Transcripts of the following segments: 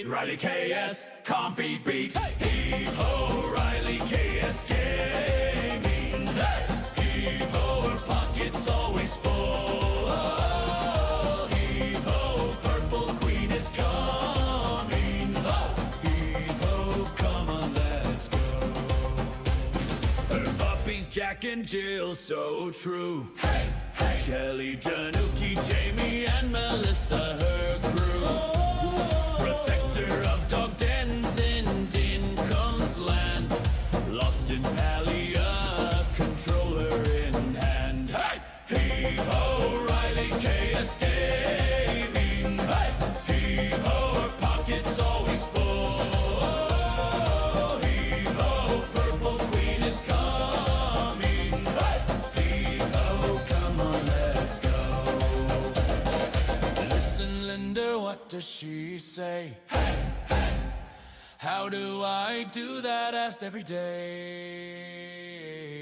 Riley KS, can't be beat. Heave-ho, Riley KS gaming. Heave-ho, her pocket's always full. Heave-ho, purple queen is coming. Heave-ho, come on, let's go. Her puppies, Jack and Jill, so true. Hey, hey. Shelly, Januki, Jamie, and Melissa, her crew. Protector of dog dens in Dincomb's land. Lost in Palia, controller in hand. Hey! Heave-ho, Riley KS gaming. Hey! Heave-ho, her pocket's always full. Heave-ho, purple queen is coming. Hey! Heave-ho, come on, let's go. Listen, Linda, what does she say? Hey, hey. How do I do that? Asked every day.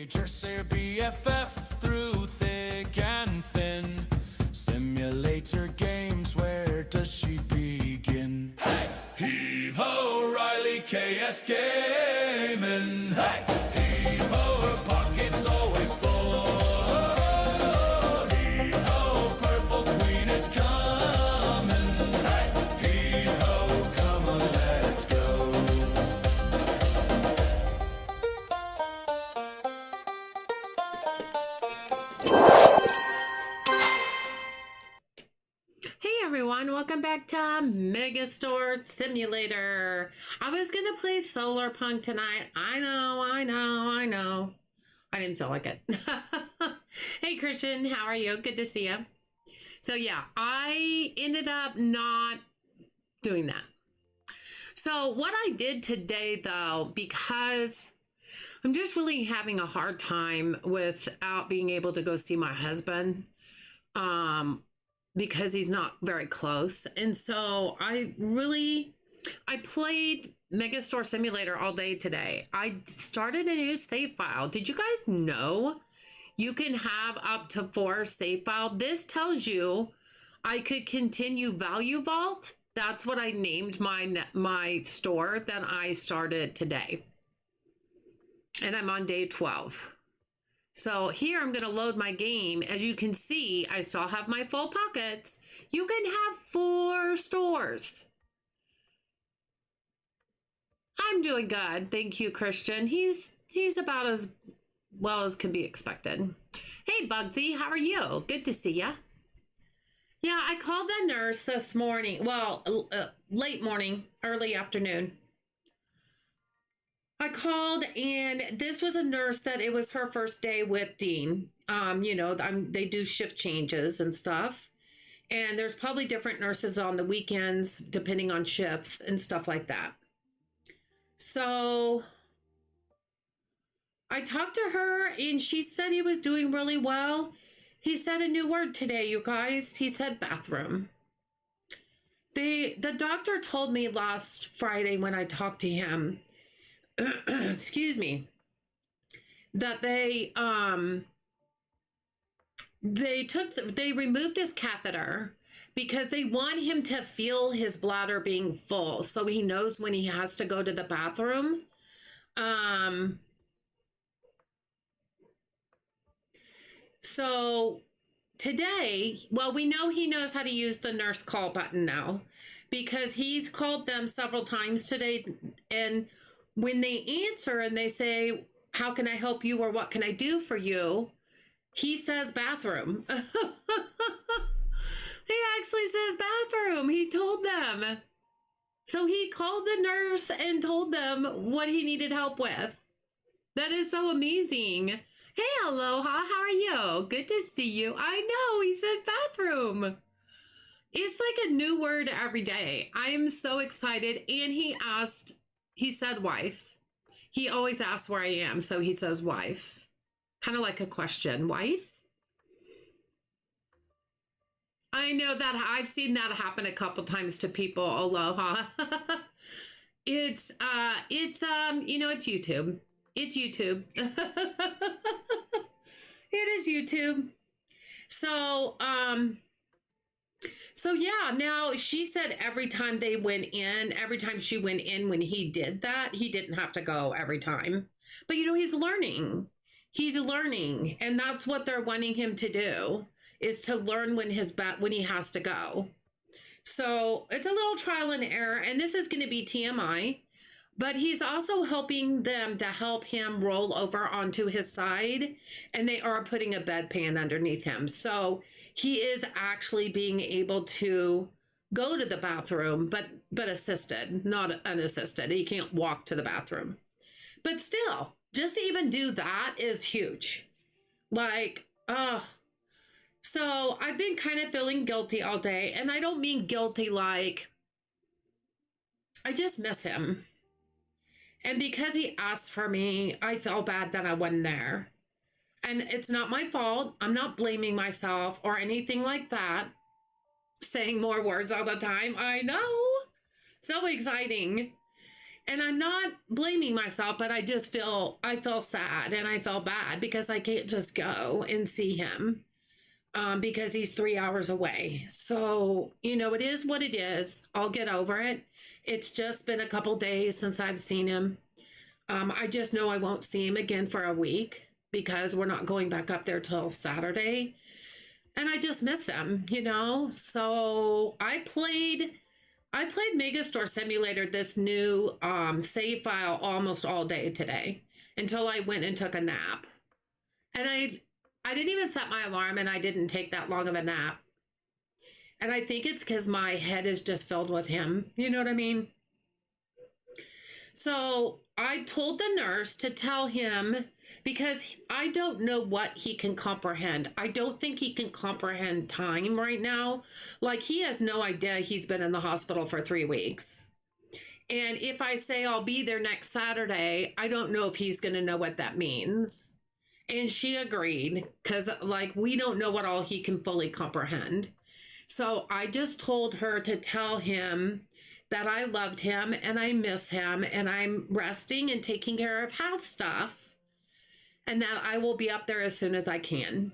Jersey or BFF through thick and thin. Simulator games, where does she begin? Hey, heave-ho, Riley KS gaming. Hey, heave-ho, her pocket's always full. Heave-ho, purple queen is coming. Welcome back to Megastore Simulator. I was going to play Solar Punk tonight. I know. I didn't feel like it. Hey, Christian, how are you? Good to see you. So, yeah, I ended up not doing that. So, what I did today, though, because I'm just really having a hard time without being able to go see my husband, because he's not very close. And so I played Megastore Simulator all day today. I started a new save file. Did you guys know you can have up to 4 save files? This tells you I could continue Value Vault. That's what I named my store that I started today. And I'm on day 12. So here I'm going to load my game. As you can see, I still have my full pockets. You can have 4 stores. I'm doing good. Thank you, Christian. He's about as well as can be expected. Hey, Bugsy, how are you? Good to see ya. Yeah, I called the nurse this morning. Well, late morning, early afternoon. I called, and this was a nurse that it was her first day with Dean. They do shift changes and stuff. And there's probably different nurses on the weekends, depending on shifts and stuff like that. So I talked to her, and she said he was doing really well. He said a new word today, you guys. He said bathroom. The doctor told me last Friday when I talked to him, excuse me, that they removed his catheter because they want him to feel his bladder being full so he knows when he has to go to the bathroom. So today, well, we know he knows how to use the nurse call button now because he's called them several times today, and when they answer and they say, how can I help you or what can I do for you? He says bathroom. He actually says bathroom. He told them. So he called the nurse and told them what he needed help with. That is so amazing. Hey, Aloha, how are you? Good to see you. I know, he said bathroom. It's like a new word every day. I am so excited. And he said wife. He always asks where I am, so he says wife. Kind of like a question, wife? I know that I've seen that happen a couple times to people. Aloha. It's YouTube. It's YouTube. It is YouTube. So, So yeah, now she said every time they went in, every time she went in when he did that, he didn't have to go every time. But you know, he's learning. He's learning, and that's what they're wanting him to do is to learn when he has to go. So it's a little trial and error, and this is going to be TMI, but he's also helping them to help him roll over onto his side, and they are putting a bedpan underneath him. So he is actually being able to go to the bathroom, but assisted, not unassisted. He can't walk to the bathroom. But still, just to even do that is huge. Like, so I've been kind of feeling guilty all day, and I don't mean guilty like I just miss him. And because he asked for me, I felt bad that I wasn't there. And it's not my fault. I'm not blaming myself or anything like that. Saying more words all the time. I know. So exciting. And I'm not blaming myself, but I feel sad and I felt bad because I can't just go and see him because he's 3 hours away. So, you know, it is what it is. I'll get over it. It's just been a couple days since I've seen him. I just know I won't see him again for a week because we're not going back up there till Saturday. And I just miss him, you know? So I played Megastore Simulator, this new save file, almost all day today until I went and took a nap. And I didn't even set my alarm, and I didn't take that long of a nap. And I think it's because my head is just filled with him. You know what I mean? So I told the nurse to tell him, because I don't know what he can comprehend. I don't think he can comprehend time right now. Like, he has no idea he's been in the hospital for 3 weeks. And if I say I'll be there next Saturday, I don't know if he's going to know what that means. And she agreed, because like, we don't know what all he can fully comprehend. So I just told her to tell him that I loved him and I miss him and I'm resting and taking care of house stuff and that I will be up there as soon as I can.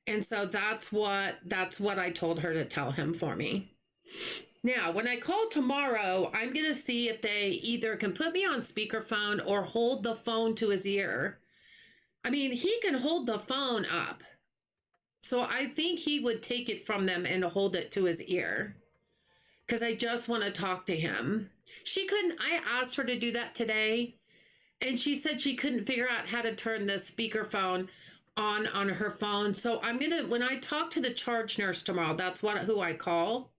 And so that's what I told her to tell him for me. Now, when I call tomorrow, I'm going to see if they either can put me on speakerphone or hold the phone to his ear. I mean, he can hold the phone up. So I think he would take it from them and hold it to his ear. Because I just want to talk to him. She couldn't, I asked her to do that today. And she said she couldn't figure out how to turn the speakerphone on her phone. So I'm going to, when I talk to the charge nurse tomorrow, that's who I call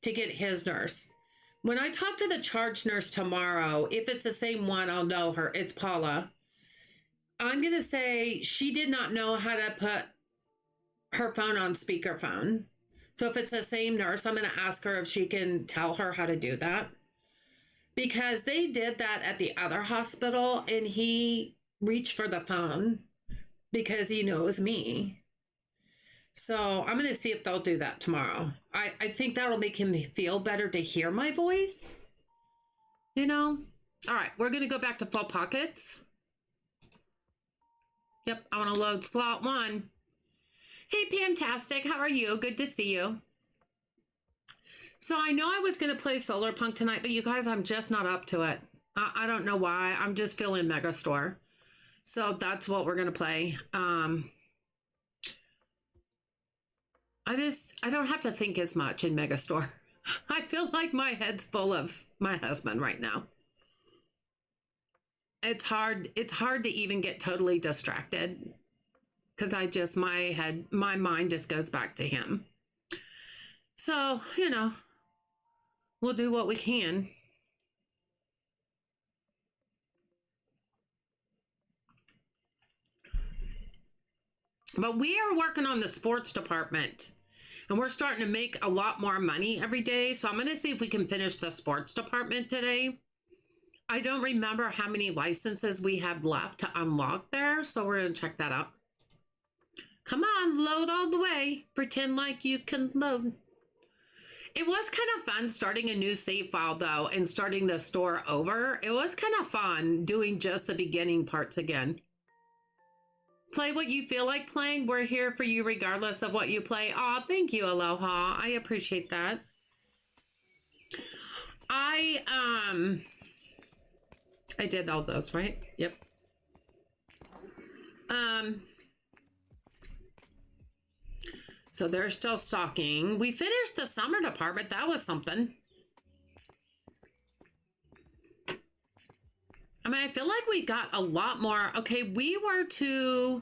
to get his nurse. When I talk to the charge nurse tomorrow, if it's the same one, I'll know her. It's Paula. I'm going to say she did not know how to put her phone on speakerphone. So if it's the same nurse, I'm going to ask her if she can tell her how to do that. Because they did that at the other hospital and he reached for the phone because he knows me. So I'm going to see if they'll do that tomorrow. I think that'll make him feel better to hear my voice. You know? All right, we're going to go back to full pockets. Yep, I want to load slot 1. Hey, Fantastic, how are you? Good to see you. So I know I was going to play Solar Punk tonight, but you guys, I'm just not up to it. I don't know why. I'm just feeling Megastore. So that's what we're going to play. I don't have to think as much in Megastore. I feel like my head's full of my husband right now. It's hard to even get totally distracted because my mind just goes back to him. So, you know, we'll do what we can. But we are working on the sports department and we're starting to make a lot more money every day. So I'm going to see if we can finish the sports department today. I don't remember how many licenses we have left to unlock there. So we're going to check that out. Come on, load all the way. Pretend like you can load. It was kind of fun starting a new save file though and starting the store over. It was kind of fun doing just the beginning parts again. Play what you feel like playing. We're here for you regardless of what you play. Oh, thank you, Aloha. I appreciate that. I did all those, right? Yep. So they're still stocking. We finished the summer department. That was something. I mean, I feel like we got a lot more. Okay, we were to...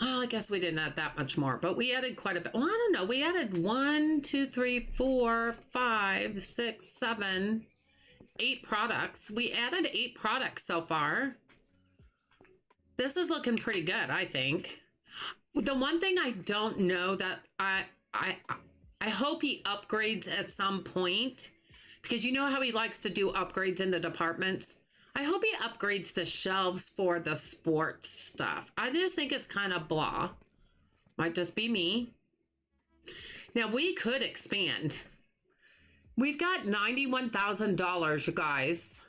Oh, I guess we didn't add that much more, but we added quite a bit. Well, I don't know. We added 1, 2, 3, 4, 5, 6, 7, 8 products. We added 8 products so far. This is looking pretty good, I think. The one thing I don't know that I hope he upgrades at some point, because you know how he likes to do upgrades in the departments. I hope he upgrades the shelves for the sports stuff. I just think it's kind of blah. Might just be me. Now we could expand. We've got $91,000, you guys.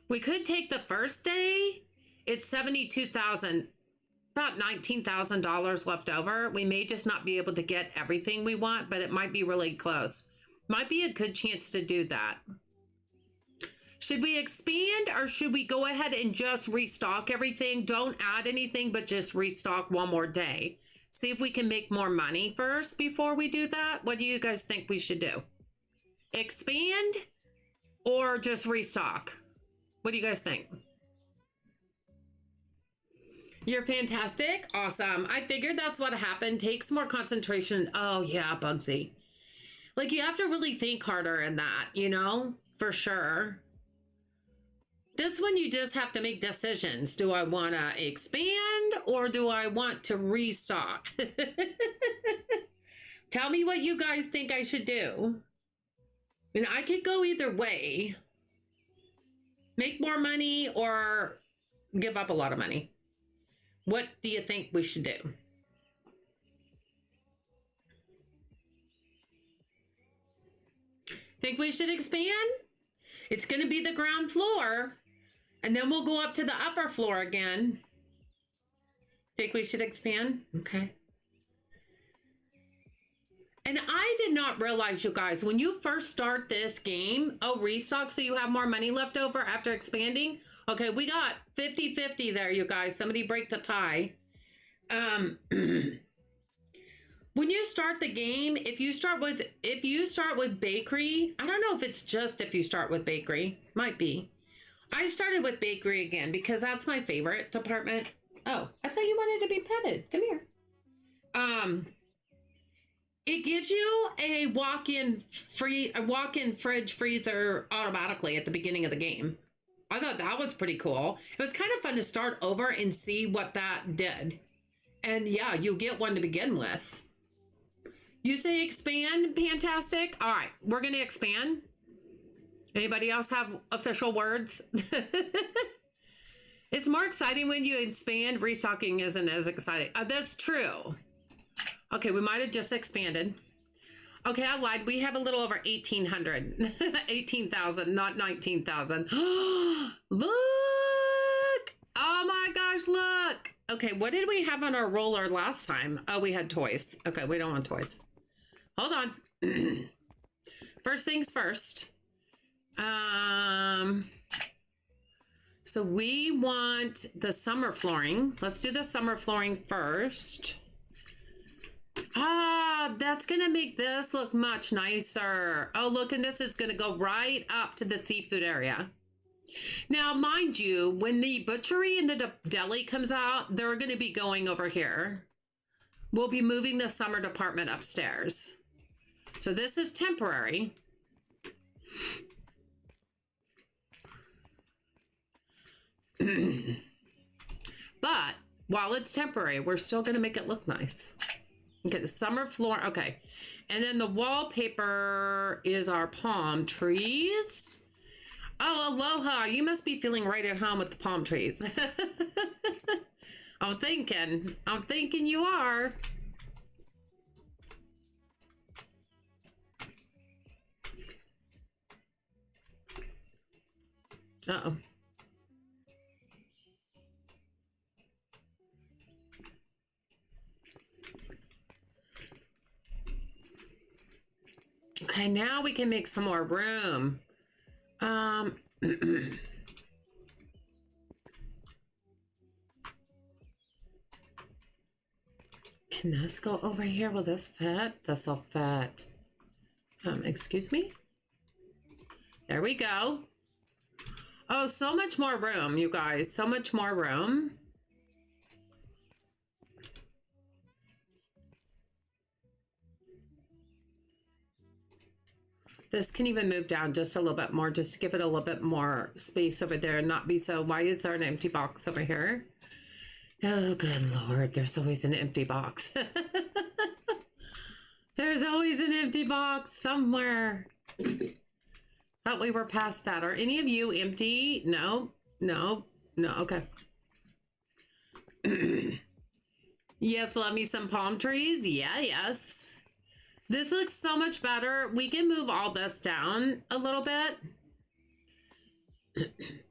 We could take the first day. It's $72,000, about $19,000 left over. We may just not be able to get everything we want, but it might be really close. Might be a good chance to do that. Should we expand or should we go ahead and just restock everything? Don't add anything, but just restock one more day. See if we can make more money first before we do that. What do you guys think we should do? Expand or just restock? What do you guys think? You're fantastic. Awesome. I figured that's what happened. Takes more concentration. Oh yeah, Bugsy. Like you have to really think harder in that, you know, for sure. This one you just have to make decisions. Do I want to expand or do I want to restock? Tell me what you guys think I should do. I mean, I could go either way. Make more money or give up a lot of money. What do you think we should do? Think we should expand? It's going to be the ground floor, and then we'll go up to the upper floor again. Think we should expand? Okay. And I did not realize, you guys, when you first start this game, oh, restock so you have more money left over after expanding. Okay, we got 50-50 there, you guys. Somebody break the tie. When you start the game, if you start with bakery, I don't know if it's just if you start with bakery. Might be. I started with bakery again because that's my favorite department. Oh, I thought you wanted to be petted. Come here. It gives you a walk-in fridge freezer automatically at the beginning of the game. I thought that was pretty cool. It was kind of fun to start over and see what that did. And yeah, you get one to begin with. You say expand, fantastic. All right, we're going to expand. Anybody else have official words? It's more exciting when you expand. Restocking isn't as exciting. That's true. Okay, we might have just expanded. Okay, I lied. We have a little over 1,800. 18,000, not 19,000. Look! Oh my gosh, look! Okay, what did we have on our roller last time? Oh, we had toys. Okay, we don't want toys. Hold on. First things first. So we want the summer flooring. Let's do the summer flooring first. Ah, that's gonna make this look much nicer. Oh, look, and this is gonna go right up to the seafood area. Now, mind you, when the butchery and the deli comes out, they're gonna be going over here. We'll be moving the summer department upstairs. So this is temporary. But while it's temporary, we're still gonna make it look nice. Okay, the summer floor, okay. And then the wallpaper is our palm trees. Oh, aloha, you must be feeling right at home with the palm trees. I'm thinking you are. Uh-oh. Okay, now we can make some more room. Can this go over here? Will this fit? This'll fit. Excuse me? There we go. Oh, so much more room, you guys. So much more room. This can even move down just a little bit more, just to give it a little bit more space over there and not be so, why is there an empty box over here? Oh, good Lord, there's always an empty box. There's always an empty box somewhere. Thought we were past that. Are any of you empty? No, no, no, okay. Yes, love me some palm trees. Yeah, yes. This looks so much better. We can move all this down a little bit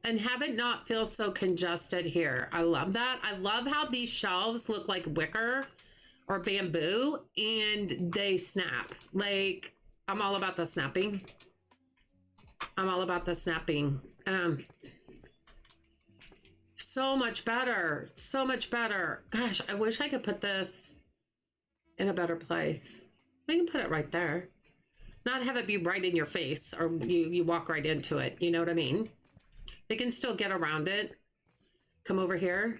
and have it not feel so congested here. I love that. I love how these shelves look like wicker or bamboo and they snap. Like, I'm all about the snapping. I'm all about the snapping. So much better. So much better. Gosh, I wish I could put this in a better place. We can put it right there. Not have it be right in your face or you walk right into it. You know what I mean? They can still get around it. Come over here.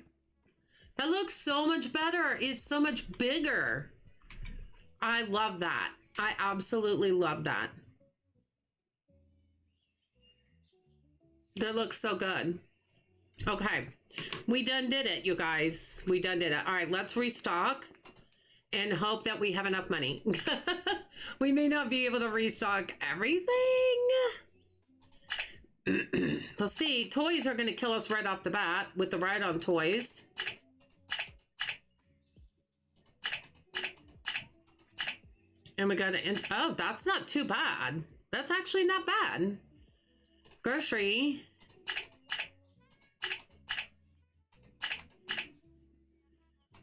That looks so much better. It's so much bigger. I love that. I absolutely love that. That looks so good. Okay. We done did it, you guys. We done did it. All right, let's restock. And hope that we have enough money. We may not be able to restock everything. Let's see. Toys are going to kill us right off the bat with the ride-on toys. And we got to... Oh, that's not too bad. That's actually not bad. Grocery.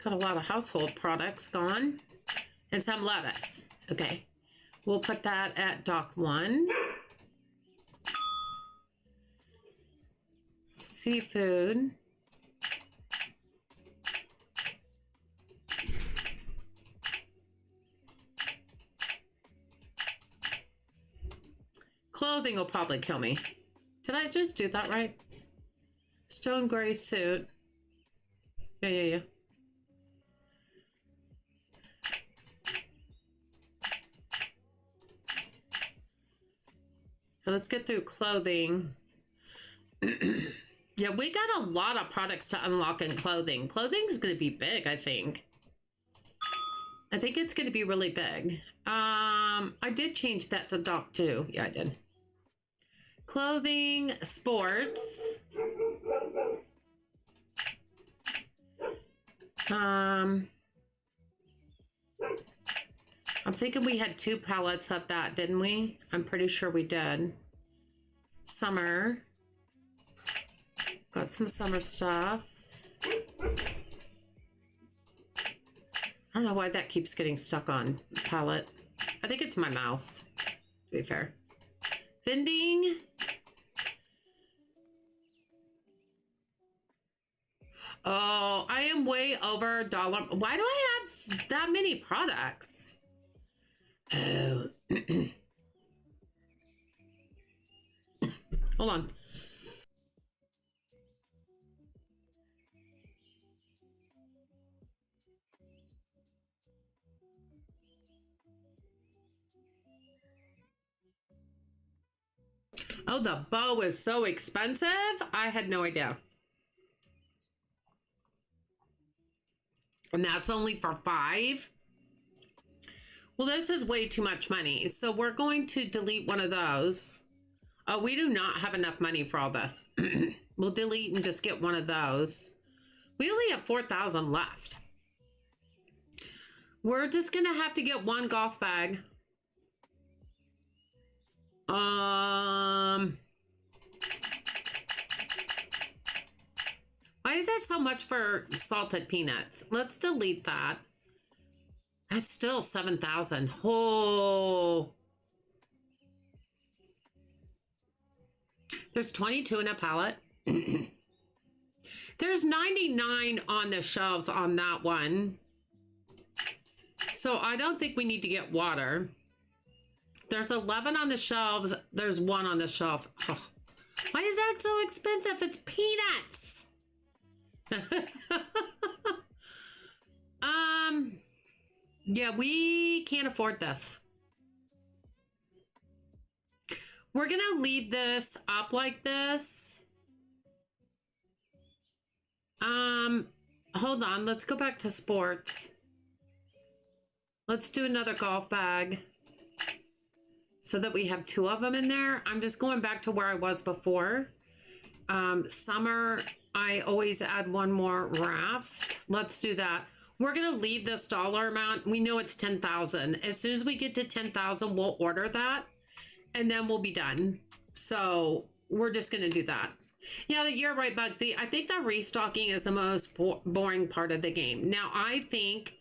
Got a lot of household products gone. And some lettuce. Okay. We'll put that at dock 1. Seafood. Clothing will probably kill me. Did I just do that right? Stone gray suit. Yeah. Let's get through clothing. Yeah, we got a lot of products to unlock in clothing. Clothing's going to be big, I think. I think it's going to be really big. I did change that to dock 2. Yeah, I did. Clothing, sports. I'm thinking we had 2 pallets of that, didn't we? I'm pretty sure we did. Summer. Got some summer stuff. I don't know why that keeps getting stuck on the pallet. I think it's my mouse, to be fair. Vending. Oh, I am way over $1. Why do I have that many products? Oh. Hold on. Oh, the bow is so expensive? I had no idea. And that's only for 5? Well, this is way too much money. So we're going to delete one of those. Oh, we do not have enough money for all this. We'll delete and just get one of those. We only have 4,000 left. We're just going to have to get one golf bag. Why is that so much for salted peanuts? Let's delete that. That's still 7,000. Oh. There's 22 in a pallet. There's 99 on the shelves on that one. So I don't think we need to get water. There's 11 on the shelves. There's 1 on the shelf. Oh. Why is that so expensive? It's peanuts. Yeah, we can't afford this. We're gonna leave this up like this. Hold on, let's go back to sports. Let's do another golf bag so that we have 2 of them in there. I'm just going back to where I was before. Summer, I always add 1 more raft. Let's do that. We're gonna leave this dollar amount. We know it's 10,000. As soon as we get to 10,000, we'll order that and then we'll be done. So we're just gonna do that. Yeah, you're right, Bugsy. I think that restocking is the most boring part of the game. Now, I think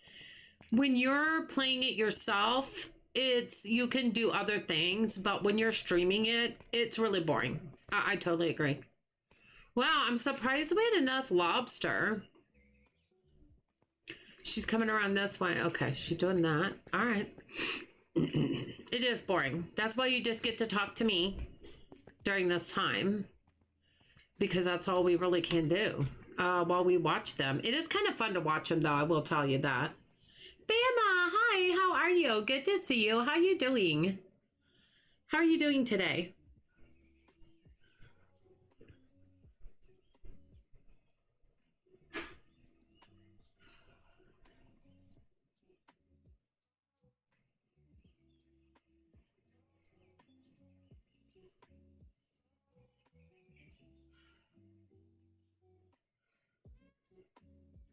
when you're playing it yourself, you can do other things, but when you're streaming it, it's really boring. I totally agree. Wow, I'm surprised we had enough lobster. She's coming around this way. Okay, she's doing that. All right. It is boring. That's why you just get to talk to me during this time, because that's all we really can do while we watch them. It is kind of fun to watch them, though. I will tell you that. Bama, hi. How are you? Good to see you. How are you doing? How are you doing today?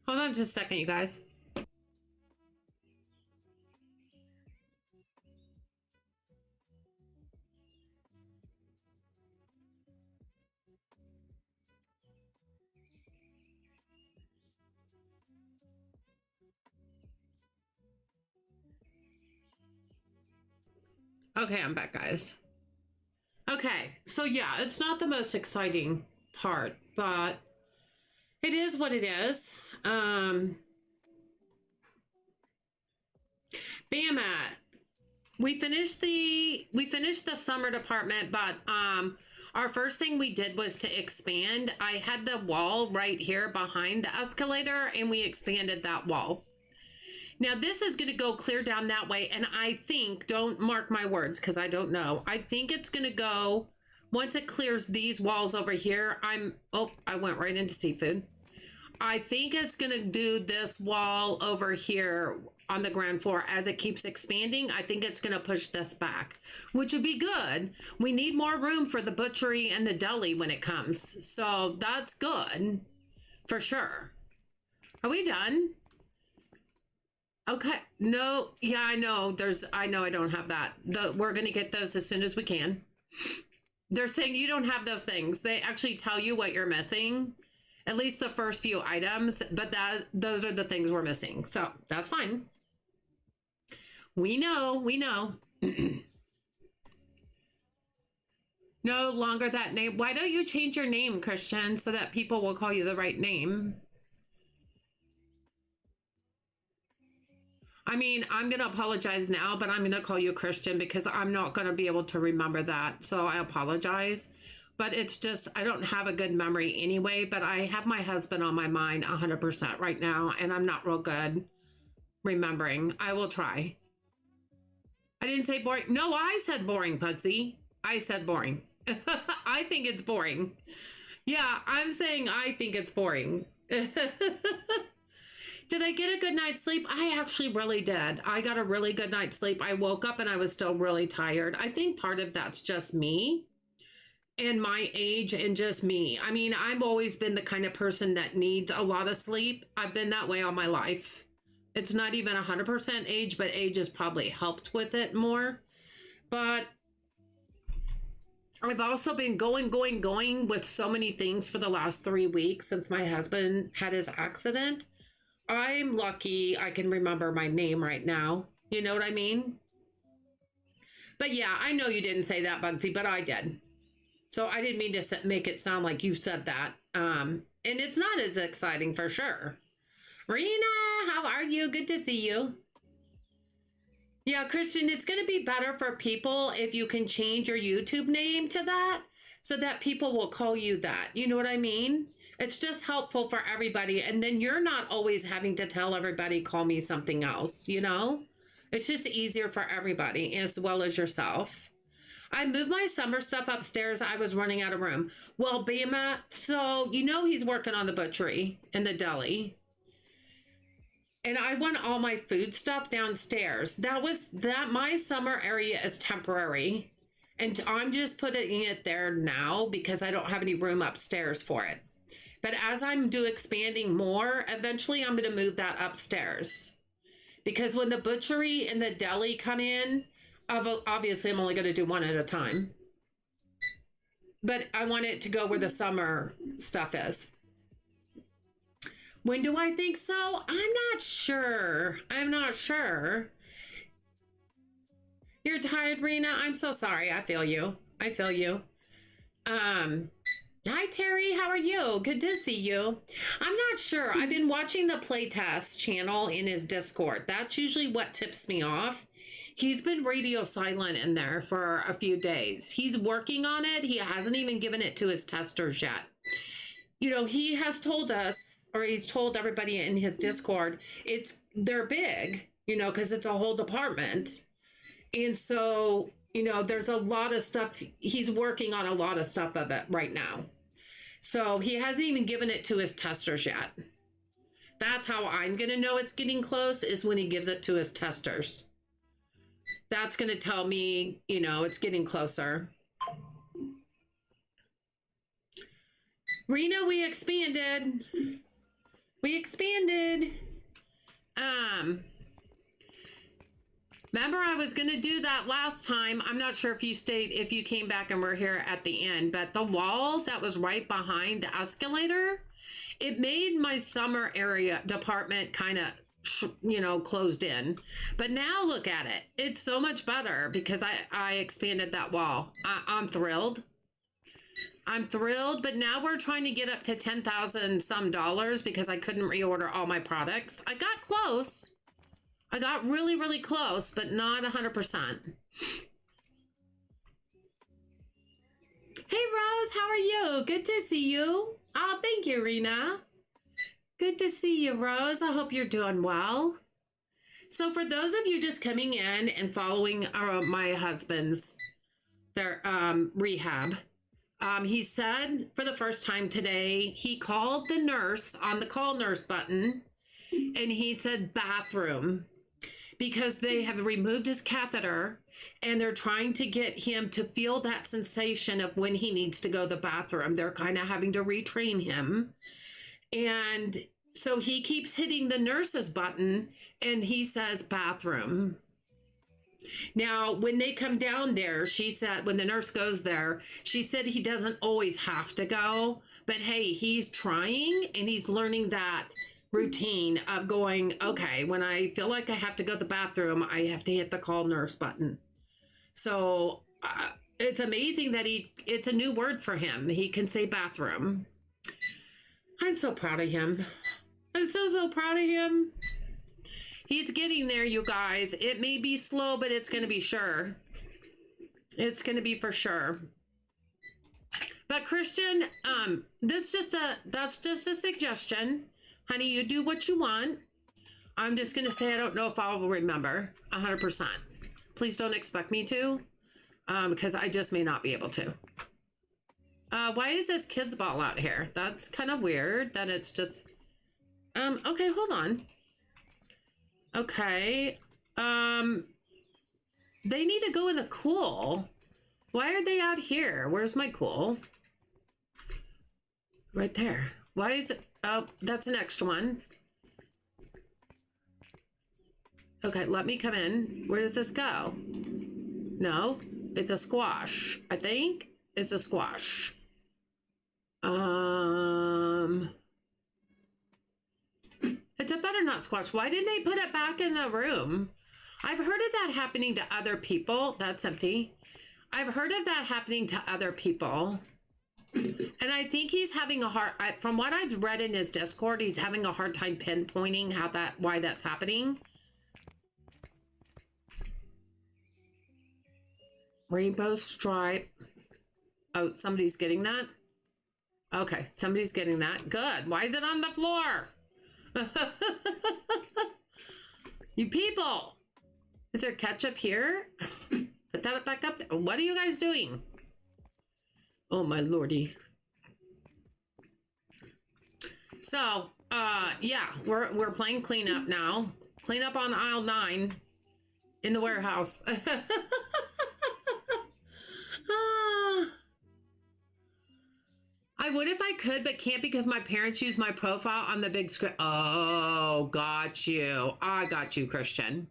Hold on just a second, you guys. Okay, I'm back, guys. Okay, so yeah, it's not the most exciting part, but it is what it is. Bama, we finished the summer department, but our first thing we did was to expand. I had the wall right here behind the escalator, and we expanded that wall. Now this is going to go clear down that way, and I think, don't mark my words because I don't know, I think it's going to go, once it clears these walls over here, I went right into seafood. I think it's going to do this wall over here on the ground floor as it keeps expanding. I think it's going to push this back, which would be good. We need more room for the butchery and the deli when it comes. So that's good for sure. Are we done? Okay. No. Yeah, I know. I know I don't have that. We're going to get those as soon as we can. They're saying you don't have those things. They actually tell you what you're missing. At least the first few items, but those are the things we're missing. So that's fine. We know. No longer that name. Why don't you change your name, Christian, so that people will call you the right name? I mean, I'm going to apologize now, but I'm going to call you Christian because I'm not going to be able to remember that. So I apologize. But it's just, I don't have a good memory anyway, but I have my husband on my mind 100% right now, and I'm not real good remembering. I will try. I didn't say boring. No, I said boring, Pugsy. I said boring. I think it's boring. Yeah, I'm saying I think it's boring. Did I get a good night's sleep? I actually really did. I got a really good night's sleep. I woke up and I was still really tired. I think part of that's just me and my age and just me. I mean, I've always been the kind of person that needs a lot of sleep. I've been that way all my life. It's not even 100% age, but age has probably helped with it more. But I've also been going with so many things for the last 3 weeks since my husband had his accident. I'm lucky I can remember my name right now. You know what I mean? But yeah, I know you didn't say that, Bugsy, but I did. So I didn't mean to make it sound like you said that. And it's not as exciting for sure. Rena, how are you? Good to see you. Yeah, Christian, it's going to be better for people if you can change your YouTube name to that so that people will call you that. You know what I mean? It's just helpful for everybody. And then you're not always having to tell everybody, call me something else, you know? It's just easier for everybody as well as yourself. I moved my summer stuff upstairs. I was running out of room. Well, Bama, so you know he's working on the butchery and the deli. And I want all my food stuff downstairs. My summer area is temporary. And I'm just putting it there now because I don't have any room upstairs for it. But as I'm expanding more, eventually I'm going to move that upstairs. Because when the butchery and the deli come in, obviously I'm only going to do one at a time. But I want it to go where the summer stuff is. When do I think so? I'm not sure. You're tired, Rena? I'm so sorry. I feel you. Hi, Terry. How are you? Good to see you. I'm not sure. I've been watching the playtest channel in his Discord. That's usually what tips me off. He's been radio silent in there for a few days. He's working on it. He hasn't even given it to his testers yet. You know, he has told us, or he's told everybody in his Discord, they're big, you know, because it's a whole department. And so, you know, there's a lot of stuff. He's working on a lot of stuff of it right now. So he hasn't even given it to his testers yet. That's how I'm going to know it's getting close, is when he gives it to his testers. That's going to tell me, you know, it's getting closer. Rena, we expanded. Remember I was going to do that last time. I'm not sure if you came back and were here at the end, but the wall that was right behind the escalator, it made my summer area department kind of, you know, closed in. But now look at it. It's so much better because I expanded that wall. I'm thrilled. But now we're trying to get up to $10,000 some because I couldn't reorder all my products. I got close. I got really, really close, but not 100%. Hey, Rose, how are you? Good to see you. Oh, thank you, Rena. Good to see you, Rose. I hope you're doing well. So for those of you just coming in and following my husband's rehab, he said for the first time today, he called the nurse on the call nurse button, and he said bathroom, because they have removed his catheter and they're trying to get him to feel that sensation of when he needs to go to the bathroom. They're kind of having to retrain him. And so he keeps hitting the nurse's button and he says bathroom. Now, when they come down there, she said, when the nurse goes there, she said he doesn't always have to go, but hey, he's trying and he's learning that routine of going, okay, when I feel like I have to go to the bathroom, I have to hit the call nurse button. So it's amazing that it's a new word for him. He can say bathroom. I'm so proud of him. I'm so proud of him. He's getting there, you guys. It may be slow, but it's going to be sure. It's going to be for sure. But Christian, that's just a suggestion. Honey, you do what you want. I'm just going to say I don't know if I will remember 100%. Please don't expect me to, because I just may not be able to. Why is this kids ball out here? That's kind of weird that it's just... okay, hold on. Okay. They need to go in the cool. Why are they out here? Where's my cool? Right there. Why is it... Oh, that's an extra one. Okay, let me come in. Where does this go? No, it's a squash, I think. It's a squash. It's a butternut squash. Why didn't they put it back in the room? I've heard of that happening to other people. That's empty. I've heard of that happening to other people. And I think he's having a hard, from what I've read in his Discord, he's having a hard time pinpointing why that's happening. Rainbow stripe. Oh, somebody's getting that? Okay, somebody's getting that. Good. Why is it on the floor? You people. Is there ketchup here? Put that back up there. What are you guys doing? Oh my lordy. So, yeah, we're playing cleanup now. Cleanup on aisle 9 in the warehouse. I would if I could, but can't because my parents use my profile on the big screen. Oh, got you. I got you, Christian.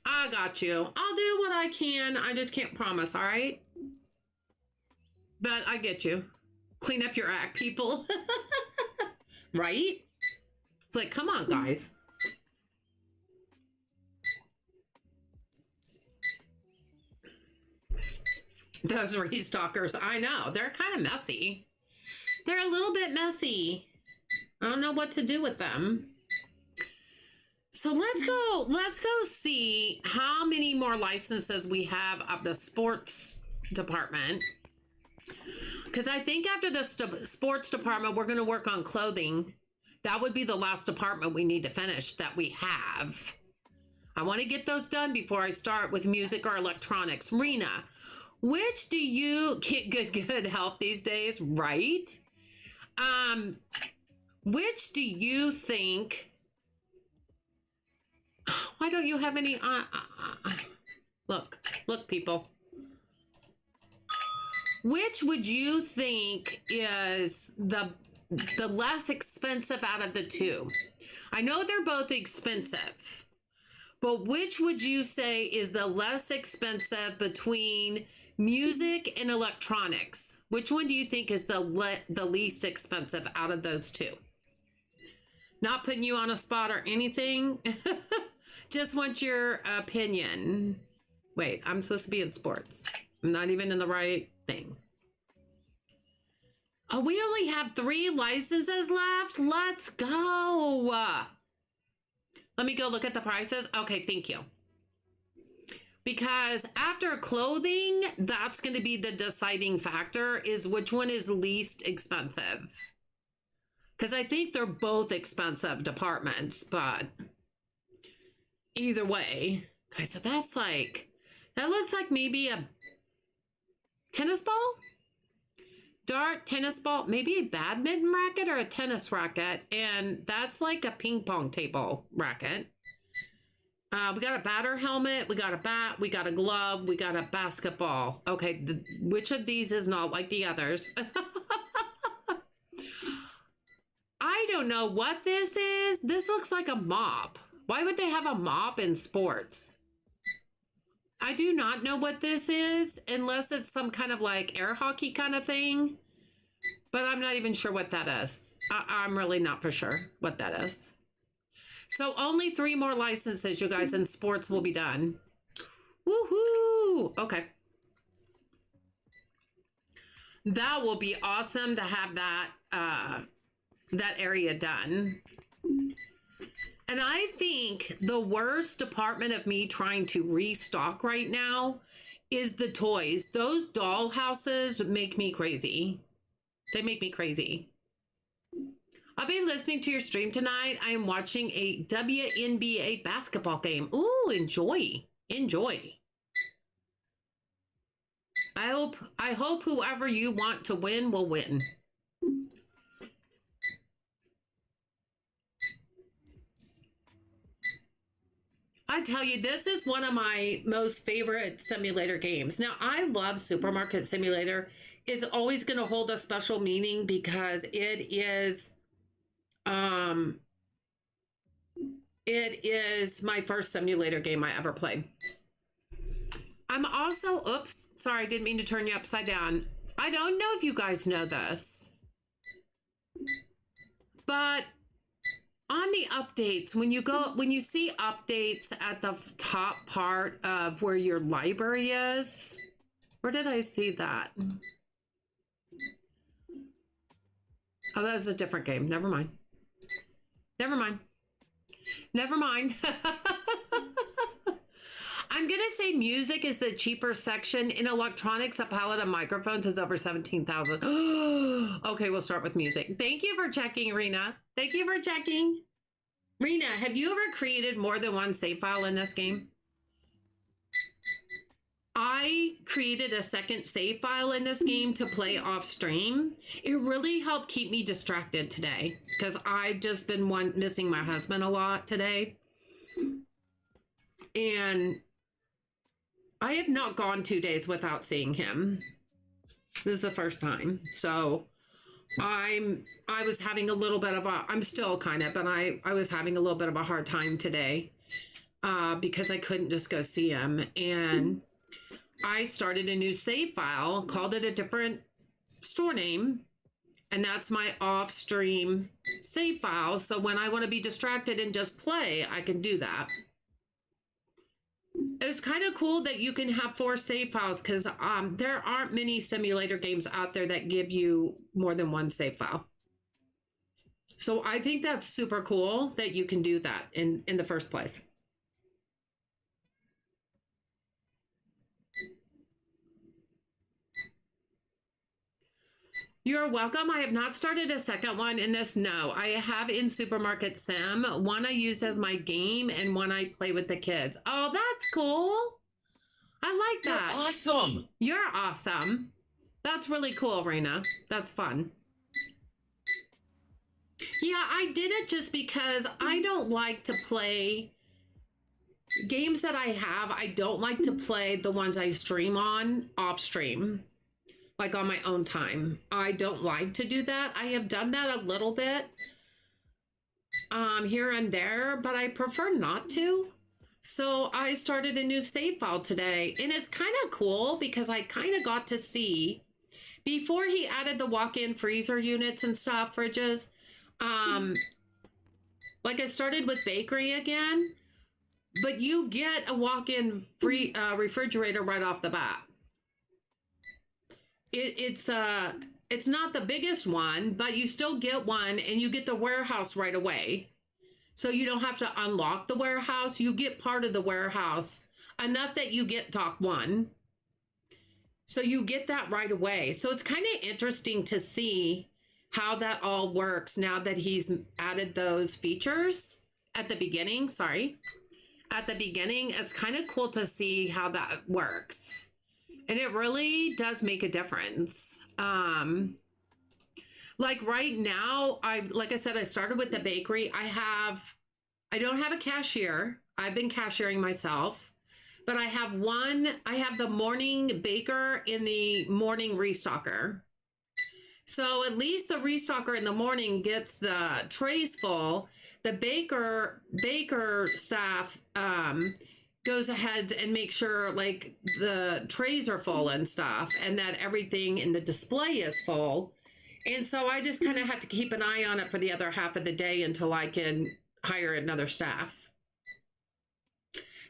I got you. I'll do what I can. I just can't promise, all right? But I get you. Clean up your act, people. Right? It's like, come on, guys. Those restockers, I know. They're kind of messy. They're a little bit messy. I don't know what to do with them. So let's go see how many more licenses we have of the sports department. Because I think after the sports department, we're going to work on clothing. That would be the last department we need to finish that we have. I want to get those done before I start with music or electronics. Rena, which do you get good health these days, right? Which do you think? Why don't you have any? Look, people. Which would you think is the less expensive out of the two? I know they're both expensive, but which would you say is the less expensive between music and electronics? Which one do you think is the least expensive out of those two? Not putting you on a spot or anything. Just want your opinion. Wait, I'm supposed to be in sports. I'm not even in the right thing. Oh, we only have 3 licenses left. Let's go. Let me go look at the prices. Okay, thank you. Because after clothing, that's going to be the deciding factor, is which one is least expensive. Because I think they're both expensive departments, but either way. Okay, so that's like, that looks like maybe a tennis ball? Dart, tennis ball, maybe a badminton racket or a tennis racket. And that's like a ping pong table racket. We got a batter helmet, we got a bat, we got a glove, we got a basketball. Okay, which of these is not like the others? I don't know what this is. This looks like a mop. Why would they have a mop in sports? I do not know what this is, unless it's some kind of like air hockey kind of thing. But I'm not even sure what that is. I'm really not for sure what that is. So only 3 more licenses, you guys, and sports will be done. Woohoo! Okay. That will be awesome to have that that area done. And I think the worst department of me trying to restock right now is the toys. Those doll houses make me crazy. They make me crazy. I'll be listening to your stream tonight. I am watching a WNBA basketball game. Ooh, enjoy. Enjoy. I hope whoever you want to win will win. I tell you, this is one of my most favorite simulator games. Now, I love Supermarket Simulator. It's always going to hold a special meaning because it is my first simulator game I ever played. I'm also, oops, sorry, I didn't mean to turn you upside down. I don't know if you guys know this, but on the updates, when you see updates at the top part of where your library is, where did I see that? Oh, that was a different game. Never mind. Never mind. Never mind. I'm going to say music is the cheaper section. In electronics, a palette of microphones is over 17,000. Okay, we'll start with music. Thank you for checking, Rena. Thank you for checking. Rena, have you ever created more than one save file in this game? I created a second save file in this game to play off stream. It really helped keep me distracted today because I've just been missing my husband a lot today. And I have not gone 2 days without seeing him. This is the first time. So I was having a little bit of a, I'm still kind of, but I was having a little bit of a hard time today because I couldn't just go see him. And I started a new save file, called it a different store name, and that's my off-stream save file. So when I want to be distracted and just play, I can do that. It's kind of cool that you can have 4 save files because there aren't many simulator games out there that give you more than one save file. So I think that's super cool that you can do that in the first place. You're welcome. I have not started a second one in this. No, I have in Supermarket Sim. One I use as my game and one I play with the kids. Oh, that's cool. I like that. You're awesome. You're awesome. That's really cool, Raina. That's fun. Yeah, I did it just because I don't like to play games that I have. I don't like to play the ones I stream on off stream. Like on my own time. I don't like to do that. I have done that a little bit here and there, but I prefer not to. So I started a new save file today, and it's kind of cool because I kind of got to see before he added the walk-in freezer units and stuff, fridges. Like I started with bakery again, but you get a walk-in free refrigerator right off the bat. It's not the biggest one, but you still get one and you get the warehouse right away. So you don't have to unlock the warehouse. You get part of the warehouse enough that you get dock 1. So you get that right away. So it's kind of interesting to see how that all works now that he's added those features at the beginning. Sorry. At the beginning, it's kind of cool to see how that works. And it really does make a difference. Like right now, like I said, I started with the bakery. I don't have a cashier. I've been cashiering myself, but I have the morning baker in the morning restocker. So at least the restocker in the morning gets the trays full. The baker staff, goes ahead and makes sure like the trays are full and stuff and that everything in the display is full. And so I just kind of have to keep an eye on it for the other half of the day until I can hire another staff.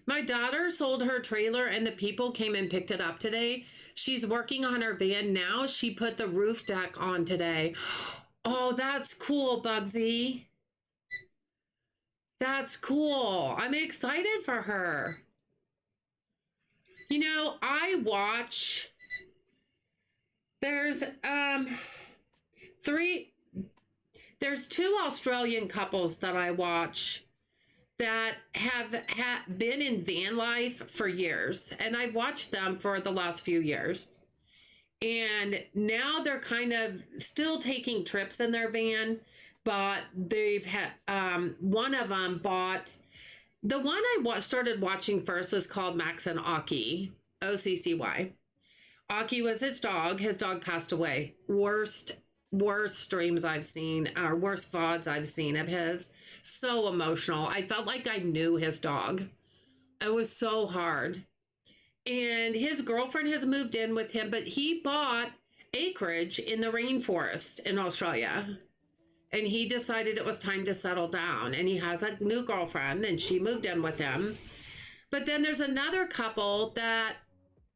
My daughter sold her trailer and the people came and picked it up today. She's working on her van now. She put the roof deck on today. Oh, that's cool, Bugsy. That's cool. I'm excited for her. You know, there's 2 Australian couples that I watch that have been in van life for years. And I've watched them for the last few years. And now they're kind of still taking trips in their van, but they've had, one of them bought, the one I started watching first was called Max and Aki, OCCY. Aki was his dog. His dog passed away. Worst streams I've seen, or worst VODs I've seen of his. So emotional. I felt like I knew his dog. It was so hard. And his girlfriend has moved in with him, but he bought acreage in the rainforest in Australia. And he decided it was time to settle down. And he has a new girlfriend, and she moved in with him. But then there's another couple that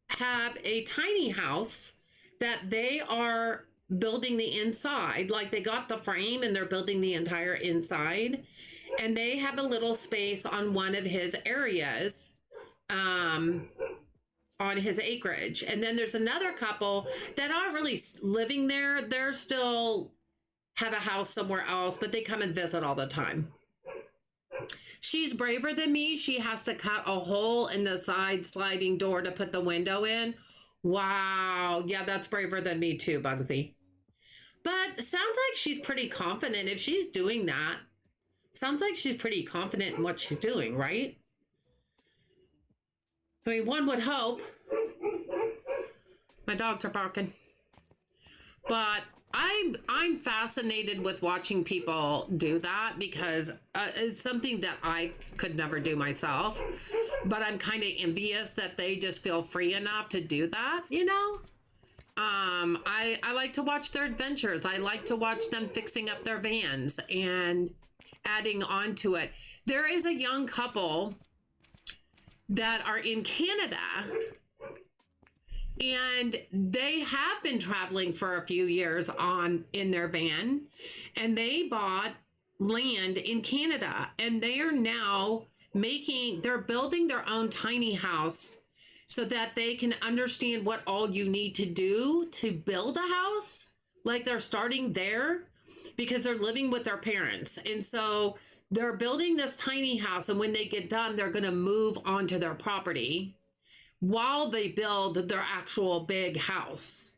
have a tiny house that they are building the inside. Like they got the frame and they're building the entire inside. And they have a little space on one of his areas on his acreage. And then there's another couple that aren't really living there. They're still have a house somewhere else, but they come and visit all the time. She's braver than me. She has to cut a hole in the side sliding door to put the window in. Wow. Yeah, that's braver than me too, Bugsy. But sounds like she's pretty confident. If she's doing that, sounds like she's pretty confident in what she's doing, right? I mean, one would hope. My dogs are barking. But I'm fascinated with watching people do that because it's something that I could never do myself. But I'm kind of envious that they just feel free enough to do that, you know? I like to watch their adventures. I like to watch them fixing up their vans and adding on to it. There is a young couple that are in Canada, and they have been traveling for a few years in their van, and they bought land in Canada, and they are now they're building their own tiny house so that they can understand what all you need to do to build a house. Like they're starting there because they're living with their parents. And so they're building this tiny house, and when they get done, they're going to move onto their property while they build their actual big house.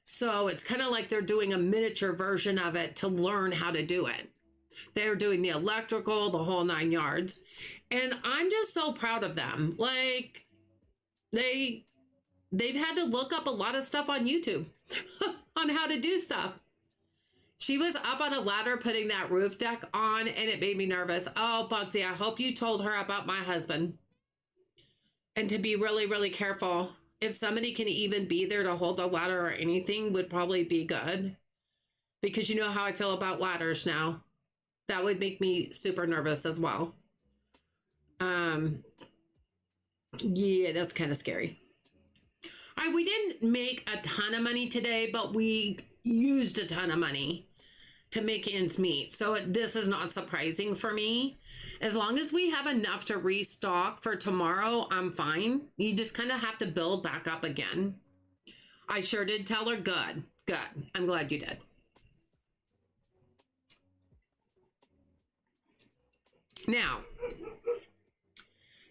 So it's kind of like they're doing a miniature version of it to learn how to do it. They're doing the electrical, the whole 9 yards. And I'm just so proud of them. Like they've had to look up a lot of stuff on YouTube on how to do stuff. She was up on a ladder putting that roof deck on, and it made me nervous. Oh, Bugsy, I hope you told her about my husband. And to be really, really careful. If somebody can even be there to hold the ladder or anything would probably be good. Because you know how I feel about ladders now. That would make me super nervous as well. Yeah, that's kind of scary. All right, we didn't make a ton of money today, but we used a ton of money to make ends meet. So this is not surprising for me. As long as we have enough to restock for tomorrow, I'm fine. You just kind of have to build back up again. I sure did tell her good. Good. I'm glad you did. Now,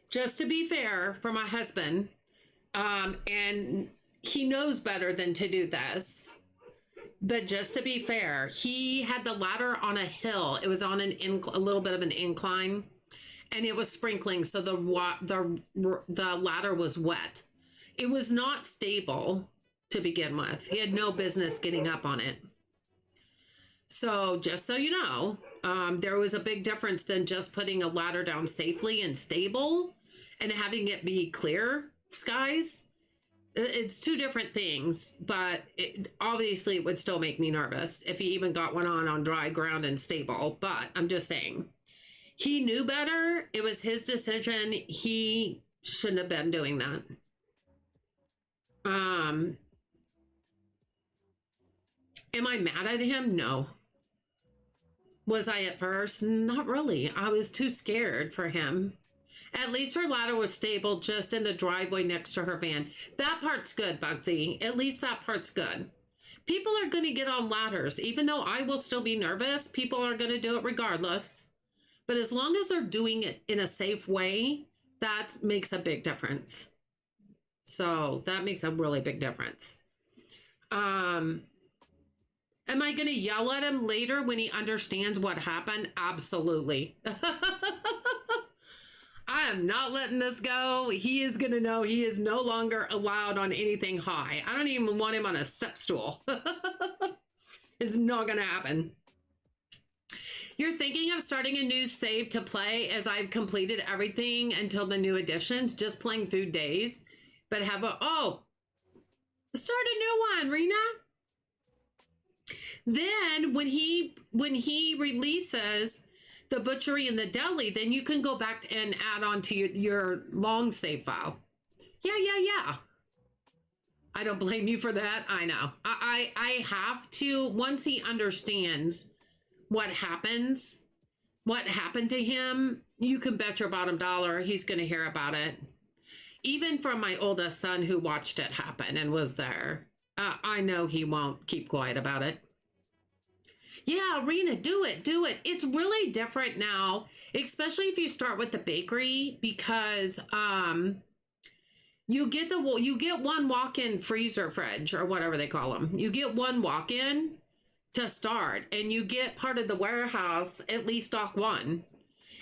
just to be fair for my husband, and he knows better than to do this, but just to be fair, he had the ladder on a hill. It was on a little bit of an incline, and it was sprinkling, so the ladder was wet. It was not stable to begin with. He had no business getting up on it. So just so you know, there was a big difference than just putting a ladder down safely and stable and having it be clear skies. It's two different things, but obviously it would still make me nervous if he even got one on dry ground and stable. But I'm just saying, he knew better. It was his decision. He shouldn't have been doing that. Am I mad at him? No. Was I at first? Not really. I was too scared for him. At least her ladder was stable just in the driveway next to her van. That part's good, Bugsy. At least that part's good. People are going to get on ladders. Even though I will still be nervous, people are going to do it regardless. But as long as they're doing it in a safe way, that makes a big difference. So that makes a really big difference. Am I going to yell at him later when he understands what happened? Absolutely. I am not letting this go. He is going to know he is no longer allowed on anything high. I don't even want him on a step stool. It's not going to happen. You're thinking of starting a new save to play as I've completed everything until the new additions, just playing through days. But start a new one, Rena. Then when he releases the butchery and the deli, then you can go back and add on to your long save file. Yeah. I don't blame you for that. I know. I have to, once he understands what happened to him, you can bet your bottom dollar he's going to hear about it. Even from my oldest son who watched it happen and was there. I know he won't keep quiet about it. Yeah, Rena, do it. It's really different now, especially if you start with the bakery, because you get one walk-in freezer fridge or whatever they call them. You get one walk-in to start, and you get part of the warehouse, at least stock one.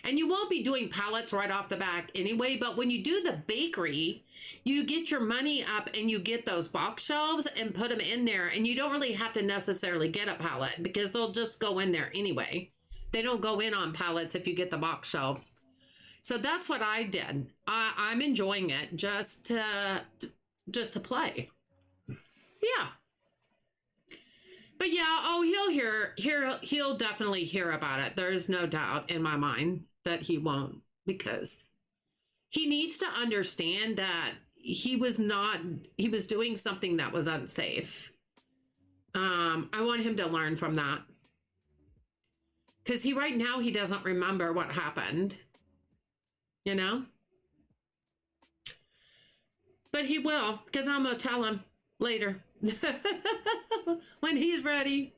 And you won't be doing pallets right off the back anyway, but when you do the bakery, you get your money up and you get those box shelves and put them in there, and you don't really have to necessarily get a pallet because they'll just go in there anyway. They don't go in on pallets if you get the box shelves. So that's what I did. I'm enjoying it just to play. Yeah. But yeah, he'll definitely hear about it. There's no doubt in my mind that he won't, because he needs to understand that he was doing something that was unsafe. I want him to learn from that. Because right now he doesn't remember what happened. You know? But he will, because I'm going to tell him later. When he's ready.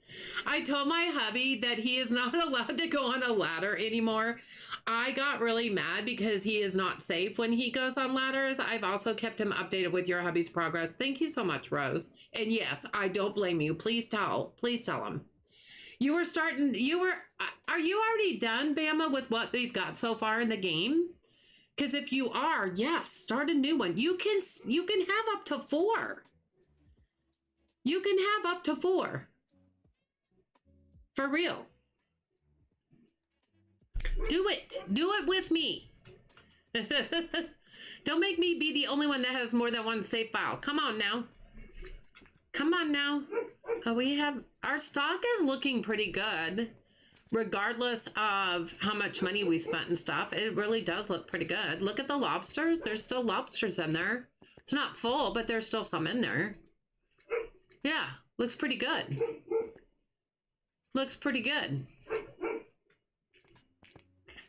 I told my hubby that he is not allowed to go on a ladder anymore. I got really mad because he is not safe when he goes on ladders. I've also kept him updated with your hubby's progress. Thank you so much, Rose. And yes, I don't blame you. Please tell him. Are you already done, Bama, with what we've got so far in the game? Because if you are, yes, start a new one. You can have up to 4. You can have up to 4. For real. Do it. Do it with me. Don't make me be the only one that has more than one save file. Come on now. Come on now. Our stock is looking pretty good. Regardless of how much money we spent and stuff, it really does look pretty good. Look at the lobsters. There's still lobsters in there. It's not full, but there's still some in there. Yeah, looks pretty good. Looks pretty good.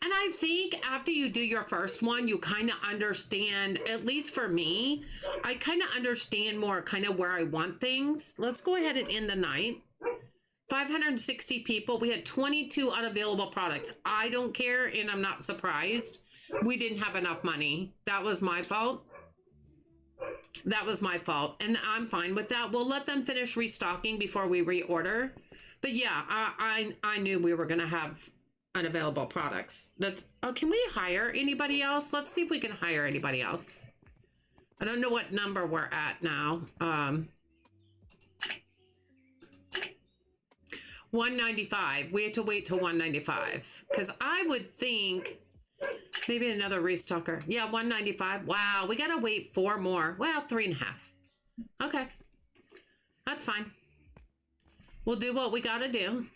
And I think after you do your first one, you kind of understand, at least for me, I kind of understand more kind of where I want things. Let's go ahead and end the night. 560 people. We had 22 unavailable products. I don't care, and I'm not surprised. We didn't have enough money. That was my fault. That was my fault, and I'm fine with that. We'll let them finish restocking before we reorder. But yeah, I knew we were going to have unavailable products. Can we hire anybody else? Let's see if we can hire anybody else. I don't know what number we're at now. 195. We had to wait till 195 because I would think maybe another restocker. Yeah, 195. Wow, we gotta wait 4 more. Well, 3.5. Okay, that's fine. We'll do what we gotta do.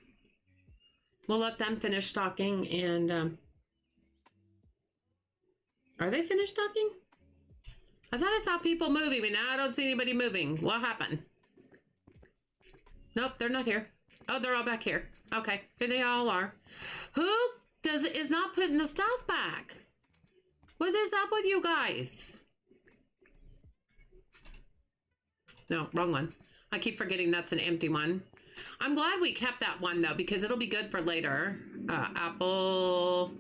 We'll let them finish stocking. And are they finished stocking? I thought I saw people moving, but now I don't see anybody moving. What happened? Nope, they're not here. Oh, they're all back here. Okay, here they all are. Who is not putting the stuff back? What is up with you guys? No, wrong one. I keep forgetting that's an empty one. I'm glad we kept that one though, because it'll be good for later. Apple.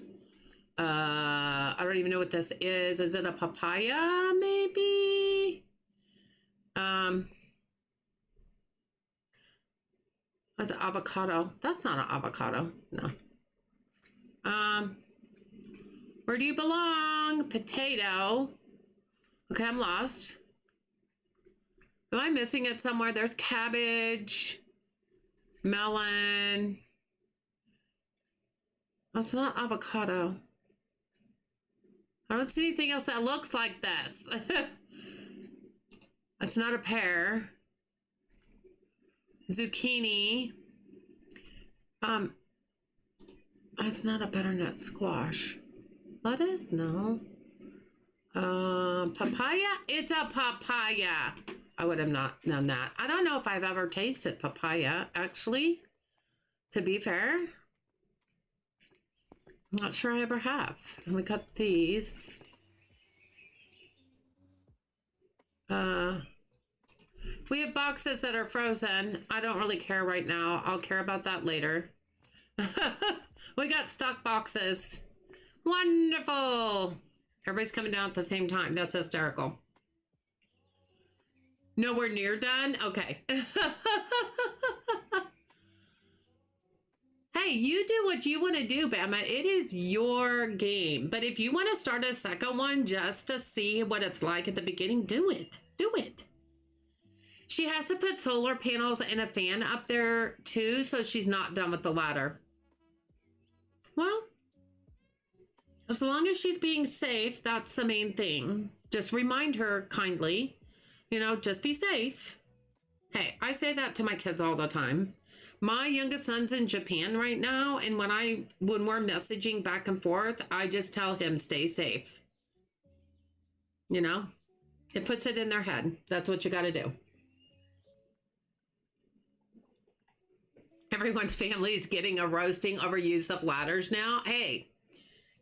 I don't even know what this is. Is it a papaya? Maybe. That's an avocado. That's not an avocado. No. Where do you belong? Potato. Okay, I'm lost. Am I missing it somewhere? There's cabbage, melon. That's not avocado. I don't see anything else that looks like this. That's not a pear. Zucchini. That's not a butternut squash. Lettuce? No. Papaya? It's a papaya. I would have not known that. I don't know if I've ever tasted papaya, actually. To be fair. I'm not sure I ever have. And we got these. We have boxes that are frozen. I don't really care right now. I'll care about that later. We got stock boxes. Wonderful. Everybody's coming down at the same time. That's hysterical. Nowhere near done? Okay. Hey, you do what you want to do, Bama. It is your game. But if you want to start a second one just to see what it's like at the beginning, do it. Do it. She has to put solar panels and a fan up there too, so she's not done with the ladder. Well, as long as she's being safe, that's the main thing. Just remind her kindly, you know, just be safe. Hey, I say that to my kids all the time. My youngest son's in Japan right now, and when we're messaging back and forth, I just tell him, stay safe. You know, it puts it in their head. That's what you got to do. Everyone's family is getting a roasting over use of ladders now. Hey,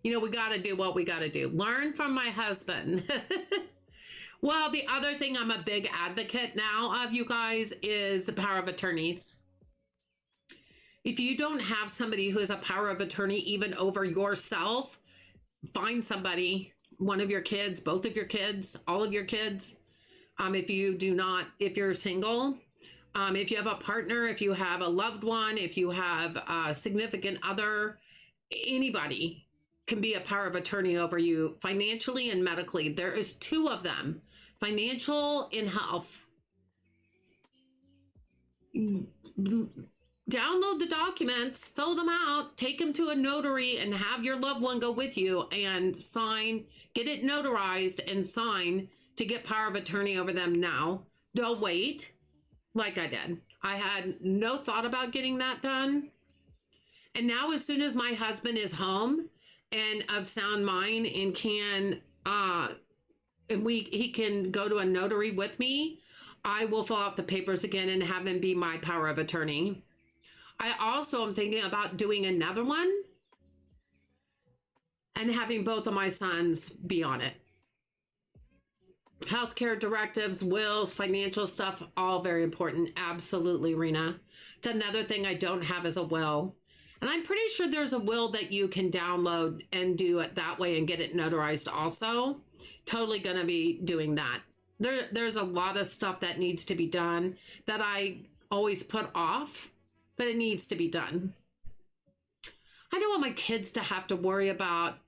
you know, we got to do what we got to do. Learn from my husband. Well, the other thing I'm a big advocate now of, you guys, is the power of attorneys. If you don't have somebody who has a power of attorney even over yourself, find somebody, one of your kids, both of your kids, all of your kids. If you're single, if you have a partner, if you have a loved one, if you have a significant other, anybody can be a power of attorney over you financially and medically. There is two of them, financial and health. Download the documents, fill them out, take them to a notary, and have your loved one go with you and sign, get it notarized and sign to get power of attorney over them now. Don't wait like I did. I had no thought about getting that done. And now as soon as my husband is home and of sound mind and can, he can go to a notary with me, I will fill out the papers again and have him be my power of attorney. I also am thinking about doing another one and having both of my sons be on it. Healthcare directives, wills, financial stuff, all very important. Absolutely, Rena. It's another thing I don't have is a will. And I'm pretty sure there's a will that you can download and do it that way and get it notarized also. Totally going to be doing that. There's a lot of stuff that needs to be done that I always put off, but it needs to be done. I don't want my kids to have to worry about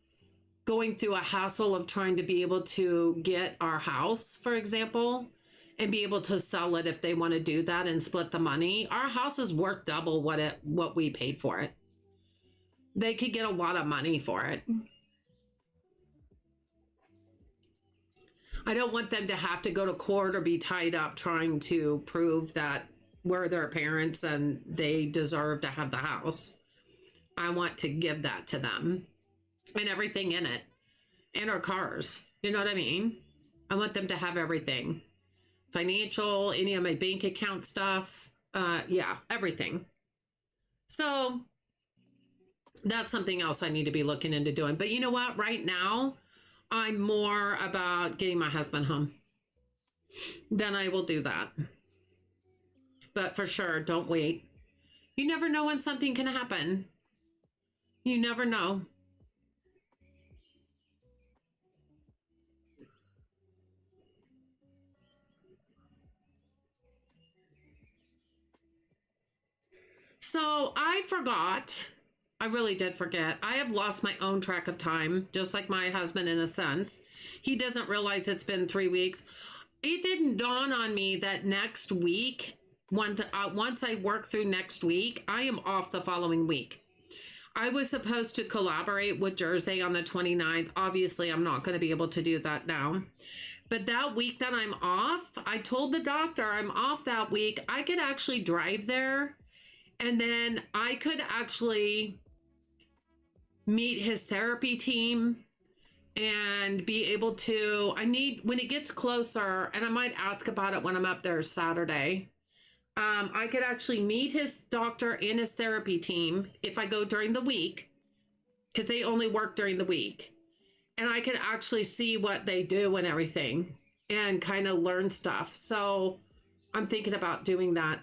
going through a hassle of trying to be able to get our house, for example, and be able to sell it if they want to do that and split the money. Our house is worth double what we paid for it. They could get a lot of money for it. I don't want them to have to go to court or be tied up trying to prove that we're their parents and they deserve to have the house. I want to give that to them and everything in it and our cars. You know what I mean? I want them to have everything. Financial, any of my bank account stuff. Yeah, everything. So that's something else I need to be looking into doing. But you know what? Right now, I'm more about getting my husband home. Then I will do that. But for sure, don't wait. You never know when something can happen. You never know. So I forgot. I really did forget. I have lost my own track of time, just like my husband in a sense. He doesn't realize it's been 3 weeks. It didn't dawn on me that next week, once I work through next week, I am off the following week. I was supposed to collaborate with Jersey on the 29th. Obviously, I'm not going to be able to do that now. But that week that I'm off, I told the doctor I'm off that week. I could actually drive there, and then I could actually meet his therapy team and be able to, when it gets closer, and I might ask about it when I'm up there Saturday, I could actually meet his doctor and his therapy team if I go during the week, because they only work during the week. And I could actually see what they do and everything and kind of learn stuff. So I'm thinking about doing that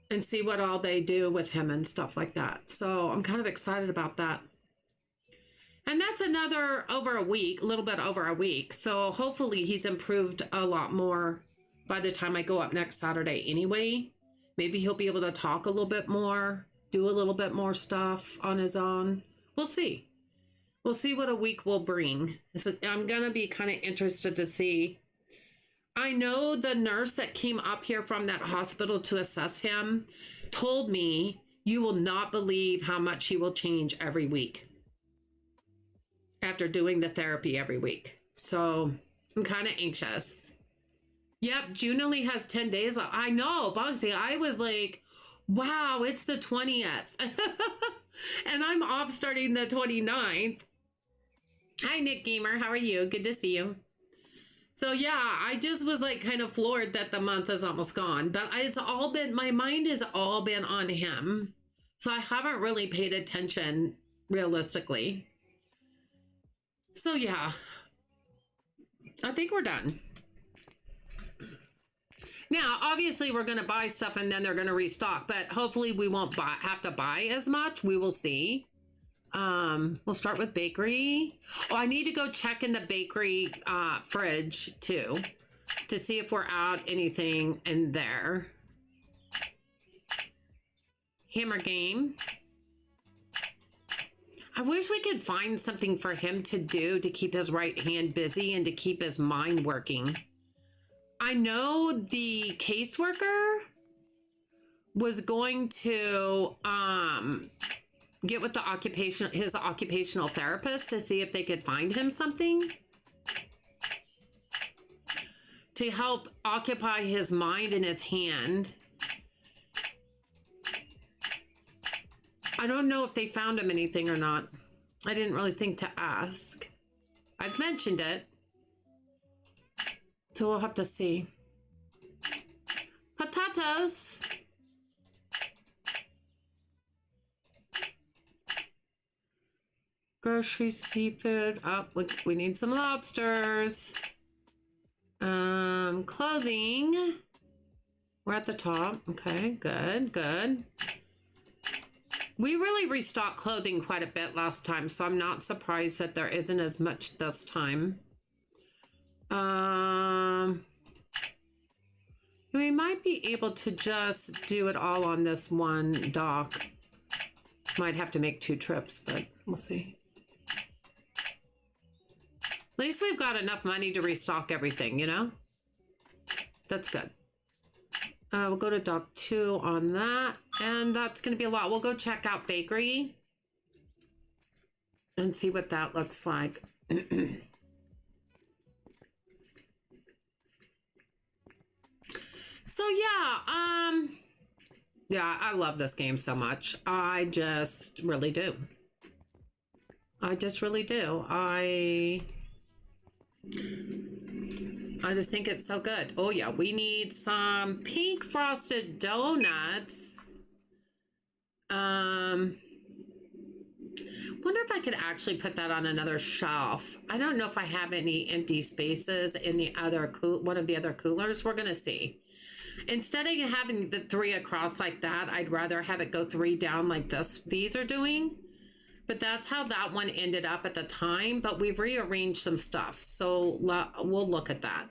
and see what all they do with him and stuff like that. So I'm kind of excited about that. And that's another over a week, a little bit over a week. So hopefully he's improved a lot more by the time I go up next Saturday anyway. Maybe he'll be able to talk a little bit more, do a little bit more stuff on his own. We'll see. We'll see what a week will bring. So I'm going to be kind of interested to see. I know the nurse that came up here from that hospital to assess him told me, you will not believe how much he will change every week after doing the therapy every week. So I'm kind of anxious. Yep, June only has 10 days left. I know, Bugsy. I was like, wow, it's the 20th. And I'm off starting the 29th. Hi, Nick Gamer. How are you? Good to see you. So yeah, I just was like kind of floored that the month is almost gone. But it's all been, my mind has all been on him. So I haven't really paid attention realistically. So yeah, I think we're done. Now, obviously, we're going to buy stuff and then they're going to restock. But hopefully we won't have to buy as much. We will see. We'll start with bakery. Oh, I need to go check in the bakery fridge too to see if we're out anything in there. Hammer game. I wish we could find something for him to do to keep his right hand busy and to keep his mind working. I know the caseworker was going to get with his occupational therapist to see if they could find him something to help occupy his mind and his hand. I don't know if they found him anything or not. I didn't really think to ask. I've mentioned it, so we'll have to see. Potatoes. Grocery, seafood. Up, we need some lobsters. Clothing. We're at the top. Okay, good, good. We really restocked clothing quite a bit last time, so I'm not surprised that there isn't as much this time. We might be able to just do it all on this one dock. Might have to make 2 trips, but we'll see. At least we've got enough money to restock everything, you know? That's good. We'll go to dock 2 on that, and that's going to be a lot. We'll go check out bakery and see what that looks like. So yeah, I love this game so much. I just really do. I just really do. I just think it's so good. Oh yeah, we need some pink frosted donuts. Wonder if I could actually put that on another shelf. I don't know if I have any empty spaces in the other one of the other coolers. We're gonna see. Instead of having the 3 across like that, I'd rather have it go 3 down like these are doing. But that's how that one ended up at the time. But we've rearranged some stuff. So we'll look at that.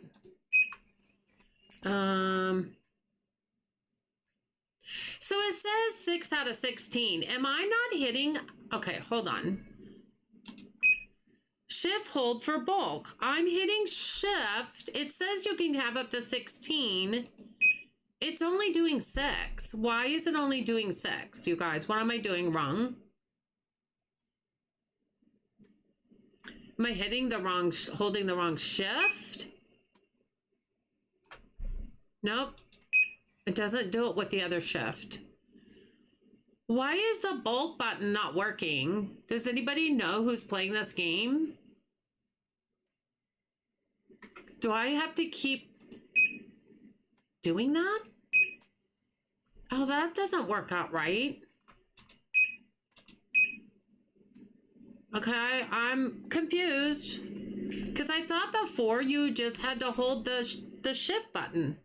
So it says 6 out of 16. Am I not hitting? Okay, hold on. Shift hold for bulk. I'm hitting shift. It says you can have up to 16. It's only doing 6. Why is it only doing 6, you guys? What am I doing wrong? Am I hitting the wrong, holding the wrong shift? Nope. It doesn't do it with the other shift. Why is the bulk button not working? Does anybody know who's playing this game? Do I have to keep doing that? Oh, that doesn't work out right. Okay, I'm confused. Because I thought before you just had to hold the shift button.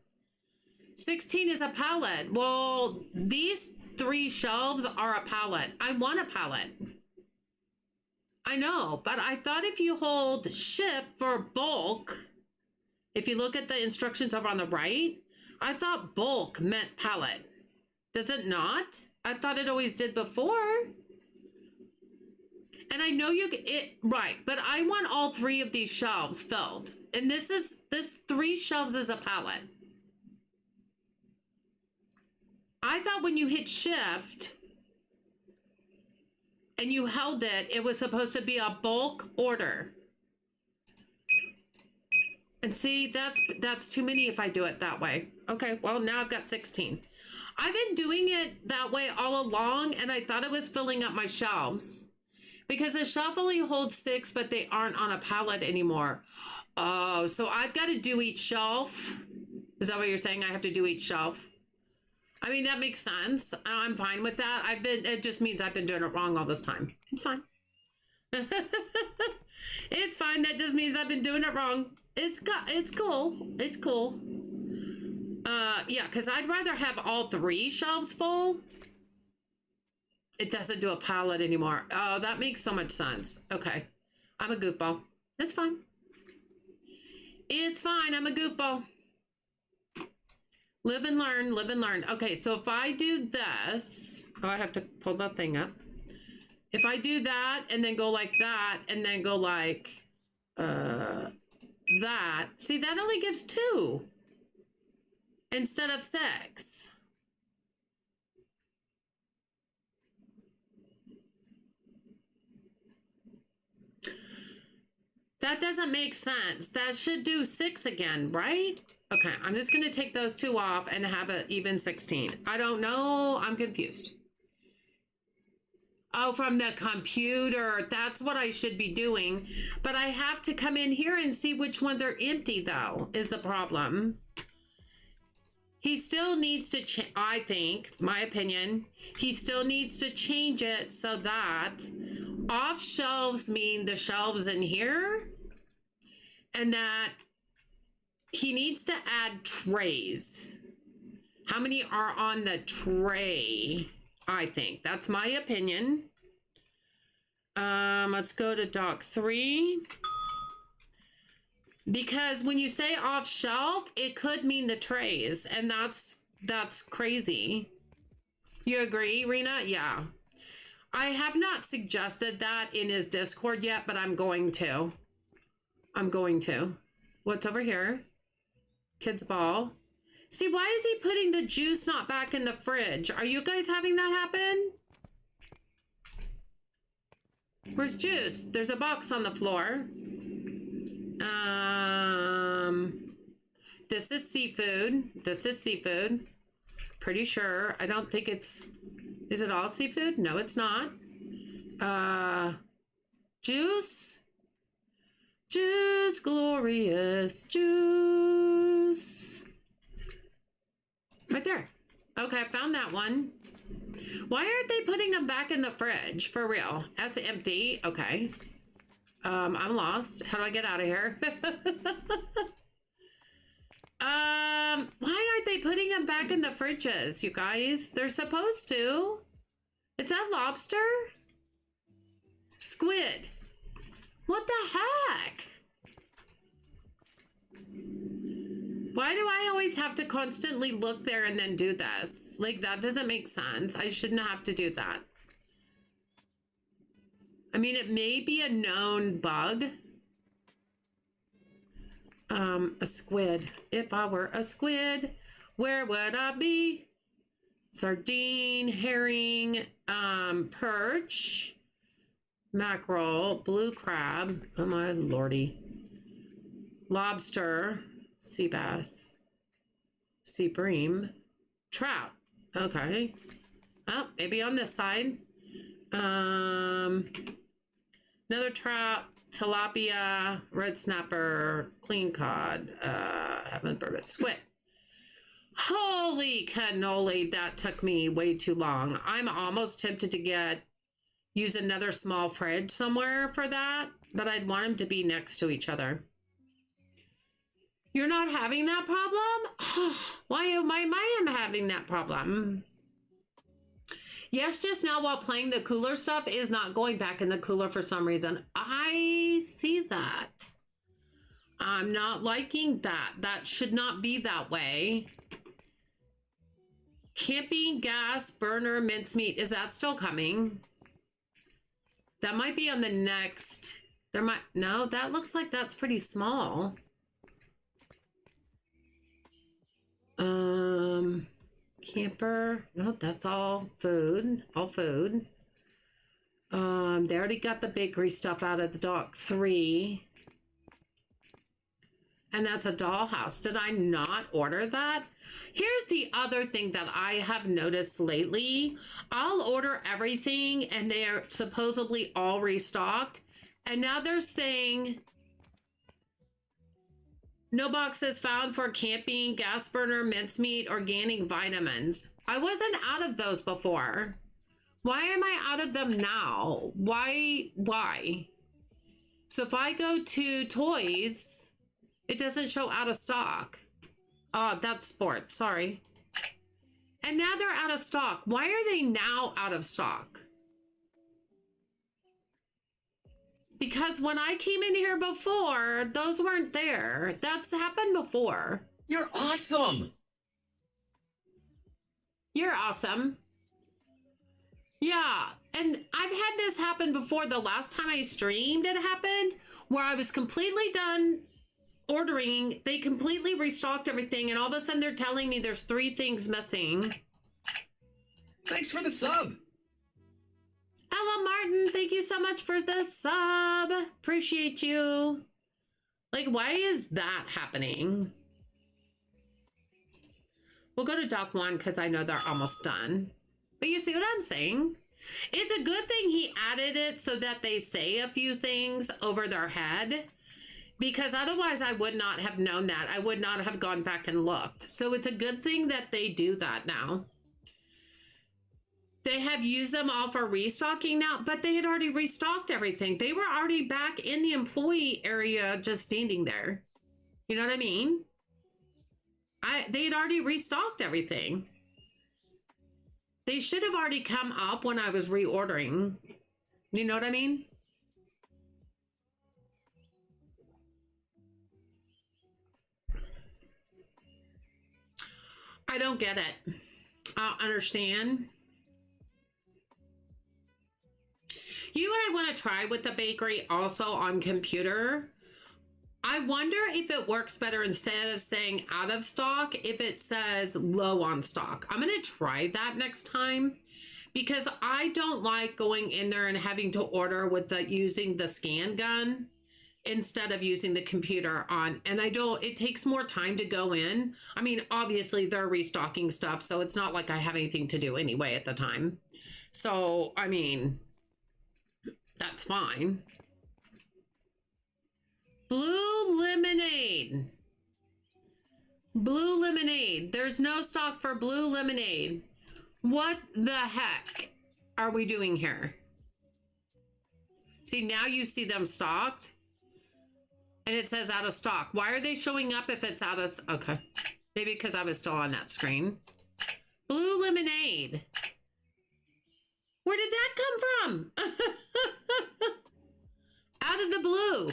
16 is a pallet. Well, these 3 shelves are a pallet. I want a pallet. I know, but I thought if you hold shift for bulk, if you look at the instructions over on the right, I thought bulk meant pallet. Does it not? I thought it always did before. And I know right, but I want all 3 of these shelves filled. And this 3 shelves is a pallet. I thought when you hit shift and you held it, it was supposed to be a bulk order. And see, that's too many if I do it that way. Okay, well, now I've got 16. I've been doing it that way all along, and I thought it was filling up my shelves. Because the shelf only holds 6, but they aren't on a pallet anymore. Oh, so I've got to do each shelf. Is that what you're saying? I have to do each shelf? I mean, that makes sense. I'm fine with that. It just means I've been doing it wrong all this time. It's fine. It's fine. That just means I've been doing it wrong. It's cool. It's cool. Yeah, because I'd rather have all 3 shelves full. It doesn't do a pallet anymore. Oh, that makes so much sense. Okay. I'm a goofball. That's fine. It's fine. I'm a goofball. Live and learn, live and learn. Okay, so if I do this, oh, I have to pull that thing up. If I do that and then go like that and then go like that, see, that only gives 2 instead of 6. That doesn't make sense. That should do 6 again, right? Okay, I'm just going to take those 2 off and have an even 16. I don't know. I'm confused. Oh, from the computer. That's what I should be doing. But I have to come in here and see which ones are empty, though, is the problem. He still needs to change, I think, my opinion, he still needs to change it so that off shelves mean the shelves in here, and that he needs to add trays. How many are on the tray? I think that's my opinion. Let's go to doc 3. Because when you say off shelf, it could mean the trays, and that's crazy. You agree, Rena? Yeah. I have not suggested that in his Discord yet, but I'm going to. I'm going to. What's over here? Kids ball. See, why is he putting the juice not back in the fridge? Are you guys having that happen? Where's juice? There's a box on the floor. This is seafood. This is seafood. Pretty sure. I don't think it's... Is it all seafood? No, it's not. Juice. Juice, glorious juice. Right there. Okay, I found that one. Why aren't they putting them back in the fridge? For real. That's empty. Okay. I'm lost. How do I get out of here? Why aren't they putting them back in the fridges, you guys? They're supposed to. Is that lobster? Squid. What the heck? Why do I always have to constantly look there and then do this? Like, that doesn't make sense. I shouldn't have to do that. I mean, it may be a known bug. A squid. If I were a squid, where would I be? Sardine, herring, perch, mackerel, blue crab, oh my lordy, lobster, sea bass, sea bream, trout. Okay. Oh, maybe on this side. Another trout, tilapia, red snapper, clean cod, haven't bourbon, squid. Holy cannoli, that took me way too long. I'm almost tempted to use another small fridge somewhere for that, but I'd want them to be next to each other. You're not having that problem? Why am I having that problem? Yes, just now while playing, the cooler stuff is not going back in the cooler for some reason. I see that. I'm not liking that. That should not be that way. Camping gas burner mincemeat. Is that still coming? That might be on the next. No, that looks like that's pretty small. Camper. No, that's all food. All food. They already got the bakery stuff out of the dock 3. And that's a dollhouse. Did I not order that? Here's the other thing that I have noticed lately. I'll order everything and they are supposedly all restocked. And now they're saying no boxes found for camping, gas burner, mincemeat, organic vitamins. I wasn't out of those before. Why am I out of them now? Why? So if I go to toys, it doesn't show out of stock. Oh, that's sports, sorry. And now they're out of stock. Why are they now out of stock? Because when I came in here before, those weren't there. That's happened before. You're awesome. You're awesome. Yeah, and I've had this happen before. The last time I streamed, it happened where I was completely done ordering. They completely restocked everything, and all of a sudden they're telling me there's 3 things missing. Thanks for the sub. Ella Martin, thank you so much for the sub. Appreciate you. Like, why is that happening? We'll go to dock 1 because I know they're almost done. But you see what I'm saying? It's a good thing he added it so that they say a few things over their head, because otherwise I would not have known that. I would not have gone back and looked. So it's a good thing that they do that now. They have used them all for restocking now, but they had already restocked everything. They were already back in the employee area just standing there. You know what I mean? They had already restocked everything. They should have already come up when I was reordering. You know what I mean? I don't get it. I don't understand. You know what I want to try with the bakery also on computer? I wonder if it works better instead of saying out of stock, if it says low on stock. I'm going to try that next time because I don't like going in there and having to order with using the scan gun instead of using the computer on. And it takes more time to go in. I mean, obviously they're restocking stuff, so it's not like I have anything to do anyway at the time. So, I mean, that's fine. Blue lemonade. Blue lemonade. There's no stock for blue lemonade. What the heck are we doing here? See, now you see them stocked. And it says out of stock. Why are they showing up if it's out of... Okay. Maybe because I was still on that screen. Blue lemonade. Where did that come from? Out of the blue.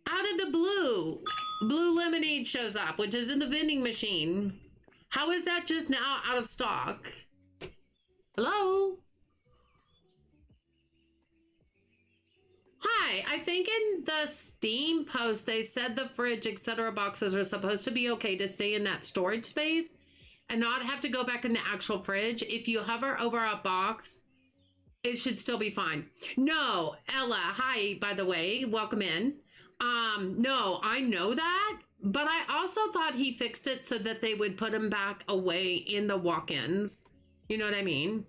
Out of the blue. Blue lemonade shows up, which is in the vending machine. How is that just now out of stock? Hello? Hi, I think in the Steam post, they said the fridge, etc. boxes are supposed to be okay to stay in that storage space and not have to go back in the actual fridge. If you hover over a box It should still be fine. No, Ella, hi, by the way, welcome in. No, I know that, but I also thought he fixed it so that they would put him back away in the walk-ins. You know what I mean?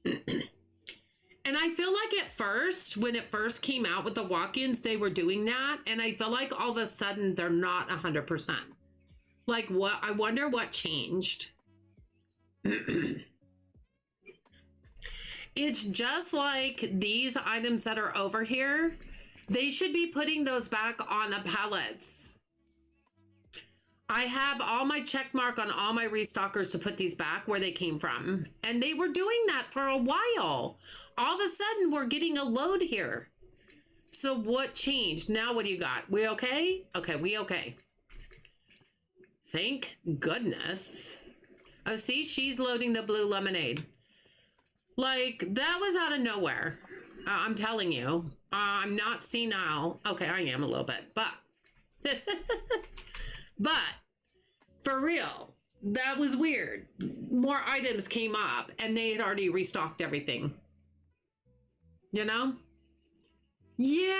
And I feel like at first, when it first came out with the walk-ins, they were doing that. And I feel like all of a sudden they're not 100%. Like what? I wonder what changed. It's just like these items that are over here. They should be putting those back on the pallets. I have all my check mark on all my restockers to put these back where they came from. And they were doing that for a while. All of a sudden, we're getting a load here. So what changed? Now what do you got? We okay? Okay, we okay. Thank goodness. Oh, see, she's loading the blue lemonade. Like, that was out of nowhere. I'm telling you. I'm not senile. Okay, I am a little bit, but... But, for real, that was weird. More items came up, and they had already restocked everything. You know? Yeah,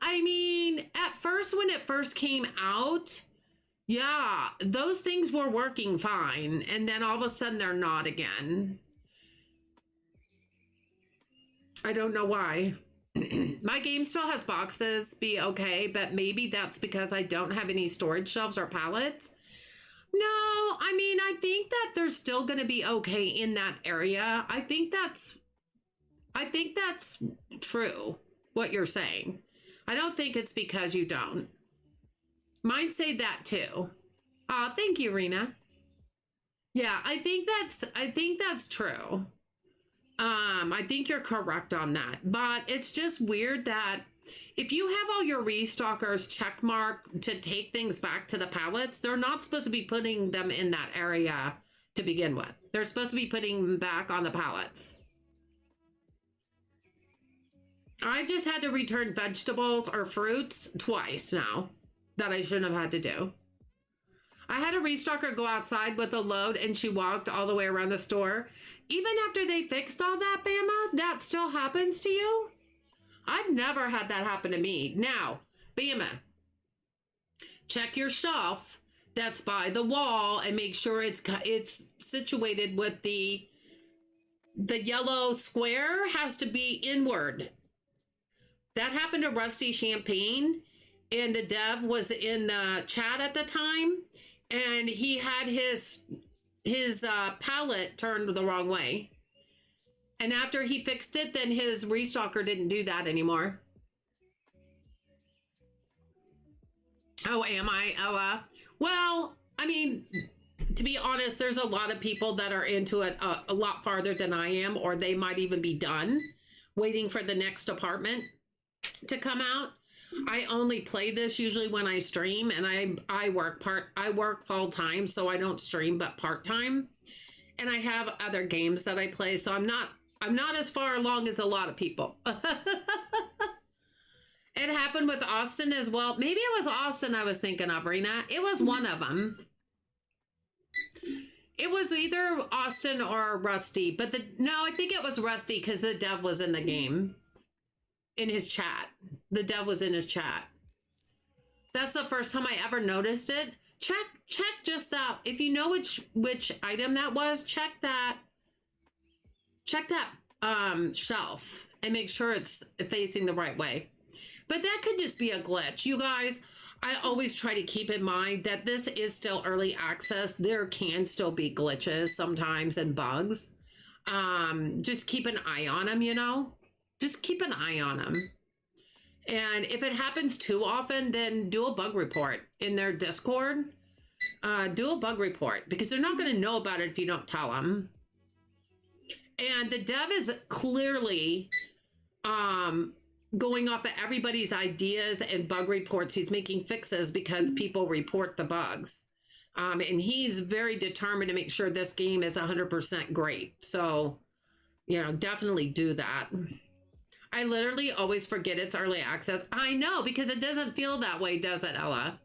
I mean, at first, when it first came out, yeah, those things were working fine, and then all of a sudden, they're not again. I don't know why. My game still has boxes, be okay, but maybe that's because I don't have any storage shelves or pallets. No, I mean, I think that they're still going to be okay in that area. I think that's true, what you're saying. I don't think it's because you don't. Mine say that too. Oh, thank you, Rena. Yeah, I think that's true. I think you're correct on that, but it's just weird that if you have all your restockers check mark to take things back to the pallets, they're not supposed to be putting them in that area to begin with. They're supposed to be putting them back on the pallets. I've just had to return vegetables or fruits twice now that I shouldn't have had to do. I had a restocker go outside with a load and she walked all the way around the store. Even after they fixed all that, Bama, that still happens to you? I've never had that happen to me. Now, Bama, check your shelf that's by the wall and make sure it's situated with the yellow square has to be inward. That happened to Rusty Champagne, and the dev was in the chat at the time. And he had his palette turned the wrong way. And after he fixed it, then his restocker didn't do that anymore. Oh, am I? Oh, well, I mean, to be honest, there's a lot of people that are into it a lot farther than I am, or they might even be done waiting for the next apartment to come out. I only play this usually when I stream, and I work full time, so I don't stream but part time. And I have other games that I play, so I'm not as far along as a lot of people. It happened with Austin as well. Maybe it was Austin I was thinking of, Rena. It was one of them. It was either Austin or Rusty, but no, I think it was Rusty because the dev was in the game. In his chat. The dev was in his chat. That's the first time I ever noticed it. Check just that. If you know which item that was, check that shelf and make sure it's facing the right way. But that could just be a glitch. You guys, I always try to keep in mind that this is still early access. There can still be glitches sometimes and bugs. Just keep an eye on them, you know? Just keep an eye on them. And if it happens too often, then do a bug report in their Discord. Do a bug report because they're not going to know about it if you don't tell them. And the dev is clearly going off of everybody's ideas and bug reports. He's making fixes because people report the bugs. And he's very determined to make sure this game is 100% great. So, you know, definitely do that. I literally always forget it's early access. I know, because it doesn't feel that way, does it, Ella?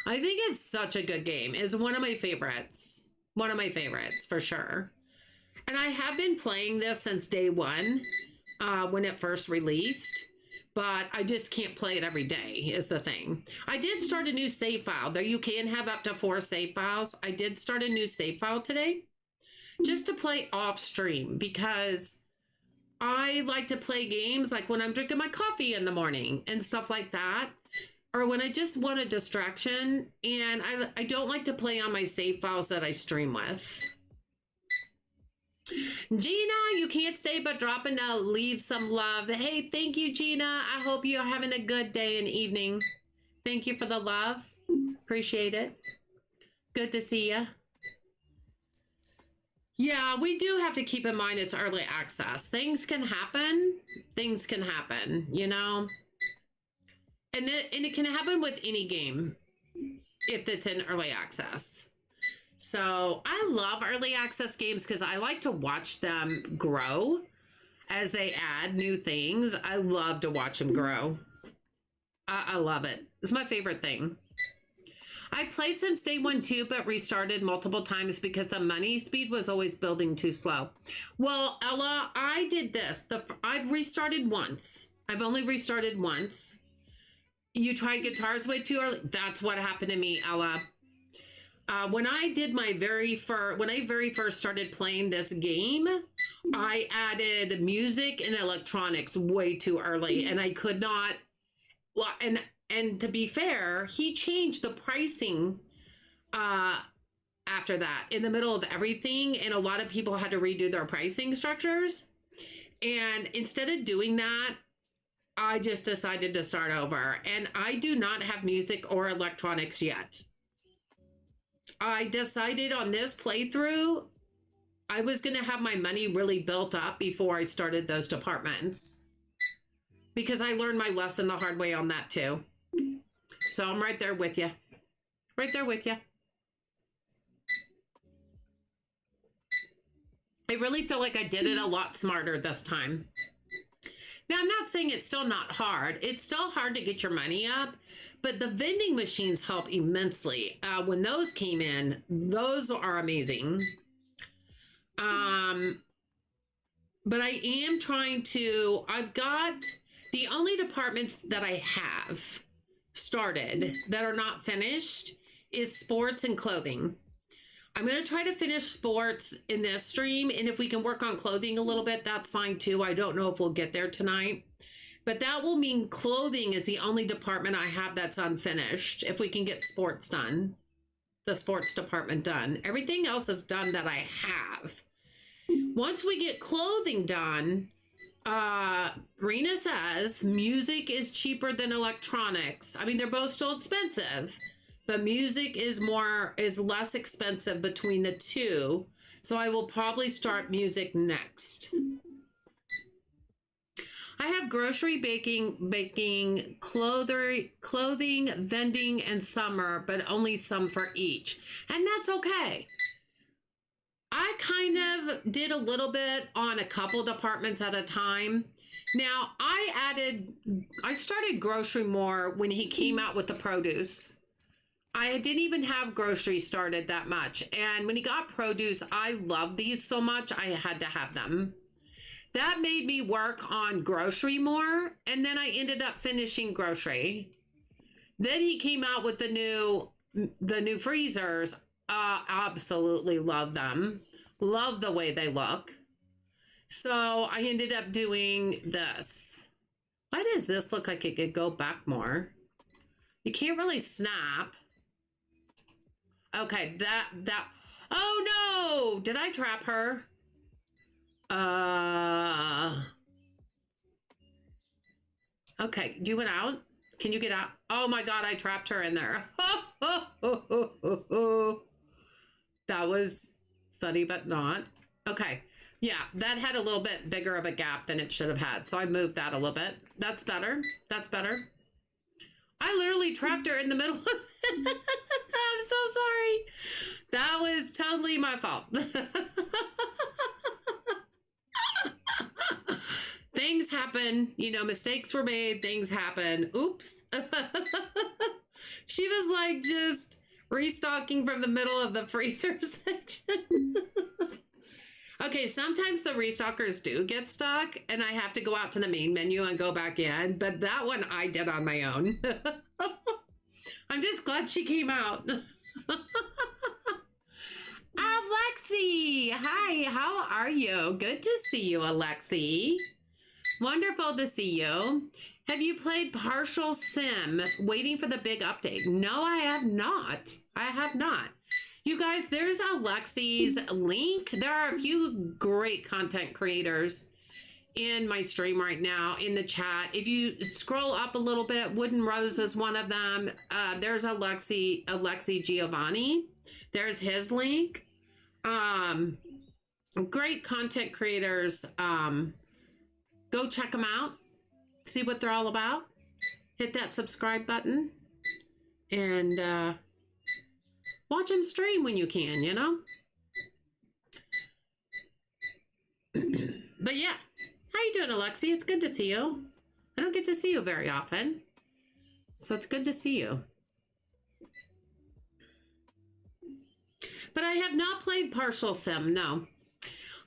I think it's such a good game. It's one of my favorites. One of my favorites, for sure. And I have been playing this since day one when it first released, but I just can't play it every day is the thing. I did start a new save file, though you can have up to 4 save files. I did start a new save file today just to play off stream because I like to play games like when I'm drinking my coffee in the morning and stuff like that, or when I just want a distraction, and I don't like to play on my save files that I stream with. Gina, you can't stay but drop in to leave some love. Hey, thank you, Gina. I hope you're having a good day and evening. Thank you for the love. Appreciate it. Good to see you. Yeah, we do have to keep in mind it's early access. Things can happen. Things can happen, you know? And it can happen with any game if it's in early access. So I love early access games because I like to watch them grow as they add new things. I love to watch them grow. I love it. It's my favorite thing. I played since day one too, but restarted multiple times because the money speed was always building too slow. Well, Ella, I did this. I've restarted once. I've only restarted once. You tried guitars way too early. That's what happened to me, Ella. When I did my very first started playing this game, I added music and electronics way too early, and I could not. Well, and to be fair, he changed the pricing after that in the middle of everything, and a lot of people had to redo their pricing structures. And instead of doing that, I just decided to start over, and I do not have music or electronics yet. I decided on this playthrough, I was going to have my money really built up before I started those departments, because I learned my lesson the hard way on that too. So I'm right there with you. Right there with you. I really feel like I did it a lot smarter this time. Now, I'm not saying it's still not hard. It's still hard to get your money up, but the vending machines help immensely. When those came in, those are amazing. But I am trying to, I've got the only departments that I have started that are not finished is sports and clothing. I'm going to try to finish sports in this stream, and if we can work on clothing a little bit, that's fine too. I don't know if we'll get there tonight, but that will mean clothing is the only department I have that's unfinished. If we can get sports done, the sports department done, everything else is done that I have. Once we get clothing done, Rena says music is cheaper than electronics. I mean, they're both still expensive, but music is less expensive between the two. So I will probably start music next. I have grocery, baking, clothing, vending, and summer, but only some for each. And that's okay. I kind of did a little bit on a couple departments at a time. Now, I started grocery more when he came out with the produce. I didn't even have groceries started that much. And when he got produce, I love these so much, I had to have them. That made me work on grocery more. And then I ended up finishing grocery. Then he came out with the new freezers. Absolutely love them. Love the way they look. So I ended up doing this. Why does this look like it could go back more? You can't really snap. Okay, that, oh no! Did I trap her? Okay, you went out? Can you get out? Oh my God, I trapped her in there. That was funny, but not. Okay, yeah, that had a little bit bigger of a gap than it should have had. So I moved that a little bit. That's better. That's better. I literally trapped her in the middle. I'm so sorry. That was totally my fault. Things happen. You know, mistakes were made. Things happen. Oops. She was like just restocking from the middle of the freezer section. Okay, sometimes the restockers do get stuck and I have to go out to the main menu and go back in, but that one I did on my own. I'm just glad she came out. Alexi, hi, how are you? Good to see you, Alexi. Wonderful to see you. Have you played Partial Sim, waiting for the big update? No, I have not. I have not. You guys, there's Alexi's link. There are a few great content creators in my stream right now in the chat. If you scroll up a little bit, Wooden Rose is one of them. There's Alexi Giovanni. There's his link. Great content creators. Go check them out. See what they're all about. Hit that subscribe button. And watch them stream when you can, you know? But yeah. How you doing, Alexi? It's good to see you. I don't get to see you very often. So it's good to see you. But I have not played Partial Sim, no.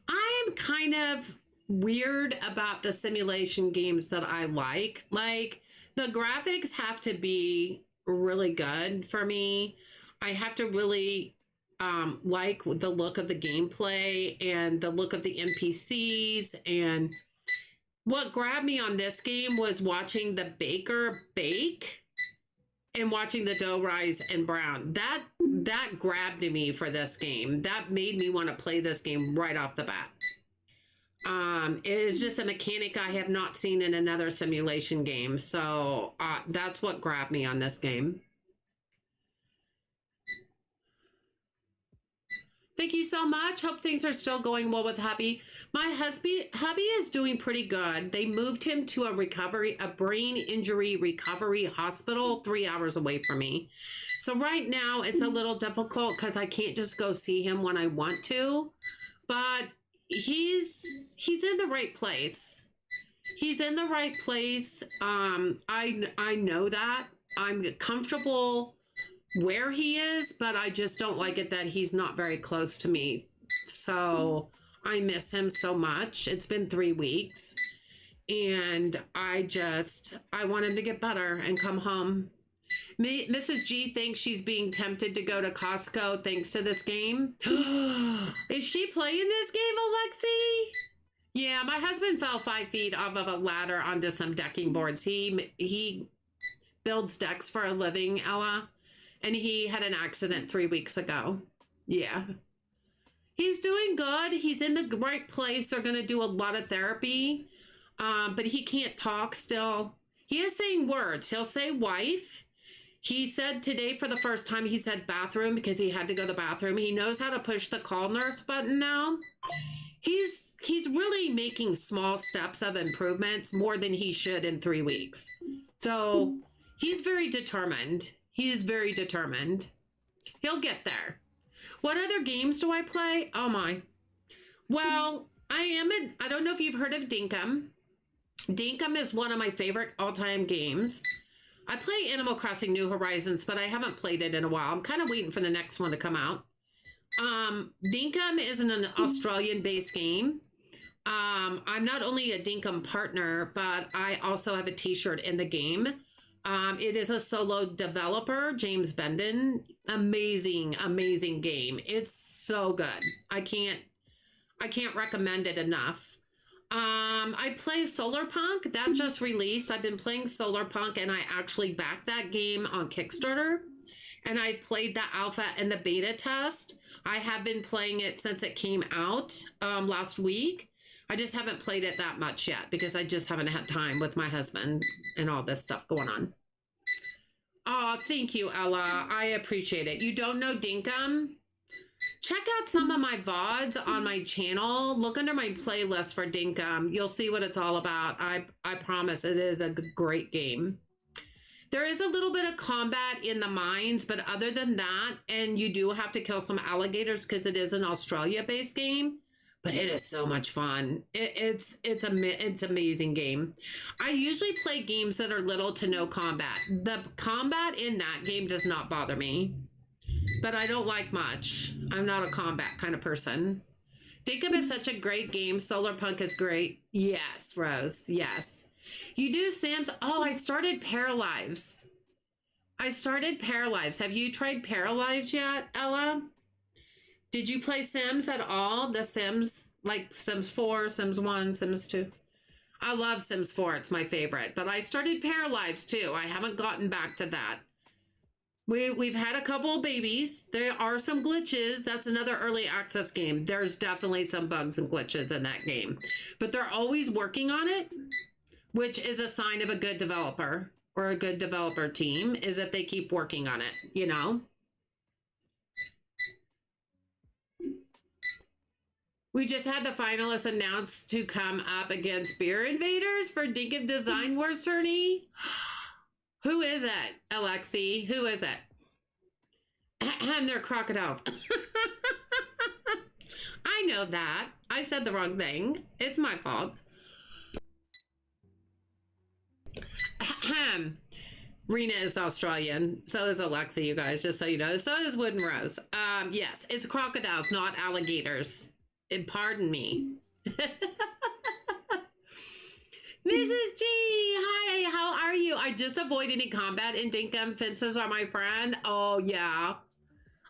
I am kind of weird about the simulation games that I like. Like, the graphics have to be really good for me. I have to really like the look of the gameplay and the look of the NPCs. And what grabbed me on this game was watching the baker bake and watching the dough rise and brown. That grabbed me for this game. That made me want to play this game right off the bat. It is just a mechanic I have not seen in another simulation game. So that's what grabbed me on this game. Thank you so much. Hope things are still going well with hubby. My hubby is doing pretty good. They moved him to a brain injury recovery hospital 3 hours away from me. So right now it's a little difficult because I can't just go see him when I want to, but he's in the right place. He's in the right place. I know that. I'm comfortable where he is, but I just don't like it that he's not very close to me. So I miss him so much. It's been 3 weeks and I want him to get better and come home. Mrs. G thinks she's being tempted to go to Costco thanks to this game. Is she playing this game, Alexi? Yeah, my husband fell 5 feet off of a ladder onto some decking boards. He builds decks for a living, Ella. And he had an accident 3 weeks ago. Yeah. He's doing good. He's in the right place. They're going to do a lot of therapy. But he can't talk still. He is saying words. He'll say wife. He said today for the first time he said bathroom because he had to go to the bathroom. He knows how to push the call nurse button now. He's really making small steps of improvements more than he should in 3 weeks. So he's very determined. He's very determined. He'll get there. What other games do I play? Oh my. Well, I don't know if you've heard of Dinkum. Dinkum is one of my favorite all-time games. I play Animal Crossing New Horizons, but I haven't played it in a while. I'm kind of waiting for the next one to come out. Dinkum is an Australian-based game. I'm not only a Dinkum partner, but I also have a t-shirt in the game. It is a solo developer, James Bendon. Amazing, amazing game. It's so good. I can't recommend it enough. I play Solarpunk. That just released. I've been playing Solarpunk and I actually backed that game on Kickstarter. And I played the alpha and the beta test. I have been playing it since it came out last week. I just haven't played it that much yet because I just haven't had time with my husband and all this stuff going on. Oh, thank you, Ella. I appreciate it. You don't know Dinkum? Check out some of my VODs on my channel. Look under my playlist for Dinkum. You'll see what it's all about. I promise it is a great game. There is a little bit of combat in the mines, but other than that, and you do have to kill some alligators because it is an Australia-based game. But it is so much fun. It's amazing game. I usually play games that are little to no combat. The combat in that game does not bother me, but I don't like much. I'm not a combat kind of person. Dinkum is such a great game. Solar Punk is great. Yes, Rose. Yes. You do Sims. Oh, I started Paralives. Have you tried Paralives yet, Ella? Did you play Sims at all? The Sims, like Sims 4, Sims 1, Sims 2? I love Sims 4. It's my favorite. But I started Paralives too. I haven't gotten back to that. We've had a couple of babies. There are some glitches. That's another early access game. There's definitely some bugs and glitches in that game. But they're always working on it, which is a sign of a good developer or a good developer team, is if they keep working on it, you know? We just had the finalists announced to come up against Beer Invaders for Dinkum Design Wars tourney. Who is it, Alexi? Who is it? And they're crocodiles. I know that. I said the wrong thing. It's my fault. Rena is Australian. So is Alexi, you guys, just so you know. So is Wooden Rose. Yes, it's crocodiles, not alligators. And pardon me. Mrs. G, hi, how are you? I just avoid any combat in Dinkum. Fences are my friend. Oh, yeah.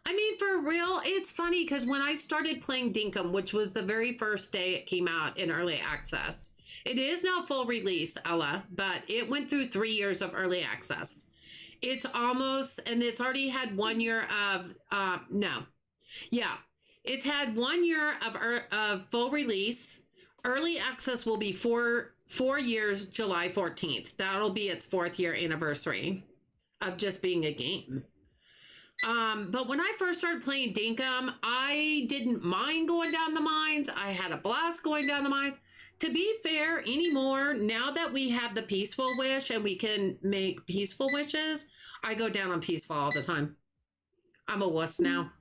I mean, for real, it's funny because when I started playing Dinkum, which was the very first day it came out in early access, it is now full release, Ella, but it went through 3 years of early access. It's almost, and it's already had 1 year of, no. Yeah, it's had 1 year of full release. Early access will be four years, July 14th. That'll be its 4th year anniversary of just being a game. But when I first started playing Dinkum, I didn't mind going down the mines. I had a blast going down the mines. To be fair, anymore, now that we have the peaceful wish and we can make peaceful wishes, I go down on peaceful all the time. I'm a wuss now.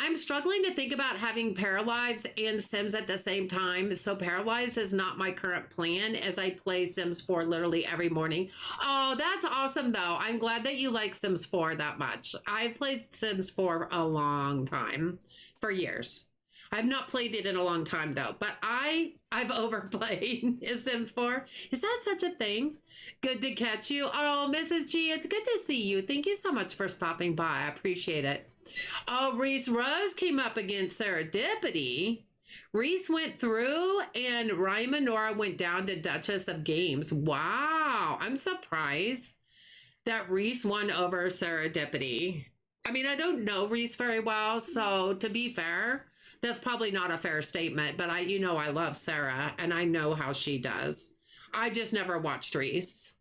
I'm struggling to think about having Paralives and Sims at the same time. So Paralives is not my current plan as I play Sims 4 literally every morning. Oh, that's awesome though. I'm glad that you like Sims 4 that much. I've played Sims 4 a long time, for years. I've not played it in a long time though, but I've overplayed Sims 4. Is that such a thing? Good to catch you. Oh, Mrs. G, it's good to see you. Thank you so much for stopping by. I appreciate it. Oh, Reese Rose came up against Serendipity. Reese went through and Ryan Nora went down to Duchess of Games. Wow. I'm surprised that Reese won over Serendipity. I mean, I don't know Reese very well, so to be fair, that's probably not a fair statement, but I love Sarah and I know how she does. I just never watched Reese.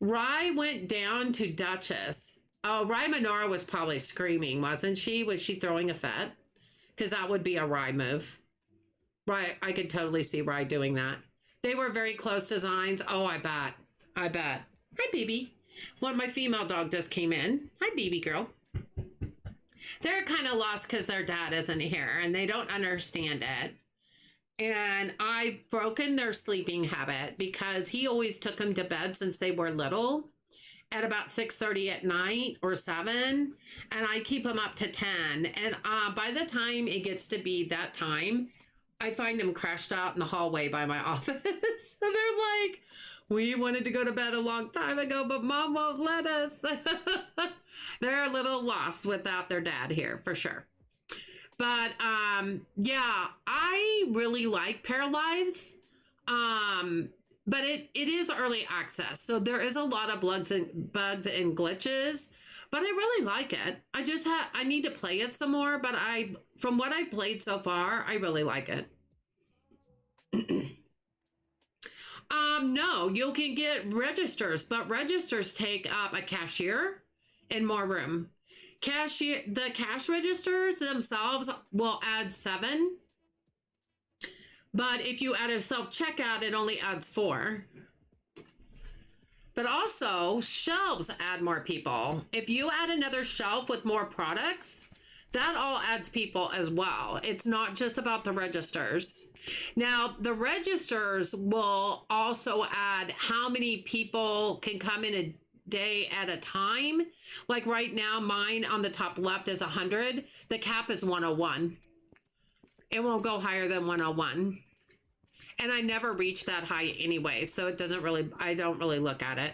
Rye went down to Duchess. Oh, Rye Minora was probably screaming, wasn't she? Was she throwing a fit? Because that would be a Rye move. Rye, I could totally see Rye doing that. They were very close designs. Oh, I bet. I bet. Hi, baby. One of my female dog just came in. Hi, baby girl. They're kind of lost because their dad isn't here and they don't understand it. And I've broken their sleeping habit because he always took them to bed since they were little at about 6:30 at night or 7. And I keep them up to 10. And by the time it gets to be that time, I find them crashed out in the hallway by my office. So they're like, we wanted to go to bed a long time ago, but mom won't let us. They're a little lost without their dad here, for sure. But yeah, I really like Paralives. But it is early access. So there is a lot of bugs and glitches, but I really like it. I need to play it some more, but from what I've played so far, I really like it. No, you can get registers, but registers take up a cashier and more room. The cash registers themselves will add 7. But if you add a self-checkout, it only adds 4. But also, shelves add more people. If you add another shelf with more products, that all adds people as well. It's not just about the registers. Now, the registers will also add how many people can come in a day at a time. Like right now, mine on the top left is 100. The cap is 101. It won't go higher than 101. And I never reach that high anyway, so it doesn't really, I don't really look at it.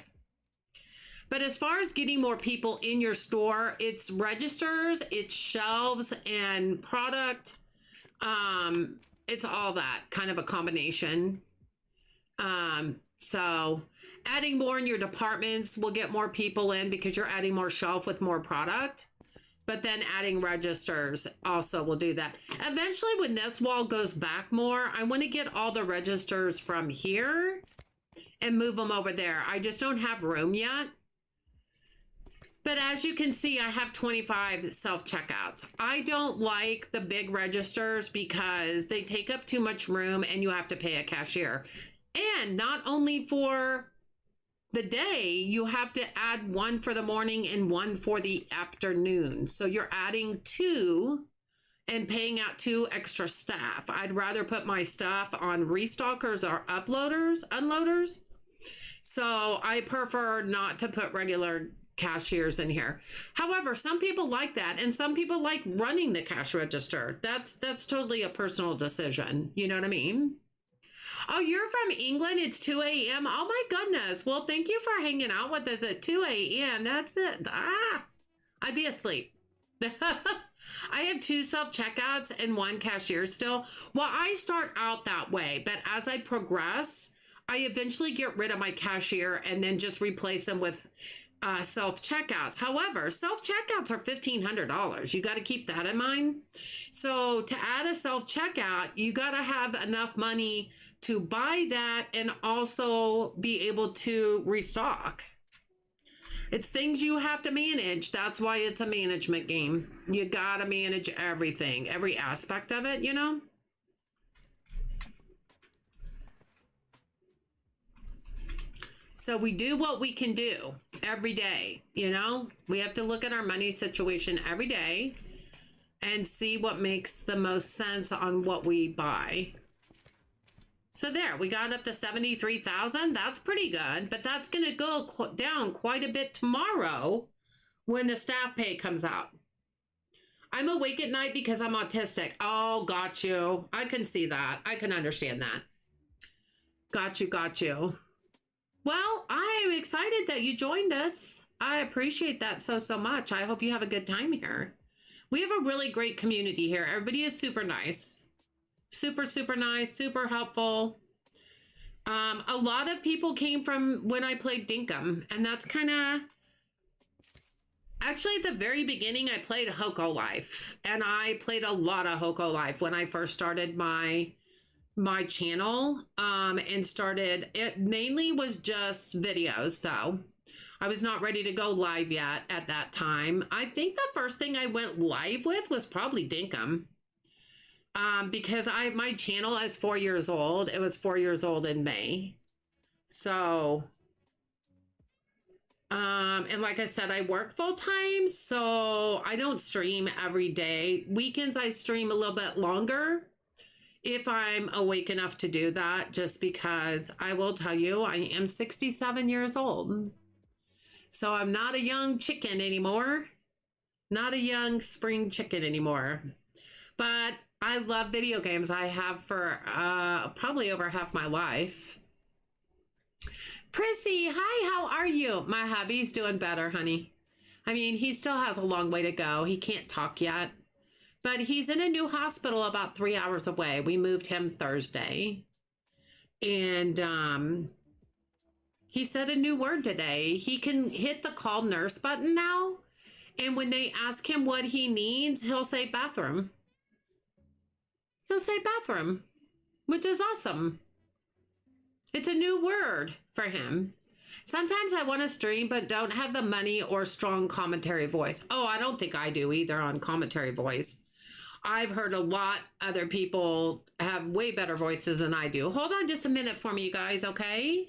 But as far as getting more people in your store, it's registers, it's shelves and product. It's all that kind of a combination. So adding more in your departments will get more people in because you're adding more shelf with more product. But then adding registers also will do that. Eventually, when this wall goes back more, I want to get all the registers from here and move them over there. I just don't have room yet. But as you can see, I have 25 self-checkouts. I don't like the big registers because they take up too much room and you have to pay a cashier. And not only for the day, you have to add one for the morning and one for the afternoon. So you're adding 2 and paying out 2 extra staff. I'd rather put my stuff on restockers or unloaders. So I prefer not to put regular cashiers in here. However, some people like that, and some people like running the cash register. That's totally a personal decision. You know what I mean? Oh, you're from England? It's 2 a.m. Oh my goodness. Well, thank you for hanging out with us at 2 a.m. That's it. I'd be asleep. I have 2 self-checkouts and 1 cashier still. Well, I start out that way, but as I progress, I eventually get rid of my cashier and then just replace them with self-checkouts. However, self-checkouts are $1,500. You got to keep that in mind. So to add a self-checkout, you got to have enough money to buy that and also be able to restock. It's things you have to manage. That's why it's a management game. You got to manage everything, every aspect of it, you know? So we do what we can do every day, you know? We have to look at our money situation every day and see what makes the most sense on what we buy. So there, we got up to 73,000. That's pretty good, but that's going to go down quite a bit tomorrow when the staff pay comes out. I'm awake at night because I'm autistic. Oh, got you. I can see that. I can understand that. Got you. Well, I'm excited that you joined us. I appreciate that so much. I hope you have a good time here. We have a really great community here. Everybody is super nice. Super nice, super helpful. A lot of people came from when I played Dinkum, and that's kind of... Actually, at the very beginning, I played Hoko Life, and I played a lot of Hoko Life when I first started my channel, and started, it mainly was just videos though. I was not ready to go live yet at that time. I think the first thing I went live with was probably Dinkum, because my channel is 4 years old. It was 4 years old in May. So, and like I said, I work full time, so I don't stream every day. Weekends I stream a little bit longer if I'm awake enough to do that, just because I will tell you, I am 67 years old. So I'm not a young chicken anymore. Not a young spring chicken anymore. But I love video games. I have for probably over half my life. Prissy, hi, how are you? My hubby's doing better, honey. I mean, he still has a long way to go. He can't talk yet. But he's in a new hospital about 3 hours away. We moved him Thursday. And he said a new word today. He can hit the call nurse button now. And when they ask him what he needs, he'll say bathroom. He'll say bathroom, which is awesome. It's a new word for him. Sometimes I want to stream, but don't have the money or strong commentary voice. Oh, I don't think I do either on commentary voice. I've heard a lot other people have way better voices than I do. Hold on just a minute for me, you guys, okay?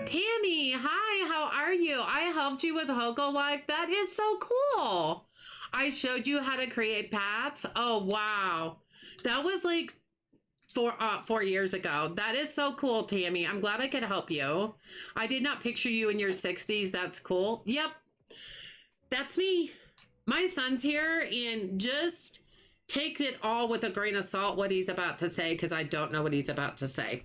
Tammy, hi, how are you? I helped you with Hogo Life. That is so cool. I showed you how to create paths. Oh, wow. That was like 4 years ago. That is so cool, Tammy. I'm glad I could help you. I did not picture you in your 60s. That's cool. Yep. That's me. My son's here, and just take it all with a grain of salt what he's about to say, because I don't know what he's about to say.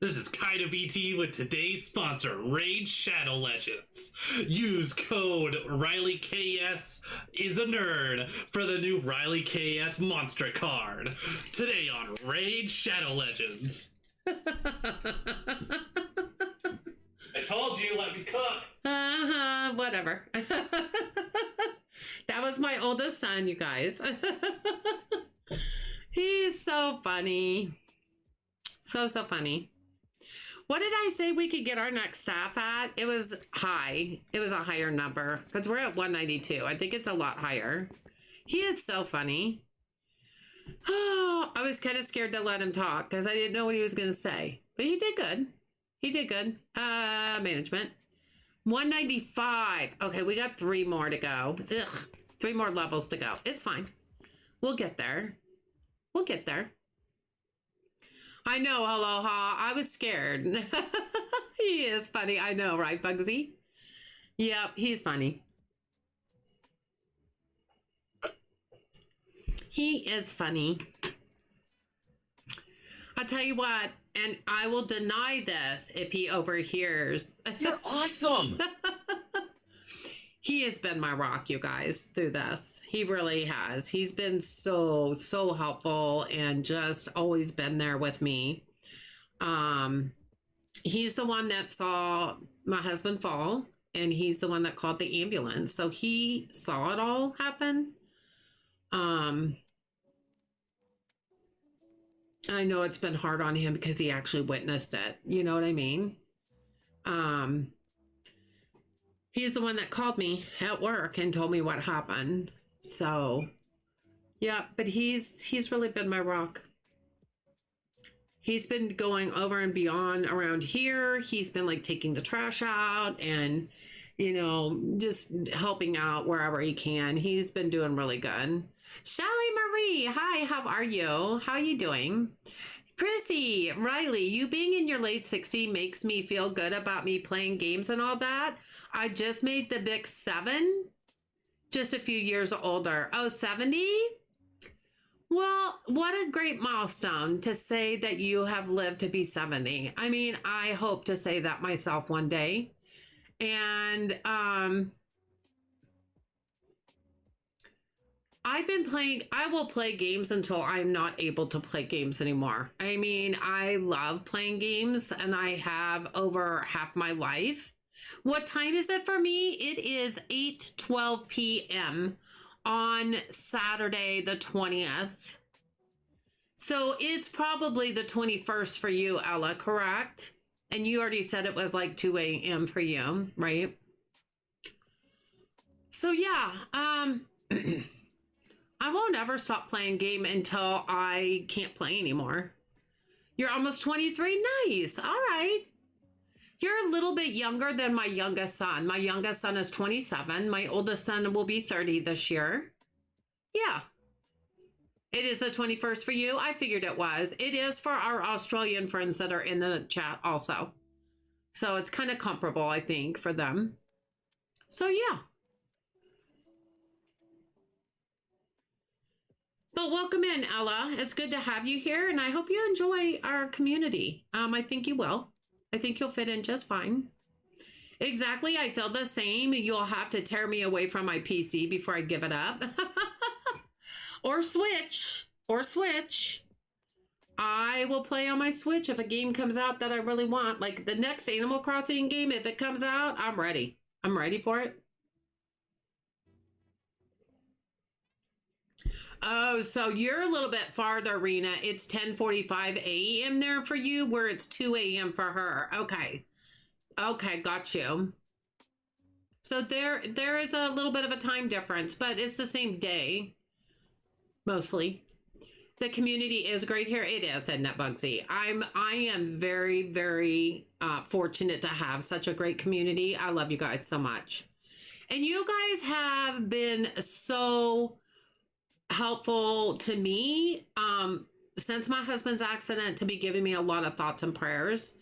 This is Kind of ET with today's sponsor, Raid Shadow Legends. Use code RileyKS is a nerd for the new Riley KS monster card. Today on Raid Shadow Legends. I told you, let me cook. Whatever. That was my oldest son, you guys. He's so funny. So funny. What did I say we could get our next staff at? It was high. It was a higher number because we're at 192. I think it's a lot higher. He is so funny. Oh, I was kind of scared to let him talk because I didn't know what he was going to say. But he did good. He did good. Management. 195. Okay, we got 3 more to go. Ugh, 3 more levels to go. It's fine. We'll get there. We'll get there. I know, Aloha. I was scared. He is funny. I know, right, Bugsy? Yep, he's funny. He is funny. I'll tell you what, and I will deny this if he overhears. You're awesome. He has been my rock, you guys, through this. He really has. He's been so helpful and just always been there with me. He's the one that saw my husband fall, and he's the one that called the ambulance. So he saw it all happen. I know it's been hard on him because he actually witnessed it. You know what I mean? He's the one that called me at work and told me what happened. So, yeah, but he's really been my rock. He's been going over and beyond around here. He's been like taking the trash out and, you know, just helping out wherever he can. He's been doing really good. Shelly Marie, hi, how are you? How are you doing? Chrissy, Riley, you being in your late 60s makes me feel good about me playing games and all that. I just made the big 7, just a few years older. Oh, 70? Well, what a great milestone to say that you have lived to be 70. I mean, I hope to say that myself one day. And I've been playing, I will play games until I'm not able to play games anymore. I mean, I love playing games and I have over half my life. What time is it for me? It is 8:12 p.m. on Saturday the 20th. So it's probably the 21st for you, Ella, correct? And you already said it was like 2 a.m. for you, right? So yeah, I won't ever stop playing game until I can't play anymore. You're almost 23. Nice. All right. You're a little bit younger than my youngest son. My youngest son is 27. My oldest son will be 30 this year. Yeah. It is the 21st for you. I figured it was. It is for our Australian friends that are in the chat also. So it's kind of comparable, I think, for them. So yeah. But welcome in, Ella. It's good to have you here, and I hope you enjoy our community. I think you will. I think you'll fit in just fine. Exactly. I feel the same. You'll have to tear me away from my PC before I give it up. Or switch. Or switch. I will play on my Switch if a game comes out that I really want. Like the next Animal Crossing game, if it comes out, I'm ready. I'm ready for it. Oh, so you're a little bit farther, Rena. It's 10:45 a.m. there for you, where it's 2 a.m. for her. Okay. Okay, got you. So there is a little bit of a time difference, but it's the same day, mostly. The community is great here. It is, said Bugsy. I am very, very fortunate to have such a great community. I love you guys so much. And you guys have been so helpful to me since my husband's accident, to be giving me a lot of thoughts and prayers.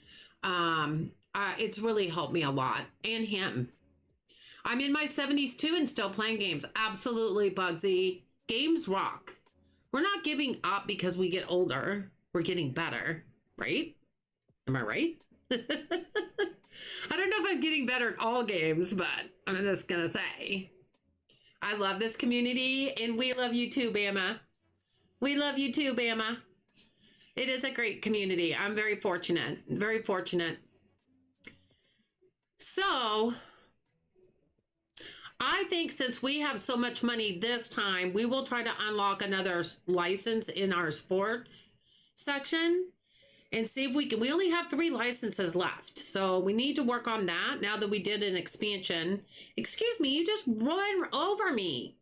It's really helped me a lot, and him. I'm in my 70s too and still playing games. Absolutely, Bugsy. Games rock. We're not giving up because we get older. We're getting better, right? Am I right? I don't know if I'm getting better at all games, but I'm just going to say, I love this community, and we love you too, Bama. We love you too, Bama. It is a great community. I'm very fortunate, very fortunate. So I think since we have so much money this time, we will try to unlock another license in our sports section and see if we can. We only have 3 licenses left, so we need to work on that now that we did an expansion. Excuse me, you just run over me.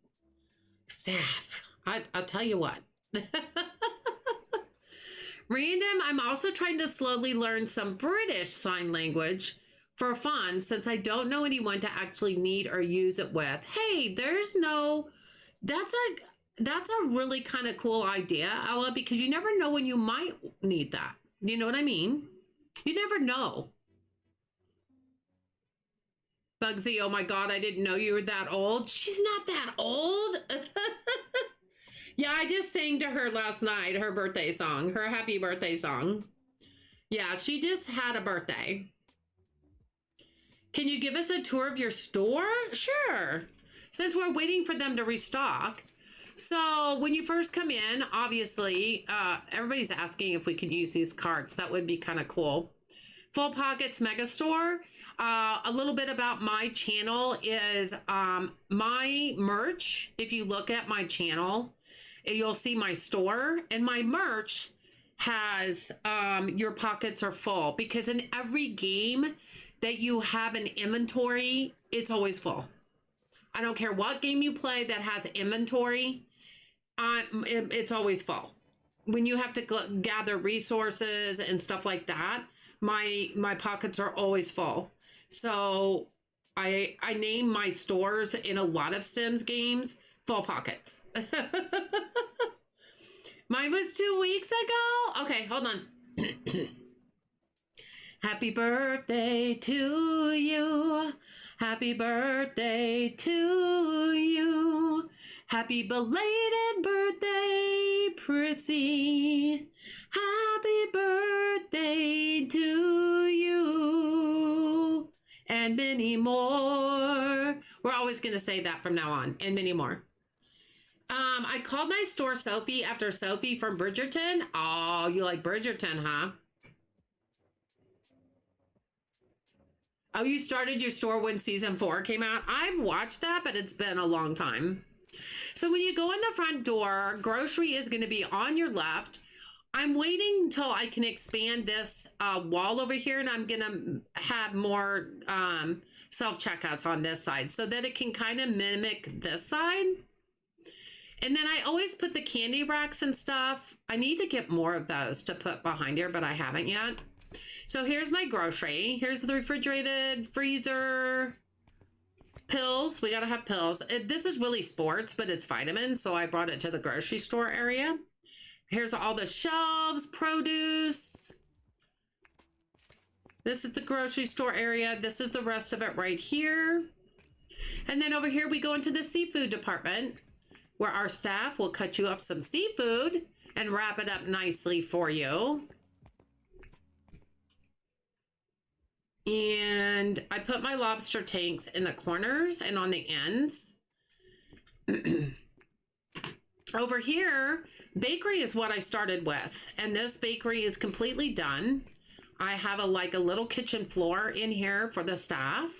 Staff, I'll tell you what. Random, I'm also trying to slowly learn some British Sign Language for fun, since I don't know anyone to actually need or use it with. Hey, that's a really kind of cool idea, Ella, because you never know when you might need that. You know what I mean? You never know. Bugsy, oh my God, I didn't know you were that old. She's not that old. Yeah, I just sang to her last night, her birthday song, her happy birthday song. Yeah, she just had a birthday. Can you give us a tour of your store? Sure. Since we're waiting for them to restock. So when you first come in, obviously, everybody's asking if we could use these carts. That would be kind of cool. Full Pockets Megastore. A little bit about my channel is my merch. If you look at my channel, you'll see my store, and my merch has your pockets are full, because in every game that you have an inventory, it's always full. I don't care what game you play that has inventory, it's always full. When you have to gather resources and stuff like that, my pockets are always full. So I name my stores in a lot of Sims games Full Pockets. Mine was 2 weeks ago. Okay, hold on. Happy birthday to you. Happy birthday to you. Happy belated birthday, Prissy. Happy birthday to you. And many more. We're always going to say that from now on. And many more. I called my store Sophie after Sophie from Bridgerton. Oh, you like Bridgerton, huh? Oh, you started your store when season 4 came out? I've watched that, but it's been a long time. So when you go in the front door, grocery is going to be on your left. I'm waiting until I can expand this wall over here, and I'm going to have more self-checkouts on this side so that it can kind of mimic this side. And then I always put the candy racks and stuff. I need to get more of those to put behind here, but I haven't yet. So here's my grocery. Here's the refrigerated freezer. Pills. We got to have pills. This is really sports, but it's vitamins, so I brought it to the grocery store area. Here's all the shelves, produce. This is the grocery store area. This is the rest of it right here. And then over here we go into the seafood department, where our staff will cut you up some seafood and wrap it up nicely for you. And I put my lobster tanks in the corners and on the ends. Over here, bakery is what I started with. And this bakery is completely done. I have a little kitchen floor in here for the staff.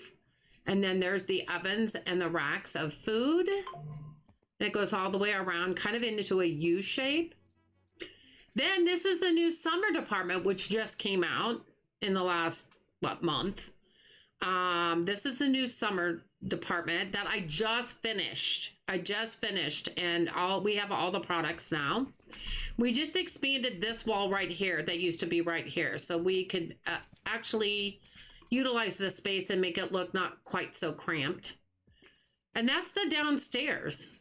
And then there's the ovens and the racks of food. And it goes all the way around, kind of into a U shape. Then this is the new summer department, which just came out in the last, month. This is the new summer department that I just finished. And we have all the products now. We just expanded this wall right here that used to be right here. So we could actually utilize this space and make it look not quite so cramped. And that's the downstairs.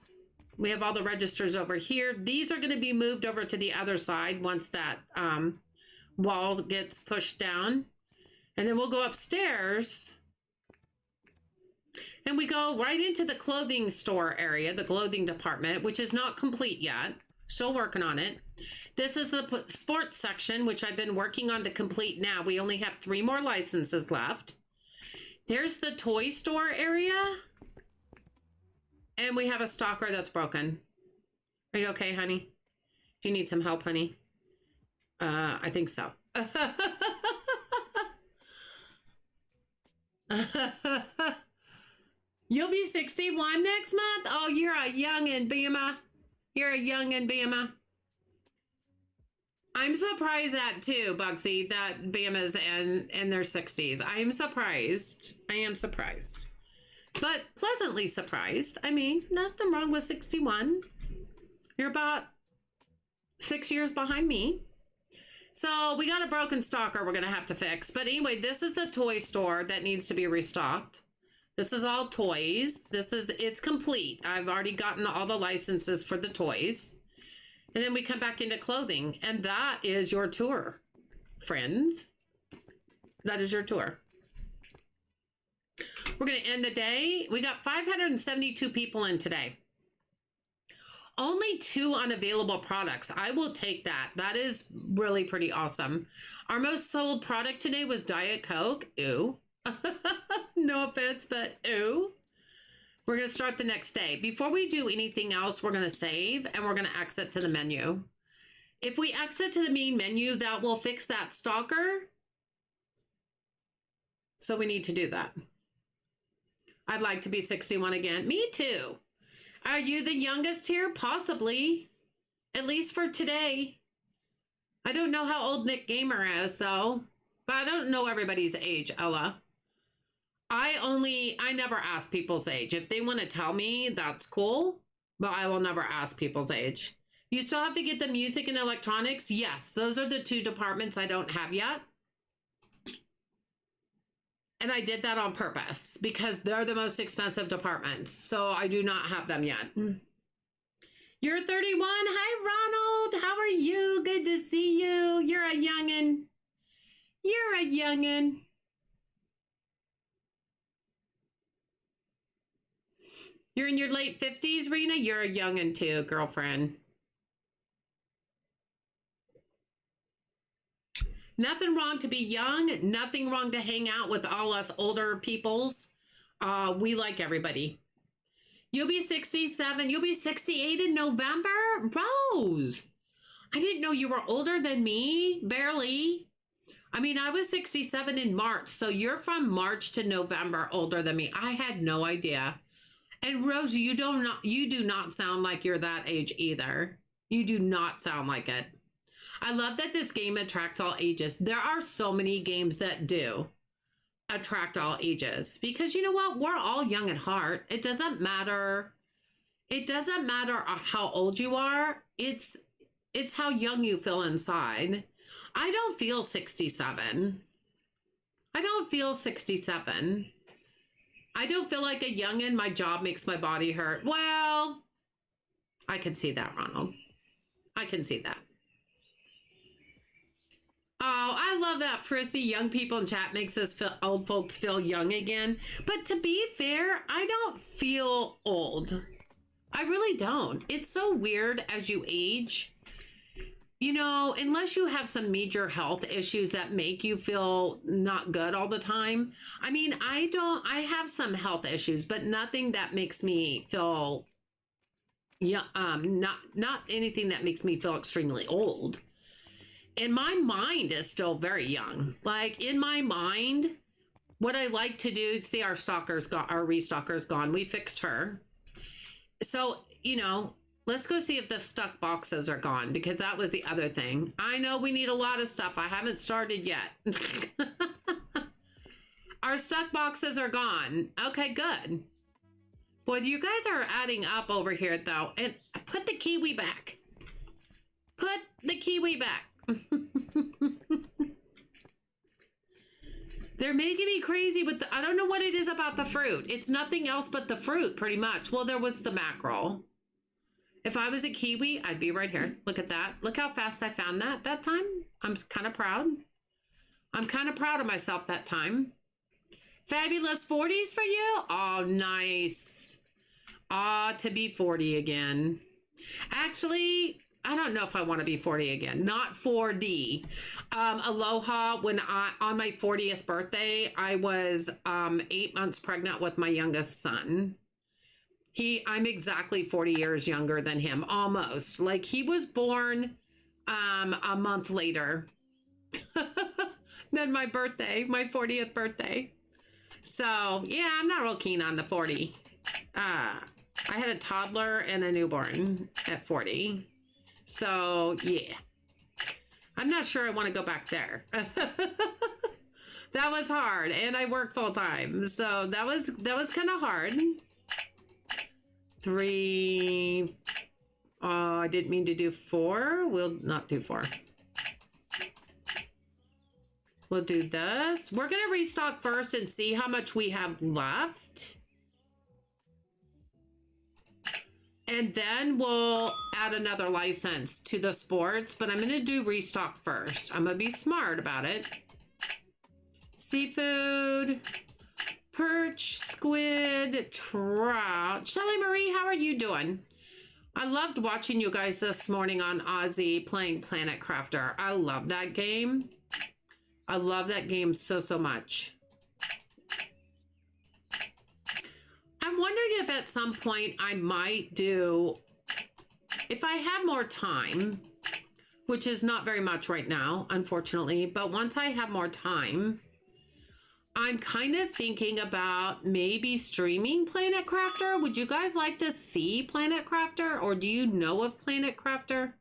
We have all the registers over here. These are going to be moved over to the other side once that wall gets pushed down. And then we'll go upstairs. And we go right into the clothing store area, the clothing department, which is not complete yet. Still working on it. This is the sports section, which I've been working on to complete now. We only have 3 more licenses left. There's the toy store area. And we have a stalker that's broken. Are you okay, honey? Do you need some help, honey? I think so. You'll be 61 next month? Oh, you're a youngin', Bama. You're a youngin', Bama. I'm surprised at too, Bugsy, that Bama's in their 60s. I am surprised. But pleasantly surprised. I mean, nothing wrong with 61. You're about 6 years behind me. So we got a broken stalker we're going to have to fix. But anyway, this is the toy store that needs to be restocked. This is all toys. It's complete. I've already gotten all the licenses for the toys. And then we come back into clothing. And that is your tour, friends. That is your tour. We're going to end the day. We got 572 people in today. Only 2 unavailable products. I will take that. That is really pretty awesome. Our most sold product today was Diet Coke. Ew. No offense, but ew. We're going to start the next day. Before we do anything else, we're going to save and we're going to exit to the menu. If we exit to the main menu, that will fix that stalker. So we need to do that. I'd like to be 61 again. Me too. Are you the youngest here? Possibly. At least for today. I don't know how old Nick Gamer is, though. But I don't know everybody's age, Ella. I never ask people's age. If they want to tell me, that's cool. But I will never ask people's age. You still have to get the music and electronics? Yes, those are the 2 departments I don't have yet. And I did that on purpose because they're the most expensive departments. So I do not have them yet. You're 31. Hi, Ronald. How are you? Good to see you. You're a youngin'. You're a youngin'. You're in your late 50s, Rena? You're a youngin' too, girlfriend. Nothing wrong to be young. Nothing wrong to hang out with all us older peoples. We like everybody. You'll be 67. You'll be 68 in November? Rose, I didn't know you were older than me. Barely. I mean, I was 67 in March. So you're from March to November older than me. I had no idea. And Rose, you do not sound like you're that age either. You do not sound like it. I love that this game attracts all ages. There are so many games that do attract all ages because you know what? We're all young at heart. It doesn't matter. It doesn't matter how old you are. It's how young you feel inside. I don't feel 67. I don't feel 67. I don't feel like a youngin'. My job makes my body hurt. Well, I can see that, Ronald. I can see that. Oh, I love that, Prissy. Young people in chat makes us old folks feel young again. But to be fair, I don't feel old. I really don't. It's so weird as you age. You know, unless you have some major health issues that make you feel not good all the time. I mean, I have some health issues, but nothing that makes me feel, not anything that makes me feel extremely old. And my mind is still very young. Like in my mind, what I like to do, see our stalker's gone, our restocker's gone. We fixed her. So you know, let's go see if the stuck boxes are gone, because that was the other thing. I know we need a lot of stuff. I haven't started yet. Our stuck boxes are gone. Okay, good. Boy, you guys are adding up over here, though. And put the kiwi back. Put the kiwi back. They're making me crazy with the, I don't know what it is about the fruit. It's nothing else but the fruit, pretty much. Well, there was the mackerel. If I was a kiwi, I'd be right here. Look at that. Look how fast I found that time. I'm kind of proud. I'm kind of proud of myself that time. Fabulous 40s for you? Oh, nice. Ah, to be 40 again. Actually, I don't know if I want to be 40 again. Not 4D. Aloha, when on my 40th birthday, I was 8 months pregnant with my youngest son. I'm exactly 40 years younger than him, almost. Like, he was born a month later than my birthday, my 40th birthday. So, yeah, I'm not real keen on the 40. I had a toddler and a newborn at 40. So, yeah. I'm not sure I want to go back there. That was hard, and I work full time. So, that was kind of hard. 3. Oh, I didn't mean to do 4. We'll not do 4. We'll do this. We're going to restock first and see how much we have left. And then we'll add another license to the sports, but I'm going to do restock first. I'm going to be smart about it. Seafood, perch, squid, trout. Shelly Marie, how are you doing? I loved watching you guys this morning on Aussie playing Planet Crafter. I love that game. I love that game so, so much. I'm wondering if at some point I might do, if I have more time, which is not very much right now, unfortunately, but once I have more time, I'm kind of thinking about maybe streaming Planet Crafter. Would you guys like to see Planet Crafter, or do you know of Planet Crafter?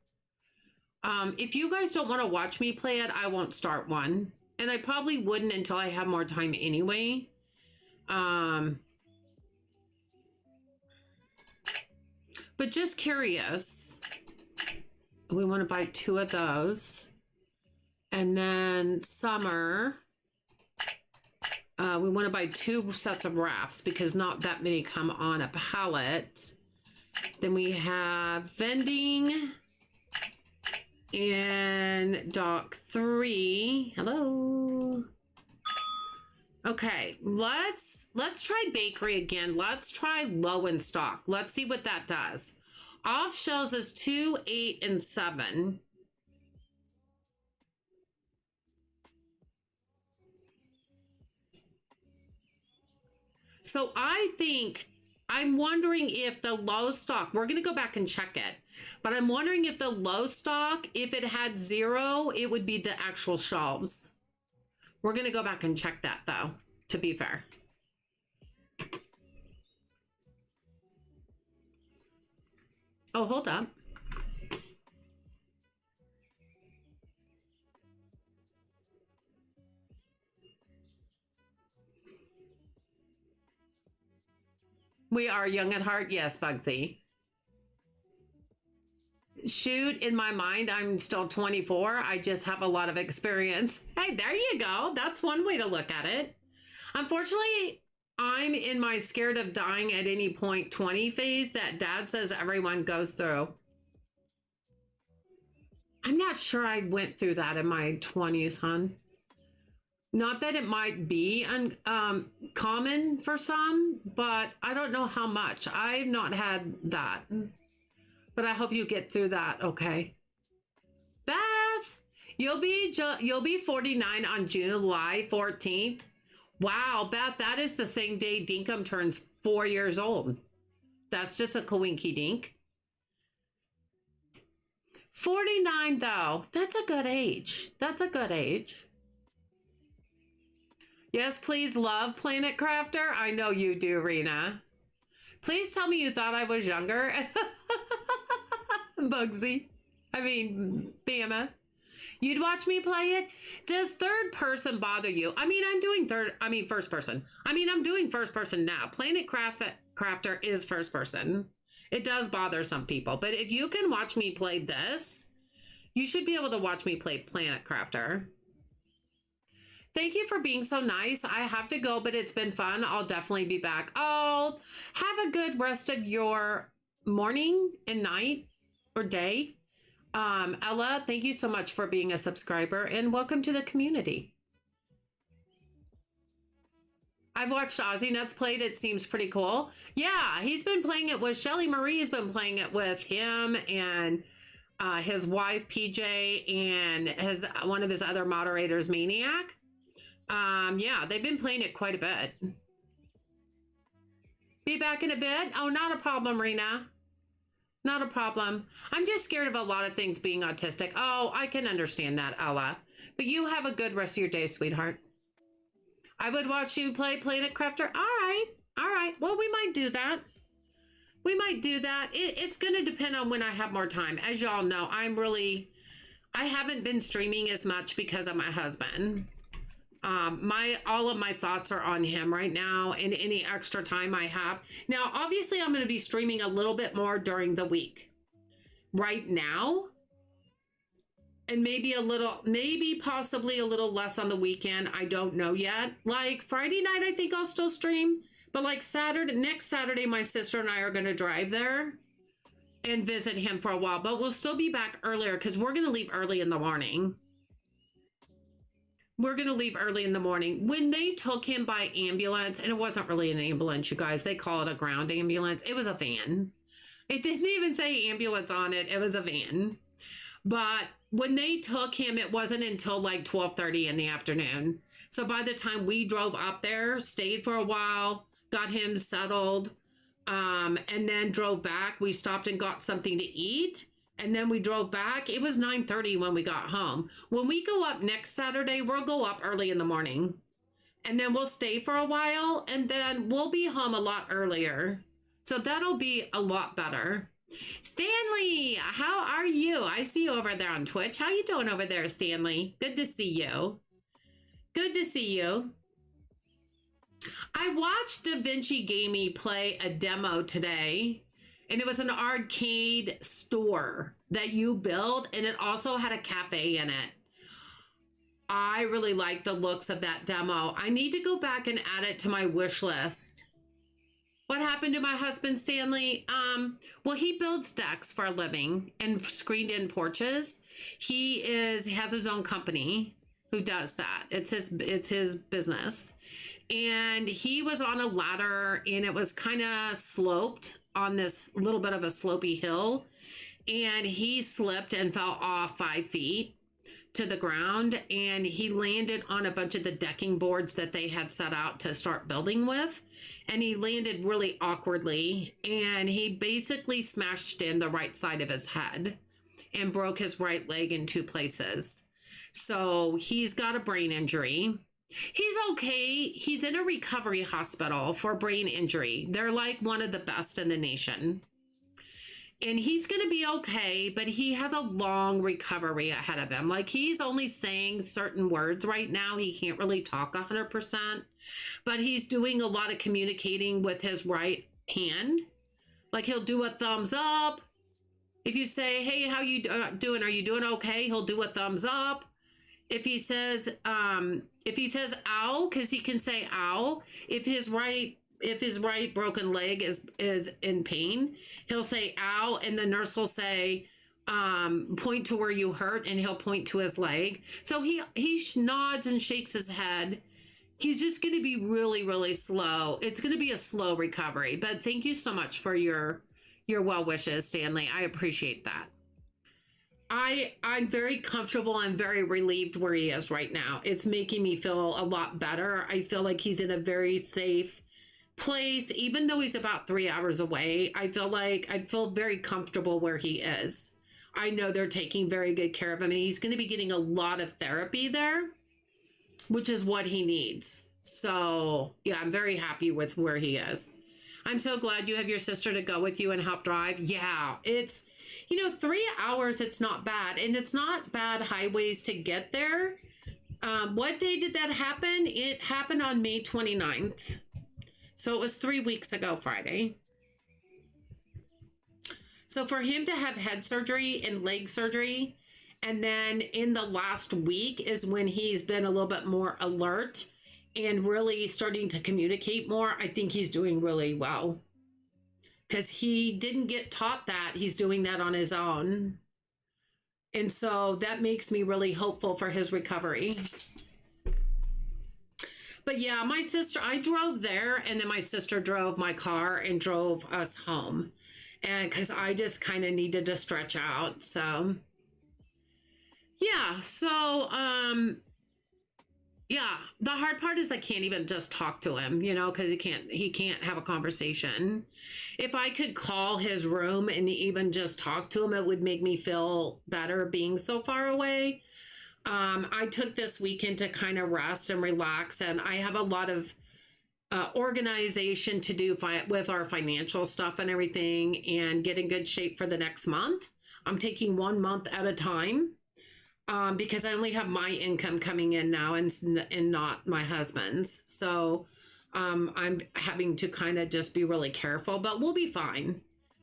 If you guys don't want to watch me play it, I won't start one. And I probably wouldn't until I have more time anyway. But just curious. We want to buy 2 of those. And then summer. We want to buy 2 sets of rafts because not that many come on a pallet. Then we have vending. In dock 3. Hello. Okay, let's try bakery again. Let's try low in stock. Let's see what that does. Off shelves is 2, 8, and 7. So I'm wondering if the low stock, we're going to go back and check it, but I'm wondering if the low stock, if it had 0, it would be the actual shelves. We're going to go back and check that though, to be fair. Oh, hold up. We are young at heart. Yes, Bugsy. Shoot, in my mind, I'm still 24. I just have a lot of experience. Hey, there you go. That's one way to look at it. Unfortunately, I'm in my scared of dying at any point 20 phase that Dad says everyone goes through. I'm not sure I went through that in my 20s, hon. Not that it might be common for some, but I don't know how much. I've not had that. But I hope you get through that, okay? Beth, you'll be 49 on July 14th. Wow, Beth, that is the same day Dinkum turns 4 years old. That's just a coinky dink. 49 though, that's a good age. That's a good age. Yes, please love Planet Crafter. I know you do, Rena. Please tell me you thought I was younger. Bugsy. I mean, Bama. You'd watch me play it? Does third person bother you? I mean, first person. I'm doing first person now. Planet Crafter is first person. It does bother some people, but if you can watch me play this, you should be able to watch me play Planet Crafter. Thank you for being so nice. I have to go, but it's been fun. I'll definitely be back. Oh, have a good rest of your morning and night or day. Ella, thank you so much for being a subscriber and welcome to the community. I've watched Ozzy Nuts played. It seems pretty cool. Yeah, he's been playing it with Shelly Marie's been playing it with him and his wife PJ and one of his other moderators, Maniac. Yeah, they've been playing it quite a bit. Be back in a bit. Oh, not a problem, Rena. Not a problem. I'm just scared of a lot of things being autistic. Oh, I can understand that, Ella. But you have a good rest of your day, sweetheart. I would watch you play Planet Crafter. All right. All right. Well, we might do that. We might do that. It's going to depend on when I have more time. As y'all know, I haven't been streaming as much because of my husband. All of my thoughts are on him right now and any extra time I have. Now, obviously, I'm going to be streaming a little bit more during the week. Right now, and maybe possibly a little less on the weekend. I don't know yet. Like Friday night, I think I'll still stream. But like next Saturday, my sister and I are going to drive there and visit him for a while. But we'll still be back earlier because we're going to leave early in the morning. We're going to leave early in the morning. When they took him by ambulance, and it wasn't really an ambulance, you guys. They call it a ground ambulance. It was a van. It didn't even say ambulance on it. It was a van. But when they took him, it wasn't until like 12:30 in the afternoon. So by the time we drove up there, stayed for a while, got him settled, and then drove back. We stopped and got something to eat. And then we drove back. It was 9:30 when we got home. When we go up next Saturday, we'll go up early in the morning. And then we'll stay for a while. And then we'll be home a lot earlier. So that'll be a lot better. Stanley, how are you? I see you over there on Twitch. How you doing over there, Stanley? Good to see you. Good to see you. I watched Da Vinci Gamey play a demo today. And it was an arcade store that you build, and it also had a cafe in it. I really like the looks of that demo. I need to go back and add it to my wish list. What happened to my husband, Stanley? Well, he builds decks for a living and screened-in porches. He has his own company who does that. It's his business. And he was on a ladder, and it was kind of sloped on this little bit of a slopey hill, and he slipped and fell off 5 feet to the ground, and he landed on a bunch of the decking boards that they had set out to start building with, and he landed really awkwardly, and he basically smashed in the right side of his head and broke his right leg in 2 places. So he's got a brain injury. He's okay. He's in a recovery hospital for brain injury. They're like one of the best in the nation. And he's going to be okay, but he has a long recovery ahead of him. Like, he's only saying certain words right now. He can't really talk 100%, but he's doing a lot of communicating with his right hand. Like, he'll do a thumbs up. If you say, hey, how you doing? Are you doing okay? He'll do a thumbs up. If he says ow, because he can say ow, if his right broken leg is in pain, he'll say ow, and the nurse will say point to where you hurt, and he'll point to his leg. So he nods and shakes his head. He's just going to be really, really slow. It's going to be a slow recovery. But thank you so much for your well wishes, Stanley. I appreciate that. I'm very comfortable and very relieved where he is right now. It's making me feel a lot better. I feel like he's in a very safe place. Even though he's about 3 hours away, I feel very comfortable where he is. I know they're taking very good care of him, and he's going to be getting a lot of therapy there, which is what he needs. So yeah, I'm very happy with where he is. I'm so glad you have your sister to go with you and help drive. Yeah, it's, 3 hours, it's not bad. And it's not bad highways to get there. What day did that happen? It happened on May 29th. So it was 3 weeks ago Friday. So for him to have head surgery and leg surgery, and then in the last week is when he's been a little bit more alert and really starting to communicate more, I think he's doing really well. Because he didn't get taught that. He's doing that on his own. And so that makes me really hopeful for his recovery. But yeah, my sister, I drove there, and then my sister drove my car and drove us home. And because I just kind of needed to stretch out. So yeah, so yeah, the hard part is I can't even just talk to him, because he can't have a conversation. If I could call his room and even just talk to him, it would make me feel better being so far away. I took this weekend to kind of rest and relax, and I have a lot of organization to do with our financial stuff and everything, and get in good shape for the next month. I'm taking 1 month at a time. Because I only have my income coming in now and not my husband's. So I'm having to kind of just be really careful, but we'll be fine.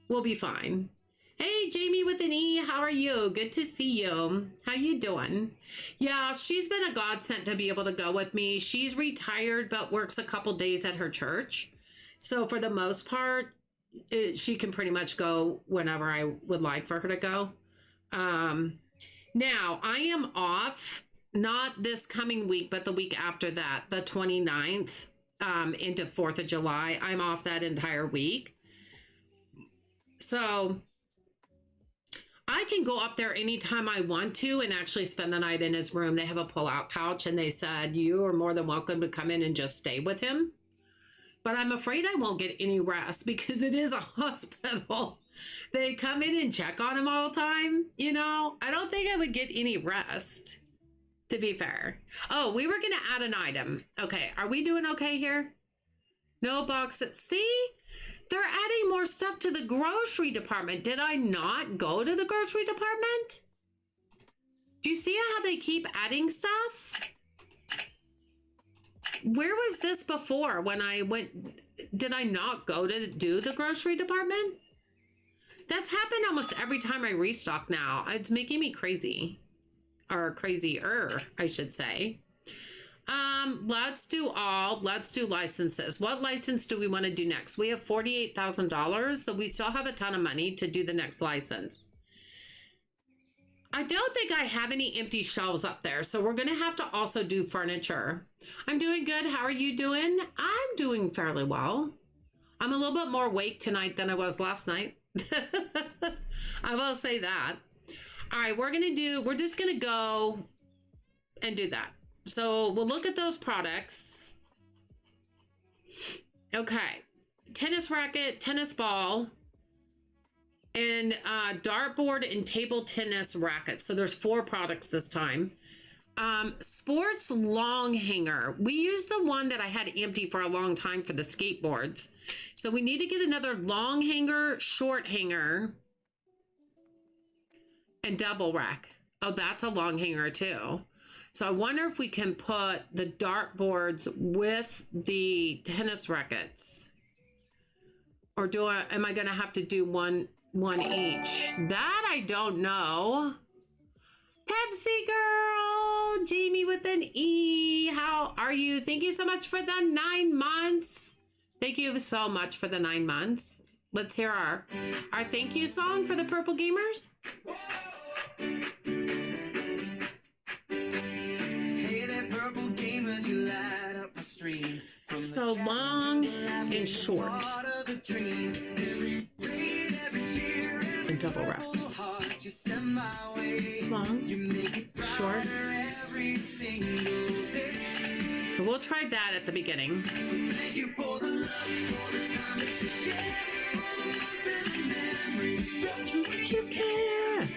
We'll be fine. Hey, Jamie with an E, how are you? Good to see you. How you doing? Yeah, she's been a godsend to be able to go with me. She's retired, but works a couple days at her church. So for the most part, she can pretty much go whenever I would like for her to go. Now, I am off, not this coming week, but the week after that, the 29th into 4th of July. I'm off that entire week. So I can go up there anytime I want to and actually spend the night in his room. They have a pull-out couch, and they said, you are more than welcome to come in and just stay with him. But I'm afraid I won't get any rest because it is a hospital. They come in and check on him all the time, I don't think I would get any rest, to be fair. Oh, we were going to add an item. Okay, are we doing okay here? No boxes. See, they're adding more stuff to the grocery department. Did I not go to the grocery department? Do you see how they keep adding stuff? Where was this before when I went? Did I not go to do the grocery department? That's happened almost every time I restock now. It's making me crazy. Or crazier, I should say. Let's do licenses. What license do we want to do next? We have $48,000, so we still have a ton of money to do the next license. I don't think I have any empty shelves up there, so we're going to have to also do furniture. I'm doing good. How are you doing? I'm doing fairly well. I'm a little bit more awake tonight than I was last night. I will say that. All right, we're just going to go and do that. So we'll look at those products. Okay. Tennis racket, tennis ball, and dartboard and table tennis rackets. So there's 4 products this time. Sports long hanger. We used the one that I had empty for a long time for the skateboards. So we need to get another long hanger, short hanger, and double rack. Oh, that's a long hanger too. So I wonder if we can put the dartboards with the tennis rackets. Or am I going to have to do one each? That I don't know. Pepsi girl, Jamie with an E. How are you? Thank you so much for the 9 months. Thank you so much for the 9 months. Let's hear our thank you song for the Purple Gamers. Hey there, Purple Gamers, you light up my stream. So long and short. And double wrap. Long, short. So we'll try that at the beginning. Don't you care?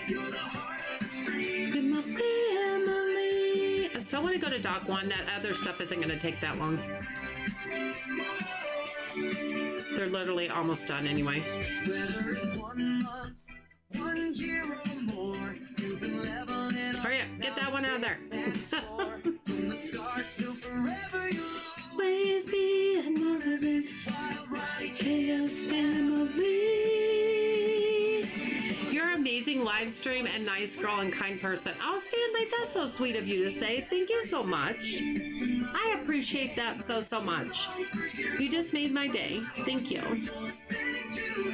You're my family. still want to go to dock 1. That other stuff isn't going to take that long. They're literally almost done anyway. Hurry up, get that one out of there. Always be another this chaos family. You're an amazing live stream and nice girl and kind person. Oh, Stanley, that's so sweet of you to say. Thank you so much. I appreciate that so much. You just made my day. Thank you.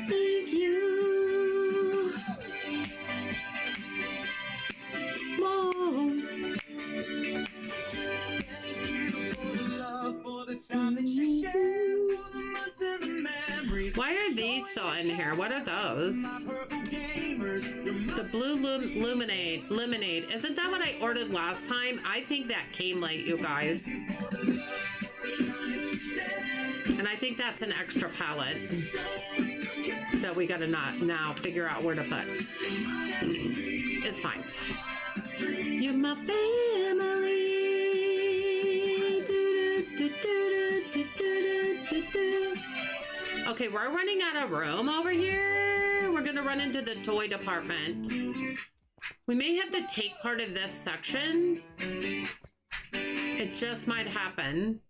Thank you. Whoa. Why are these still in here? What are those? The blue lemonade. Isn't that what I ordered last time? I think that came late, you guys. And I think that's an extra palette that we gotta now figure out where to put. It's fine. You're my family. Okay, we're running out of room over here. We're gonna run into the toy department. We may have to take part of this section. It just might happen.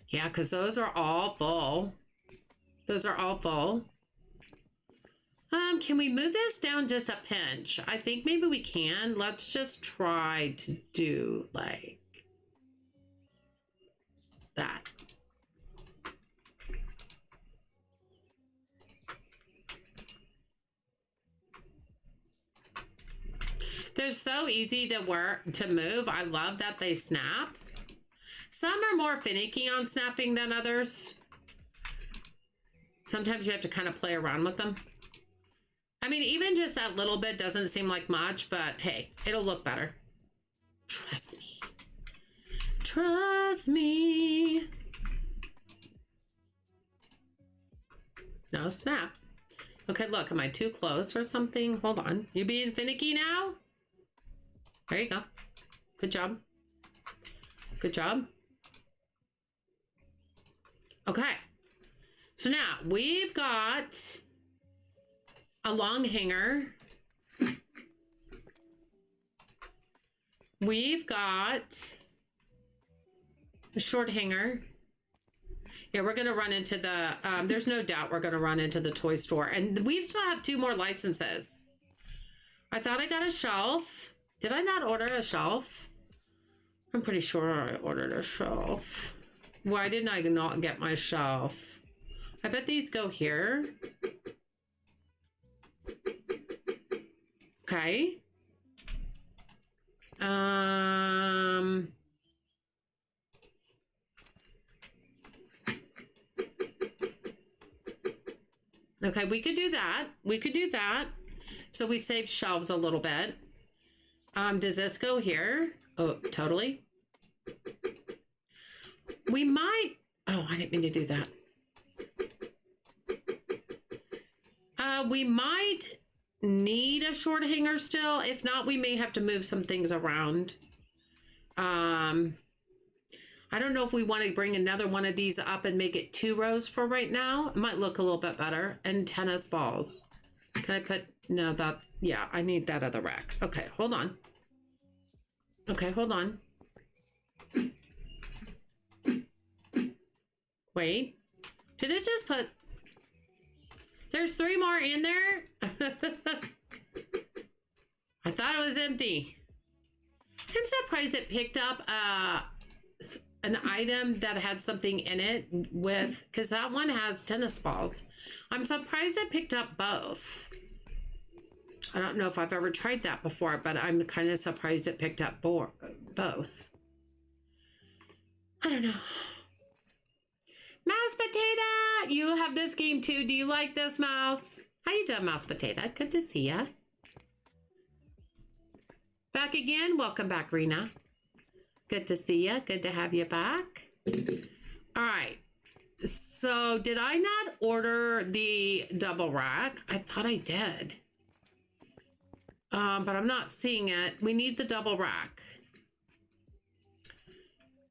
Yeah, because those are all full. Those are all full. Can we move this down just a pinch? I think maybe we can. Let's just try to do like that. They're so easy to move. I love that they snap. Some are more finicky on snapping than others. Sometimes you have to kind of play around with them. I mean, even just that little bit doesn't seem like much, but hey, it'll look better. Trust me. Trust me. No snap. Okay, look, am I too close or something? Hold on. You being finicky now? There you go. Good job. Good job. Okay. So now we've got a long hanger. We've got a short hanger. Yeah, we're going to run into the, there's no doubt we're going to run into the toy store. And we still have 2 more licenses. I thought I got a shelf. Did I not order a shelf? I'm pretty sure I ordered a shelf. Why didn't I not get my shelf? I bet these go here. Okay. Okay, we could do that. We could do that. So we save shelves a little bit. Does this go here? Oh, totally. We might, oh, I didn't mean to do that. We might need a short hanger still. If not, we may have to move some things around. I don't know if we want to bring another one of these up and make it 2 rows for right now. It might look a little bit better. And tennis balls. Can I put, no, that, yeah, I need that other rack. Okay, hold on. Okay, hold on. Wait, did it just put, there's 3 more in there? I thought it was empty. I'm surprised it picked up an item that had something in it with, because that one has tennis balls. I'm surprised it picked up both. I don't know if I've ever tried that before, but I'm kind of surprised it picked up both. I don't know. Mouse Potato, you have this game too. Do you like this, Mouse? How you doing, Mouse Potato? Good to see ya. Back again. Welcome back, Rena. Good to see ya. Good to have you back. All right. So did I not order the double rack? I thought I did. But I'm not seeing it. We need the double rack.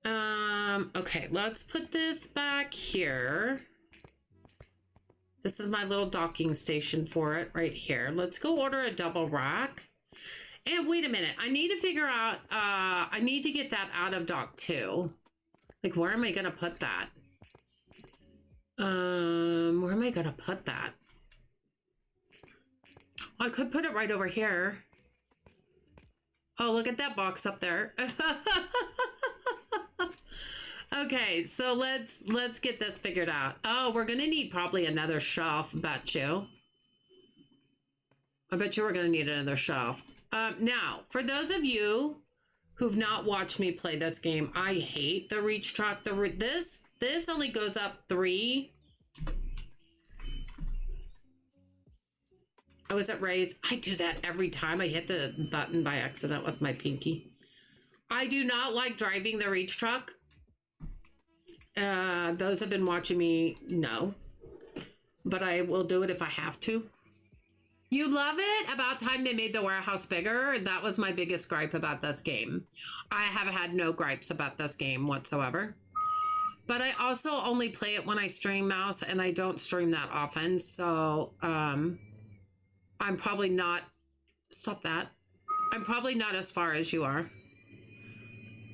Okay, let's put this back here. This is my little docking station for it right here. Let's go order a double rack. And wait a minute, I need to figure out, I need to get that out of dock 2. Like, where am I gonna put that? Where am I gonna put that? I could put it right over here. Oh, look at that box up there. Okay, so let's get this figured out. Oh, we're gonna need probably another shelf, bet you. I bet you we're gonna need another shelf. Now, for those of you who've not watched me play this game, I hate the reach truck. This only goes up 3. Oh, is it raised? I do that every time I hit the button by accident with my pinky. I do not like driving the reach truck. Those have been watching me know, but I will do it if I have to. You love it? About time they made the warehouse bigger. That was my biggest gripe about this game. I have had no gripes about this game whatsoever. But I also only play it when I stream mouse, and I don't stream that often. So I'm probably not, stop that. I'm probably not as far as you are.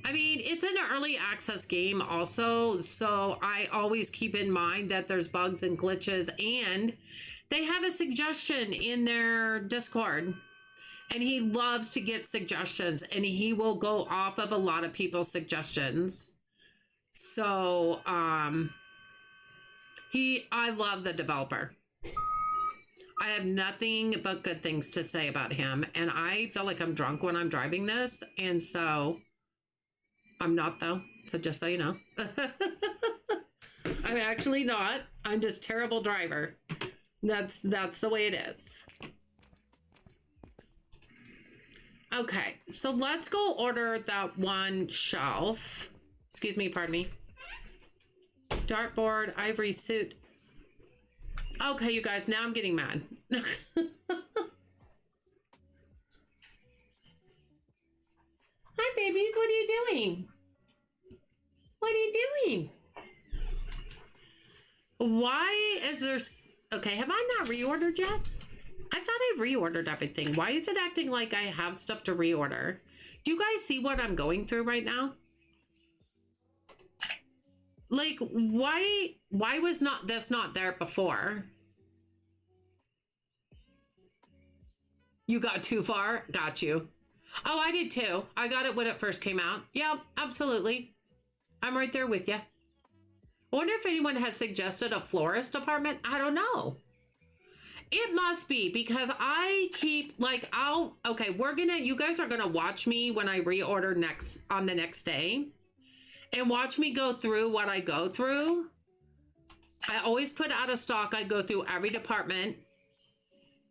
I mean, it's an early access game also, so I always keep in mind that there's bugs and glitches, and they have a suggestion in their Discord, and he loves to get suggestions, and he will go off of a lot of people's suggestions. So, I love the developer. I have nothing but good things to say about him, and I feel like I'm drunk when I'm driving this, and so I'm not though, so just so you know. I'm actually not. I'm just a terrible driver. That's the way it is. Okay, so let's go order that one shelf. Excuse me, pardon me. Dartboard, ivory suit. Okay, you guys, now I'm getting mad. Hi, babies. What are you doing? What are you doing? Why is there... Okay, have I not reordered yet? I thought I reordered everything. Why is it acting like I have stuff to reorder? Do you guys see what I'm going through right now? Like, why was this not there before? You got too far? Got you. Oh, I did too. I got it when it first came out. Yeah, absolutely. I'm right there with you. I wonder if anyone has suggested a florist apartment. I don't know. It must be, because I keep like, okay, you guys are gonna watch me when I reorder on the next day, and watch me go through what I go through. I always put out of stock. I go through every department,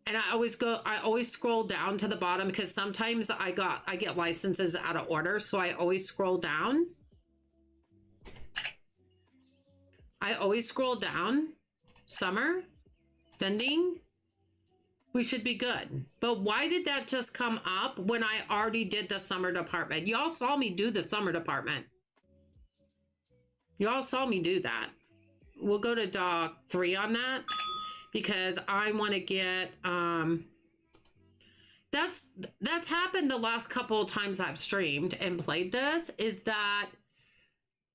and I always scroll down to the bottom, because sometimes I get licenses out of order, so I always scroll down. I always scroll down. Summer, vending. We should be good. But why did that just come up when I already did the summer department? Y'all saw me do the summer department. Y'all saw me do that. We'll go to dock 3 on that, because I want to get, that's happened the last couple of times I've streamed and played this, is that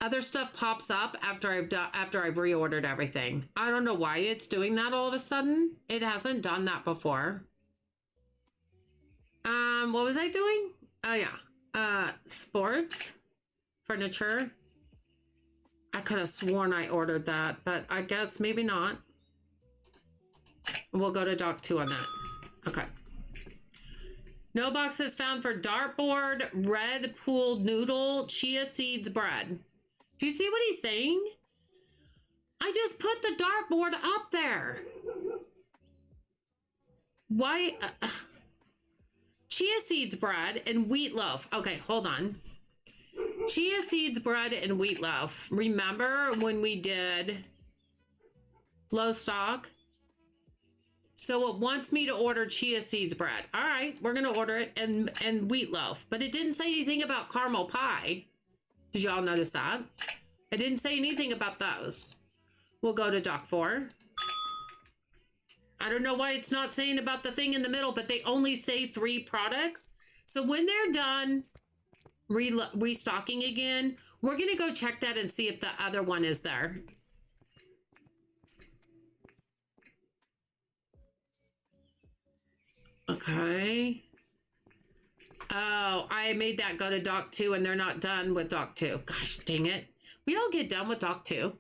other stuff pops up after I've reordered everything. I don't know why it's doing that all of a sudden. It hasn't done that before. What was I doing? Oh yeah. Sports, furniture. I could have sworn I ordered that, but I guess maybe not. We'll go to dock 2 on that. Okay. No boxes found for dartboard, red pooled noodle, chia seeds bread. Do you see what he's saying? I just put the dartboard up there. Why? Chia seeds bread and wheat loaf. Okay, hold on. Chia seeds bread and wheat loaf. Remember when we did low stock? So it wants me to order chia seeds bread. All right, we're gonna order it, and wheat loaf. But it didn't say anything about caramel pie. Did y'all notice that? I didn't say anything about those. We'll go to dock 4. I don't know why it's not saying about the thing in the middle, but they only say 3 products. So when they're done restocking again, we're going to go check that and see if the other one is there. Okay. Oh, I made that go to dock 2 and they're not done with dock 2. Gosh, dang it. We all get done with dock 2.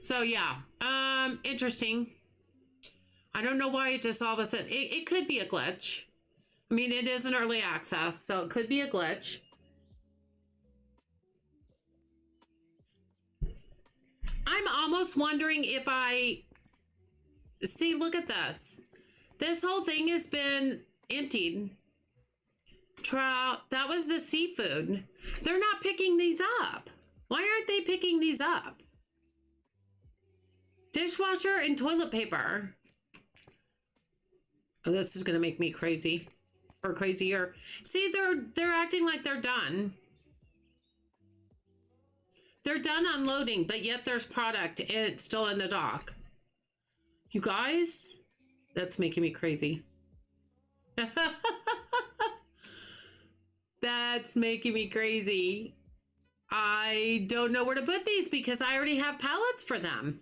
So yeah, interesting. I don't know why it just all of a sudden, it could be a glitch. I mean, it is an early access, so it could be a glitch. I'm almost wondering if see, look at this. This whole thing has been emptied. Trout, that was the seafood. They're not picking these up. Why aren't they picking these up? Dishwasher and toilet paper. Oh, this is gonna make me crazy. Or crazier. See, they're acting like they're done. They're done unloading, but yet there's product and it's still in the dock. You guys, that's making me crazy. That's making me crazy. I don't know where to put these because I already have pallets for them.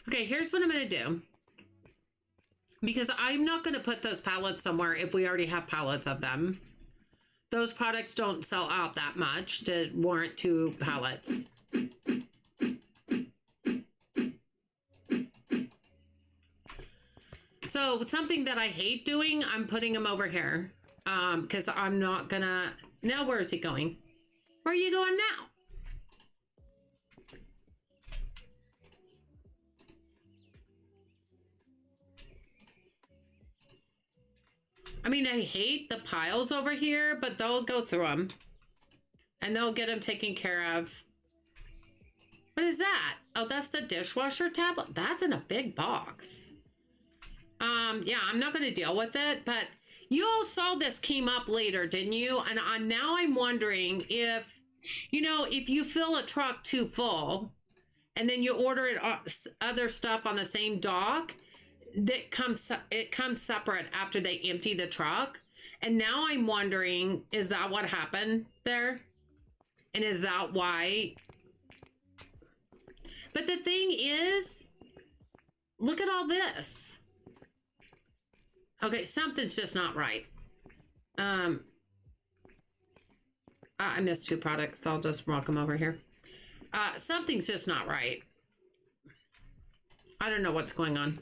Okay, here's what I'm going to do. Because I'm not going to put those pallets somewhere if we already have pallets of them. Those products don't sell out that much to warrant 2 pallets. So something that I hate doing, I'm putting them over here. Because I'm not going to... Now, where is he going? Where are you going now? I mean, I hate the piles over here, but they'll go through them. And they'll get them taken care of. What is that? Oh, that's the dishwasher tablet. That's in a big box. Yeah, I'm not going to deal with it, but you all saw this came up later, didn't you? And now I'm wondering if, you know, if you fill a truck too full and then you order it other stuff on the same dock, it comes separate after they empty the truck. And now I'm wondering, is that what happened there? And is that why? But the thing is, look at all this. Okay, something's just not right. I missed 2 products. So I'll just walk them over here. Something's just not right. I don't know what's going on.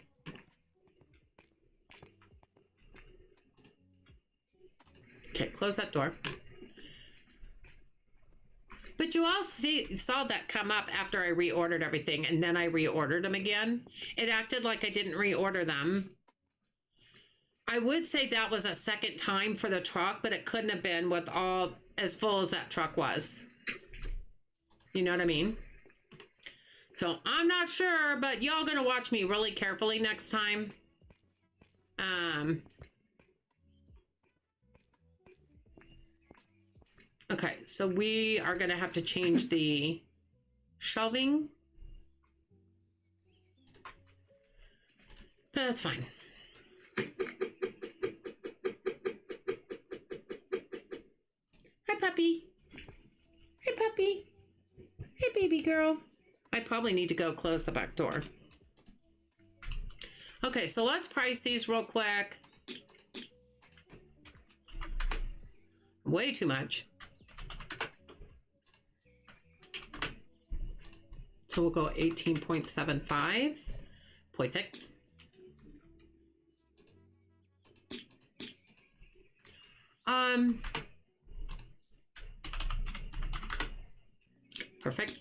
Okay, close that door. But you all saw that come up after I reordered everything, and then I reordered them again. It acted like I didn't reorder them. I would say that was a second time for the truck, but it couldn't have been with all as full as that truck was. You know what I mean? So I'm not sure, but y'all gonna watch me really carefully next time. Okay, so we are gonna have to change the shelving. But that's fine. Hi, puppy. Hey, puppy. Hey, baby girl. I probably need to go close the back door. Okay, so let's price these real quick. Way too much. So we'll go 18.75. Perfect. Perfect.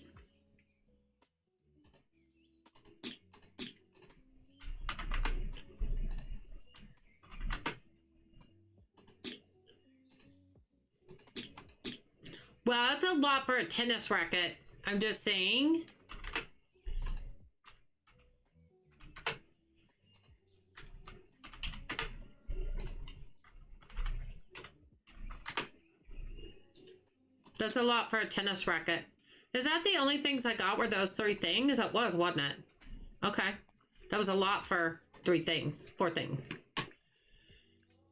Well, that's a lot for a tennis racket. I'm just saying. That's a lot for a tennis racket. Is that the only things I got were those 3 things? It was, wasn't it? Okay. That was a lot for 4 things.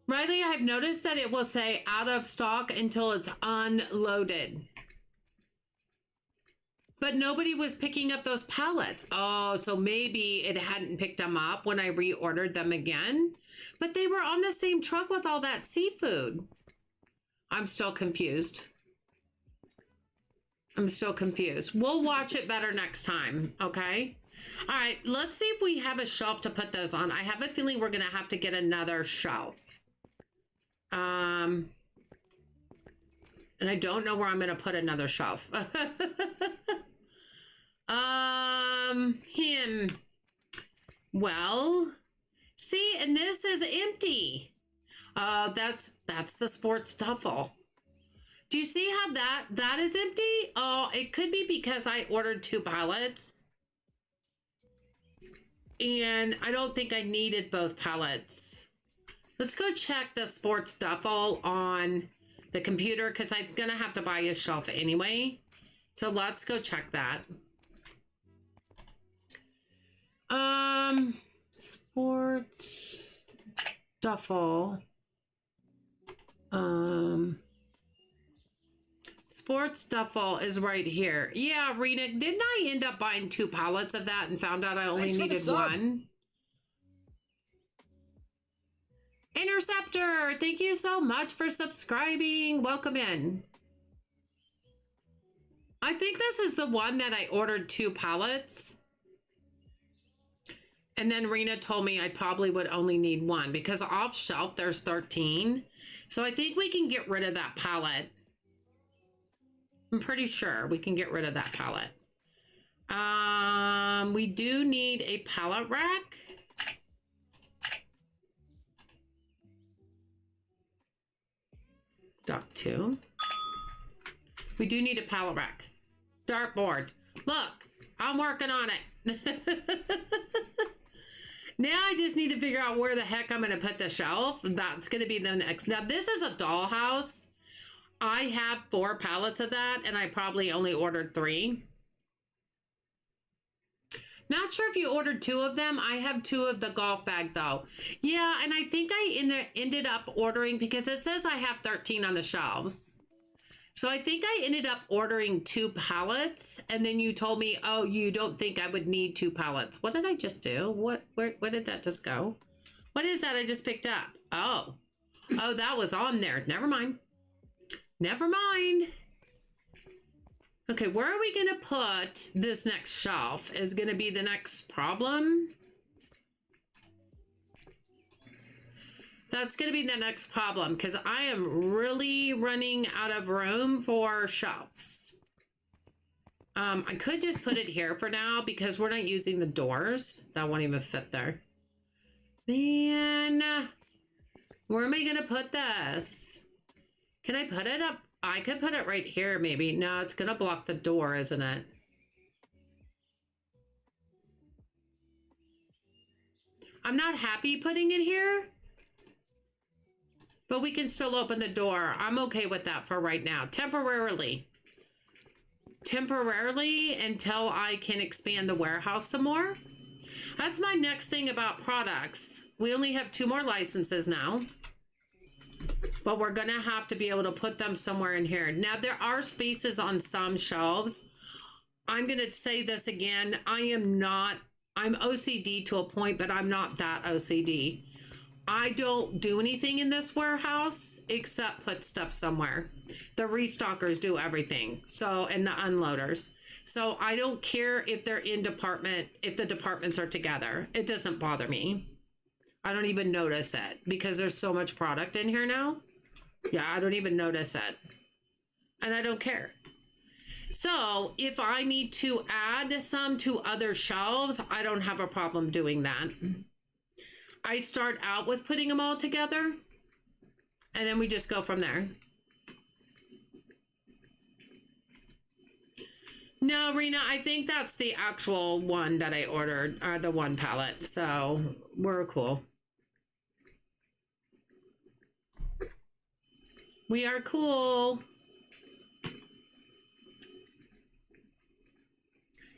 Riley, I've noticed that it will say out of stock until it's unloaded. But nobody was picking up those pallets. Oh, so maybe it hadn't picked them up when I reordered them again. But they were on the same truck with all that seafood. I'm still confused. We'll watch it better next time, okay? All right, let's see if we have a shelf to put those on. I have a feeling we're going to have to get another shelf. And I don't know where I'm going to put another shelf. Well, see, and this is empty. That's the sports duffel. Do you see how that is empty? Oh, it could be because I ordered 2 pallets. And I don't think I needed both pallets. Let's go check the sports duffel on the computer because I'm going to have to buy a shelf anyway. So let's go check that. Sports duffel. Sports duffel is right here. Yeah, Rena, didn't I end up buying 2 pallets of that and found out I only needed 1? Interceptor, thank you so much for subscribing. Welcome in. I think this is the one that I ordered 2 pallets. And then Rena told me I probably would only need 1 because off shelf there's 13. So I think we can get rid of that pallet. I'm pretty sure we can get rid of that pallet. We do need a pallet rack. Dock 2. We do need a pallet rack. Dartboard. Look, I'm working on it. Now I just need to figure out where the heck I'm going to put the shelf. That's going to be the next. Now this is a dollhouse. I have 4 pallets of that and I probably only ordered 3. Not sure if you ordered 2 of them. I have 2 of the golf bag though. Yeah, and I think I ended up ordering because it says I have 13 on the shelves. So I think I ended up ordering 2 pallets and then you told me, oh, you don't think I would need 2 pallets. What did I just do? Where did that just go? What is that I just picked up? Oh, that was on there. Never mind. Never mind. Okay, where are we going to put this next shelf is going to be the next problem. That's going to be the next problem because I am really running out of room for shelves. I could just put it here for now because we're not using the doors. That won't even fit there. Man, where am I going to put this? Can I put it up? I could put it right here maybe. No, it's going to block the door, isn't it? I'm not happy putting it here. But we can still open the door. I'm okay with that for right now. Temporarily. Temporarily until I can expand the warehouse some more. That's my next thing about products. We only have 2 more licenses now. But we're going to have to be able to put them somewhere in here. Now, there are spaces on some shelves. I'm going to say this again. I'm OCD to a point, but I'm not that OCD. I don't do anything in this warehouse except put stuff somewhere. The restockers do everything. So, and the unloaders. So I don't care if they're in if the departments are together. It doesn't bother me. I don't even notice it because there's so much product in here now. Yeah, I don't even notice it. And I don't care. So if I need to add some to other shelves, I don't have a problem doing that. I start out with putting them all together and then we just go from there. No, Rena, I think that's the actual one that I ordered, or the one pallet. So we're cool. We are cool.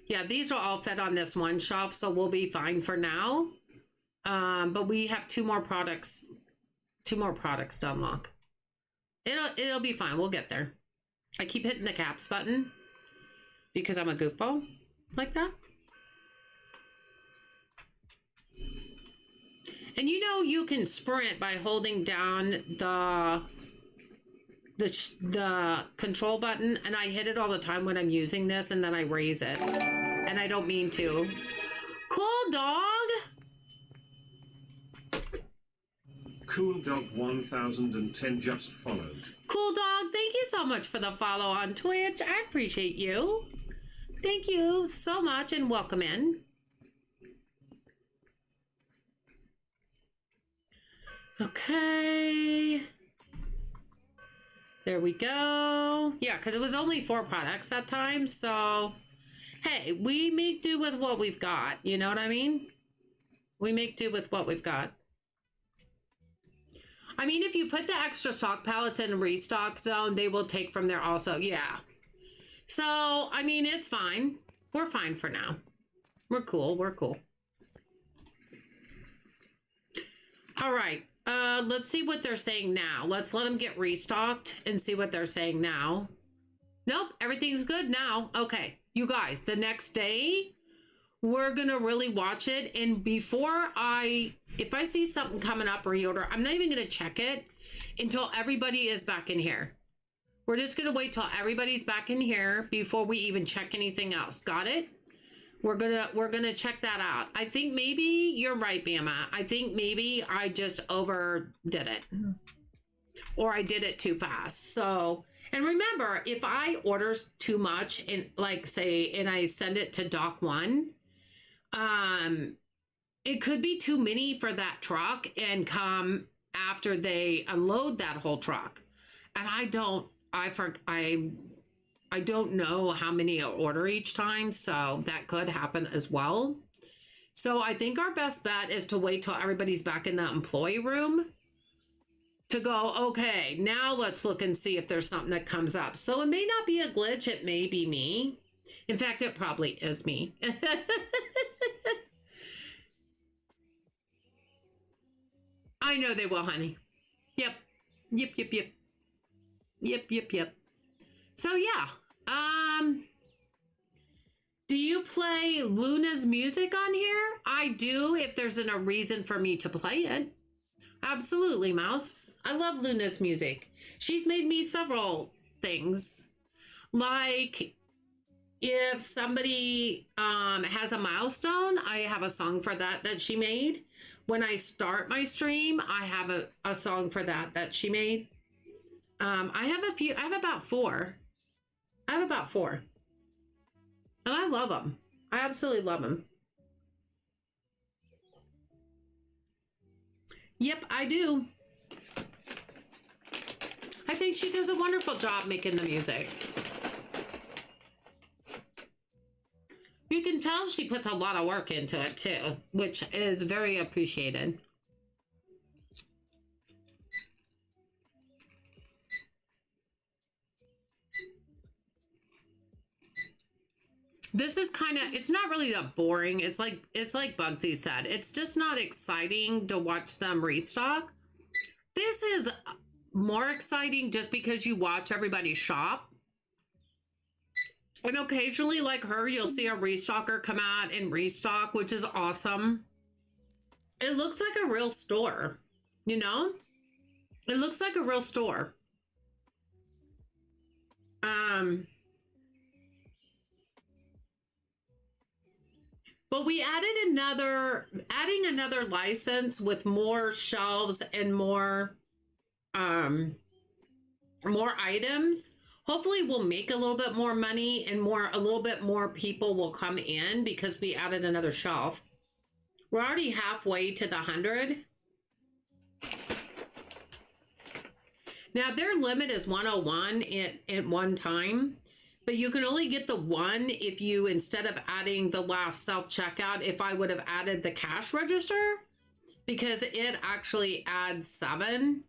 Yeah, these will all fit on this one shelf, so we'll be fine for now. But we have two more products to unlock. It'll be fine. We'll get there. I keep hitting the caps button because I'm a goofball like that. And you know you can sprint by holding down the control button, and I hit it all the time when I'm using this, and then I raise it, and I don't mean to. Cool dog. Cool Dog 1010 just followed. Cool dog, thank you so much for the follow on Twitch. I appreciate you. Thank you so much and welcome in. Okay. There we go. Yeah, because it was only 4 products that time. So, hey, we make do with what we've got. You know what I mean? We make do with what we've got. I mean, if you put the extra stock pallets in restock zone, they will take from there also. Yeah. So, I mean, it's fine. We're fine for now. We're cool. We're cool. All right. Let's see what they're saying now. Let's let them get restocked and see what they're saying now. Nope. Everything's good now. Okay. You guys, the next day, we're going to really watch it. And before if I see something coming up reorder, I'm not even going to check it until everybody is back in here. We're just going to wait till everybody's back in here before we even check anything else. Got it? We're going to check that out. I think maybe you're right, Bama. I think maybe I just overdid it. Or I did it too fast. So, and remember, if I order too much and like say, and I send it to Dock 1, it could be too many for that truck and come after they unload that whole truck. And I don't know how many I order each time, so that could happen as well. So I think our best bet is to wait till everybody's back in the employee room to go, okay, now let's look and see if there's something that comes up. So it may not be a glitch, it may be me. In fact, it probably is me. I know they will, honey. Yep. Yep, yep, yep. Yep, yep, yep. So yeah. Do you play Luna's music on here? I do, if there's a reason for me to play it. Absolutely, Mouse. I love Luna's music. She's made me several things. Like if somebody has a milestone, I have a song for that she made. When I start my stream, I have a song for that she made. I have about four. And I love them. I absolutely love them. Yep, I do. I think she does a wonderful job making the music. You can tell she puts a lot of work into it too, which is very appreciated. This is kind of, it's not really that boring. It's like Bugsy said. It's just not exciting to watch them restock. This is more exciting just because you watch everybody shop. And occasionally, like her, you'll see a restocker come out and restock, which is awesome. It looks like a real store, you know? It looks like a real store. But we adding another license with more shelves and more items. Hopefully we'll make a little bit more money and a little bit more people will come in because we added another shelf. We're already halfway to the 100. Now their limit is 101 at one time. But you can only get the one if you, instead of adding the last self-checkout, if I would have added the cash register, because it actually adds 7.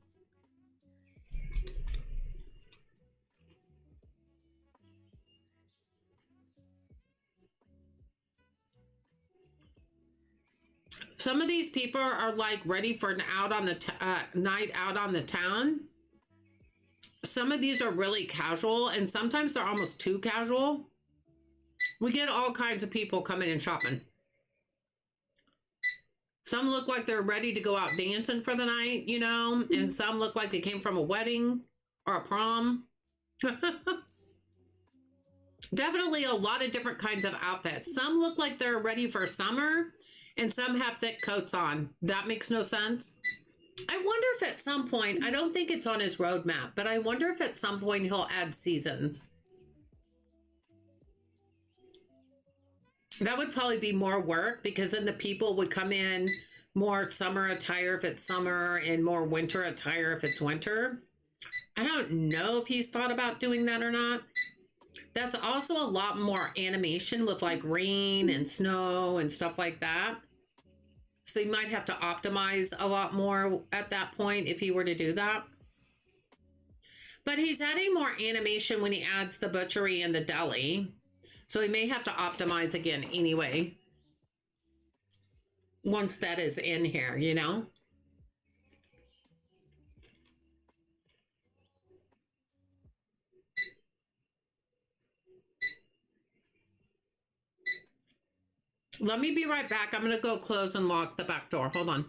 Some of these people are like ready for an out on the night out on the town. Some of these are really casual, and sometimes they're almost too casual. We get all kinds of people coming and shopping. Some look like they're ready to go out dancing for the night, you know, and some look like they came from a wedding or a prom. Definitely a lot of different kinds of outfits. Some look like they're ready for summer, and some have thick coats on. That makes no sense. I wonder if at some point, I don't think it's on his roadmap, but I wonder if at some point he'll add seasons. That would probably be more work, because then the people would come in more summer attire if it's summer and more winter attire if it's winter. I don't know if he's thought about doing that or not. That's also a lot more animation with like rain and snow and stuff like that. So you might have to optimize a lot more at that point if he were to do that. But he's adding more animation when he adds the butchery and the deli. So he may have to optimize again anyway. Once that is in here, you know? Let me be right back. I'm going to go close and lock the back door. Hold on.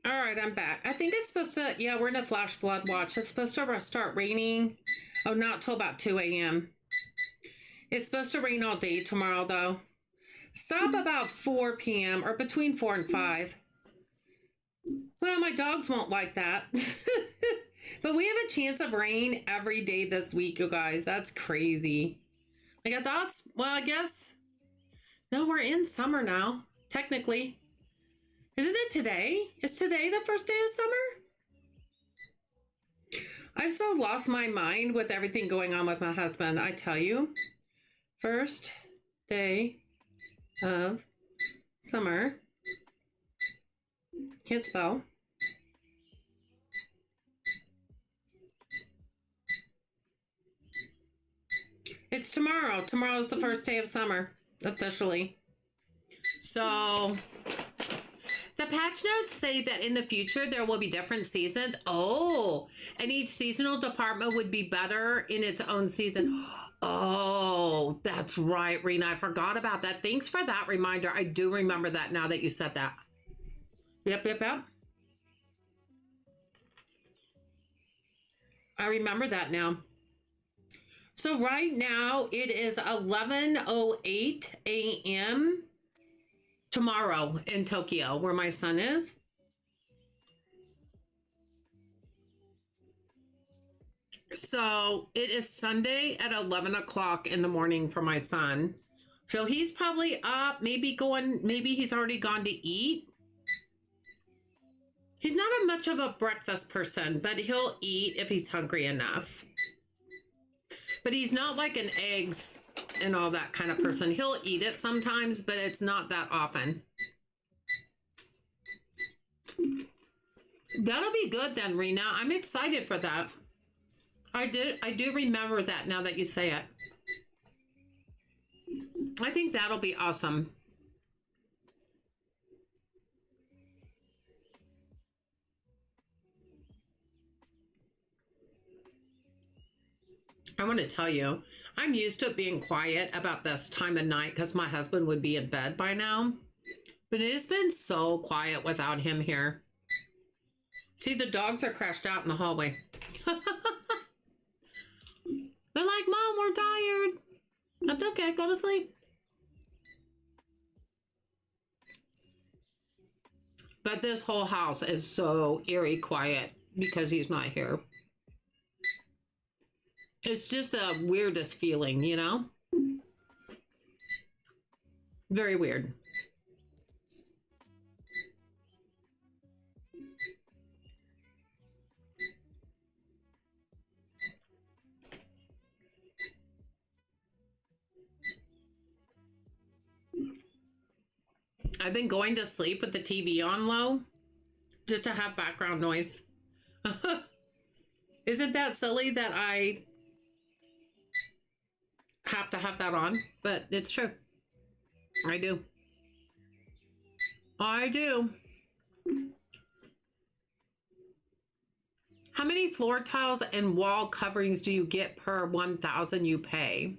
All right, I'm back. I think it's supposed to, yeah, we're in a flash flood watch. It's supposed to start raining. Oh, not till about 2 a.m. It's supposed to rain all day tomorrow, though. Stop about 4 p.m. or between 4 and 5. Well, my dogs won't like that. But we have a chance of rain every day this week, you guys. That's crazy. Like I thought, well, I guess. No, we're in summer now, technically. Isn't it today? Is today the first day of summer? I've so lost my mind with everything going on with my husband, I tell you. First day of summer. Can't spell. It's tomorrow. Tomorrow's the first day of summer, officially. So the patch notes say that in the future there will be different seasons. Oh, and each seasonal department would be better in its own season. Oh, that's right, Rena. I forgot about that. Thanks for that reminder. I do remember that now that you said that. Yep. I remember that now. So right now it is 11:08 a.m. tomorrow in Tokyo, where my son is. So it is Sunday at 11 o'clock in the morning for my son. So he's probably up, maybe he's already gone to eat. He's not much of a breakfast person, but he'll eat if he's hungry enough. But he's not like an eggs and all that kind of person. He'll eat it sometimes, but it's not that often. That'll be good then, Rena. I'm excited for that. I do remember that now that you say it. I think that'll be awesome. I want to tell you, I'm used to being quiet about this time of night because my husband would be in bed by now. But it has been so quiet without him here. See, the dogs are crashed out in the hallway. They're like, Mom, we're tired. That's okay, go to sleep. But this whole house is so eerie quiet because he's not here. It's just the weirdest feeling, you know? Very weird. I've been going to sleep with the TV on low just to have background noise. Isn't that silly that I have to have that on? But it's true. I do. I do. How many floor tiles and wall coverings do you get per 1,000 you pay?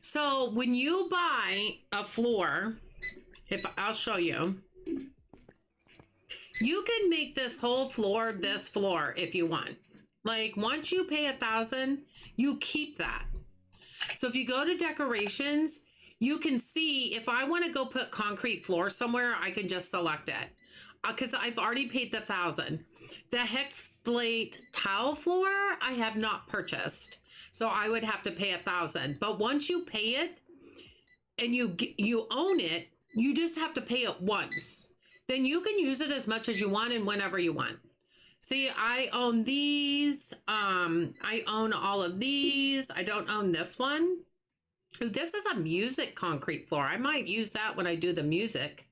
So when you buy a floor, if I'll show you, you can make this whole floor this floor if you want. Like once you pay 1,000, you keep that. So if you go to decorations, you can see if I want to go put concrete floor somewhere, I can just select it because I've already paid the 1,000. The hex slate tile floor I have not purchased, so I would have to pay 1,000. But once you pay it and you own it, you just have to pay it once. Then you can use it as much as you want and whenever you want. See, I own these. I own all of these. I don't own this one. This is a music concrete floor. I might use that when I do the music.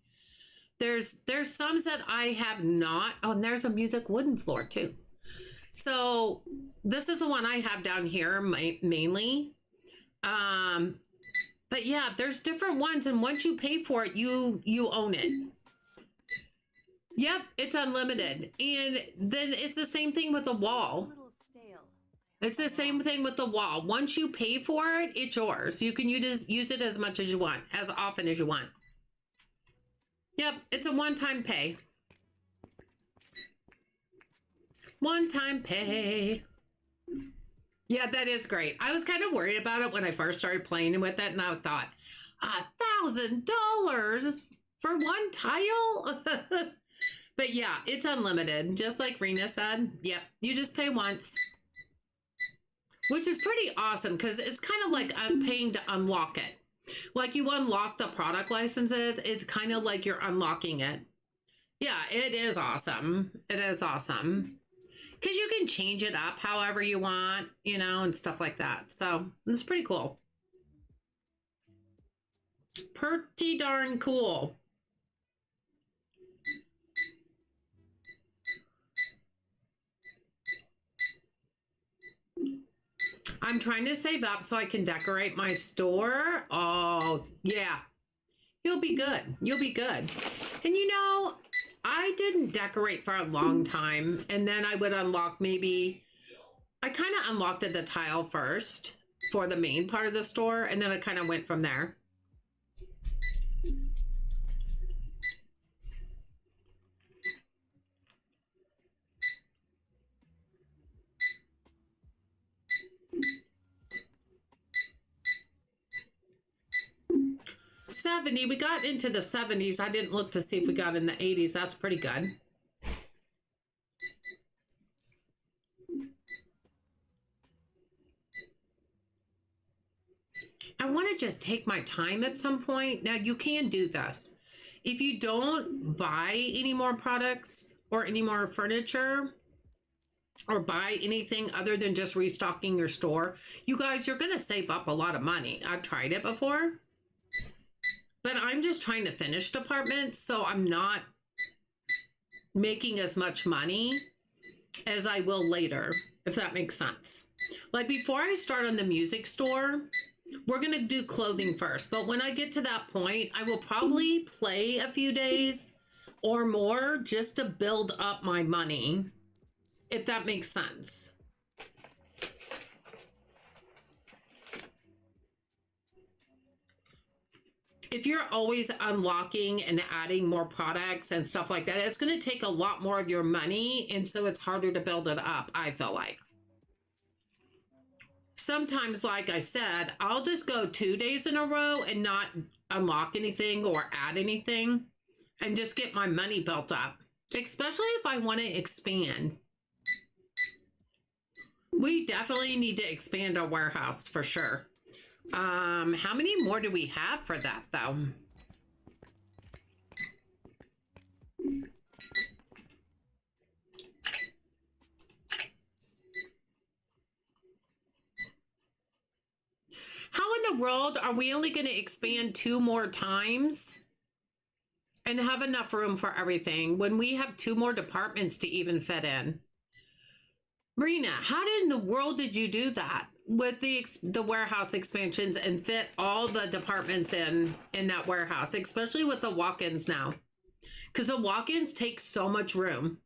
There's some that I have not. Oh, and there's a music wooden floor too. So this is the one I have down here mainly. But yeah, there's different ones, and once you pay for it, you own it. Yep, it's unlimited. And then it's the same thing with the wall. It's the same thing with the wall. Once you pay for it, it's yours. You can use it as much as you want, as often as you want. Yep, it's a one-time pay. One-time pay. Yeah, that is great. I was kind of worried about it when I first started playing with it, and I thought, $1,000 for one tile? But yeah, it's unlimited. Just like Rena said. Yep, you just pay once. Which is pretty awesome because it's kind of like paying to unlock it. Like you unlock the product licenses, it's kind of like you're unlocking it. Yeah, it is awesome. It is awesome. Because you can change it up however you want, you know, and stuff like that. So it's pretty cool. Pretty darn cool. I'm trying to save up so I can decorate my store. Oh, yeah. You'll be good. You'll be good. And you know, I didn't decorate for a long time. And then I would unlock maybe, I kind of unlocked the tile first for the main part of the store. And then I kind of went from there. We got into the 70s. I didn't look to see if we got in the 80s. That's pretty good. I want to just take my time at some point. Now you can do this. If you don't buy any more products or any more furniture or buy anything other than just restocking your store, you guys, you're going to save up a lot of money. I've tried it before. But I'm just trying to finish departments, so I'm not making as much money as I will later, if that makes sense. Like before I start on the music store, we're going to do clothing first. But when I get to that point, I will probably play a few days or more just to build up my money, if that makes sense. If you're always unlocking and adding more products and stuff like that, it's going to take a lot more of your money. And so it's harder to build it up, I feel like. Sometimes, like I said, I'll just go 2 days in a row and not unlock anything or add anything and just get my money built up, especially if I want to expand. We definitely need to expand our warehouse for sure. How many more do we have for that though? How in the world are we only going to expand 2 more times and have enough room for everything when we have 2 more departments to even fit in? Marina, how in the world did you do that with the warehouse expansions and fit all the departments in that warehouse, especially with the walk-ins now? Because the walk-ins take so much room.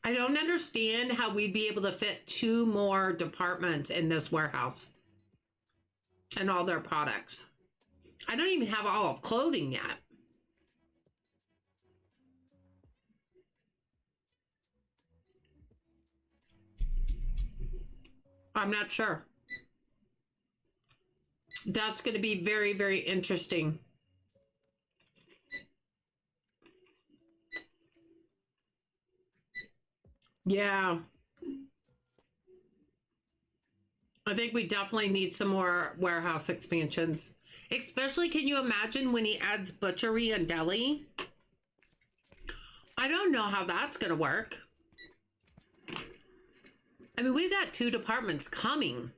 I don't understand how we'd be able to fit 2 more departments in this warehouse and all their products. I don't even have all of clothing yet. I'm not sure. That's going to be very, very interesting. Yeah. I think we definitely need some more warehouse expansions. Especially, can you imagine when he adds butchery and deli? I don't know how that's going to work. I mean, we've got 2 departments coming.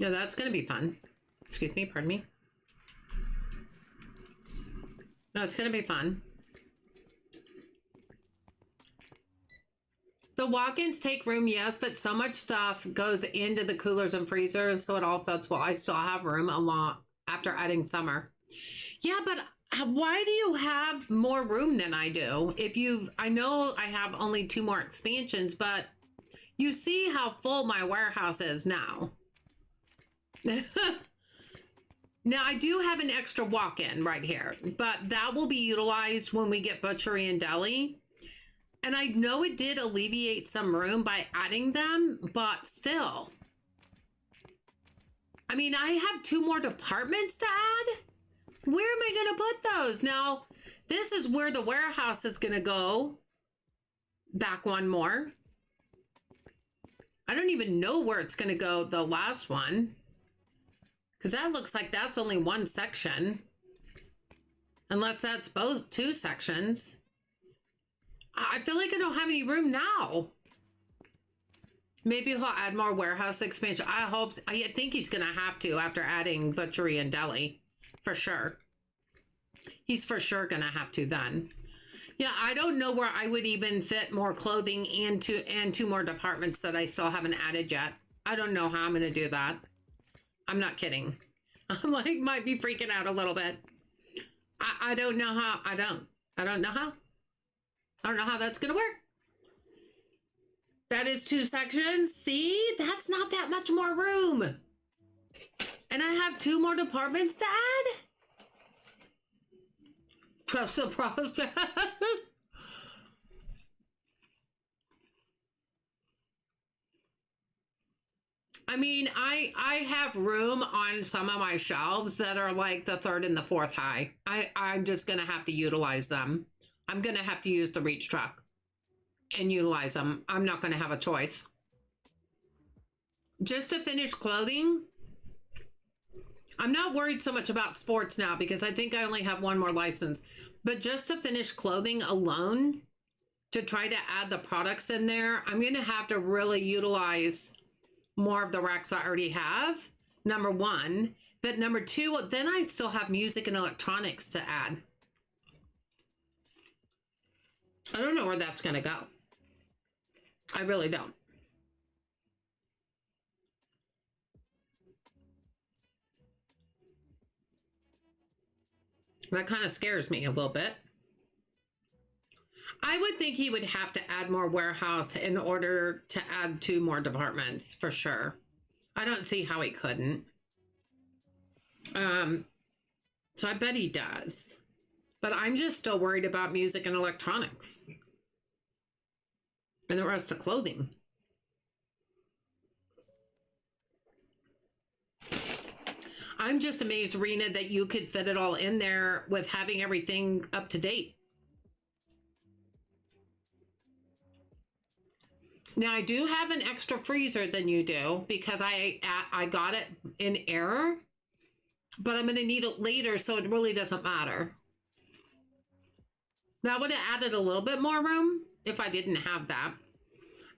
Yeah, that's going to be fun. Excuse me, pardon me. No, it's going to be fun. The walk-ins take room, yes, but so much stuff goes into the coolers and freezers, so it all fits well. I still have room a lot after adding summer. Yeah, but why do you have more room than I do? I know I have only 2 more expansions, but you see how full my warehouse is now. Now, I do have an extra walk-in right here, but that will be utilized when we get butchery and deli. And I know it did alleviate some room by adding them, but still. I mean, I have 2 more departments to add. Where am I going to put those? Now, this is where the warehouse is going to go. Back 1 more. I don't even know where it's going to go, the last one. Because that looks like that's only 1 section. Unless that's both 2 sections. I feel like I don't have any room now. Maybe he'll add more warehouse expansion. I think he's going to have to after adding butchery and deli. For sure. He's for sure going to have to then. Yeah, I don't know where I would even fit more clothing and 2 more departments that I still haven't added yet. I don't know how I'm going to do that. I'm not kidding. I'm like, might be freaking out a little bit. I don't know how. I don't know how. I don't know how that's going to work. That is 2 sections. See, that's not that much more room. And I have 2 more departments to add. Trust the process. I mean, I have room on some of my shelves that are like the 3rd and the 4th high. I'm just going to have to utilize them. I'm going to have to use the reach truck and utilize them. I'm not going to have a choice. Just to finish clothing, I'm not worried so much about sports now because I think I only have 1 more license. But just to finish clothing alone, to try to add the products in there, I'm going to have to really utilize more of the racks I already have, number one. But number two, then I still have music and electronics to add. I don't know where that's going to go. I really don't. That kind of scares me a little bit. I would think he would have to add more warehouse in order to add 2 more departments for sure. I don't see how he couldn't. So I bet he does. But I'm just still worried about music and electronics. And the rest of clothing. I'm just amazed, Rena, that you could fit it all in there with having everything up to date. Now, I do have an extra freezer than you do because I got it in error, but I'm going to need it later, so it really doesn't matter. Now, I would have added a little bit more room if I didn't have that,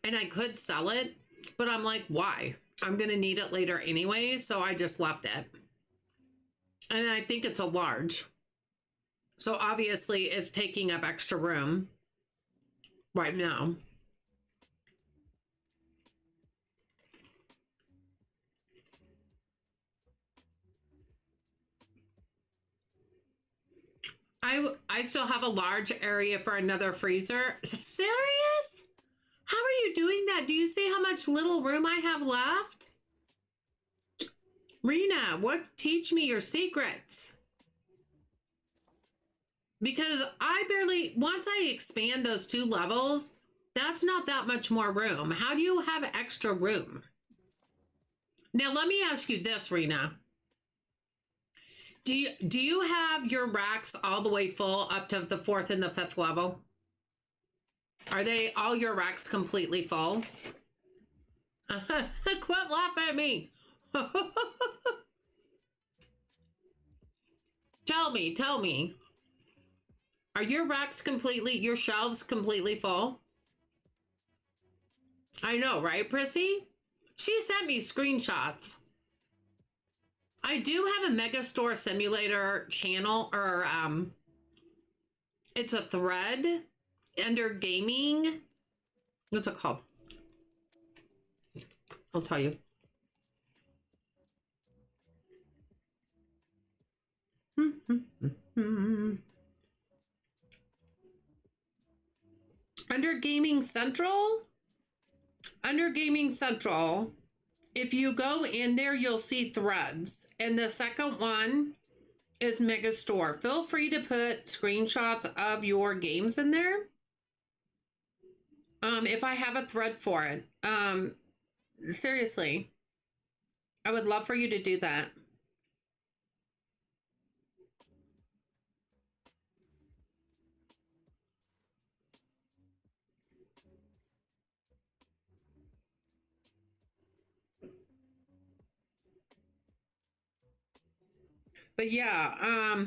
and I could sell it, but I'm like, why? I'm going to need it later anyway, so I just left it. And I think it's a large. So obviously it's taking up extra room right now. I still have a large area for another freezer. Serious? How are you doing that? Do you see how much little room I have left? Rena, teach me your secrets. Because once I expand those 2 levels, that's not that much more room. How do you have extra room? Now, let me ask you this, Rena. Do you have your racks all the way full up to the 4th and the 5th level? Are they all your racks completely full? Quit laughing at me. Tell me. Are your racks your shelves completely full? I know, right, Prissy? She sent me screenshots. I do have a Megastore Simulator channel, or it's a thread under gaming. What's it called? I'll tell you. Under Gaming Central, if you go in there, you'll see threads. And the second one is Megastore. Feel free to put screenshots of your games in there. If I have a thread for it. Seriously, I would love for you to do that. But yeah,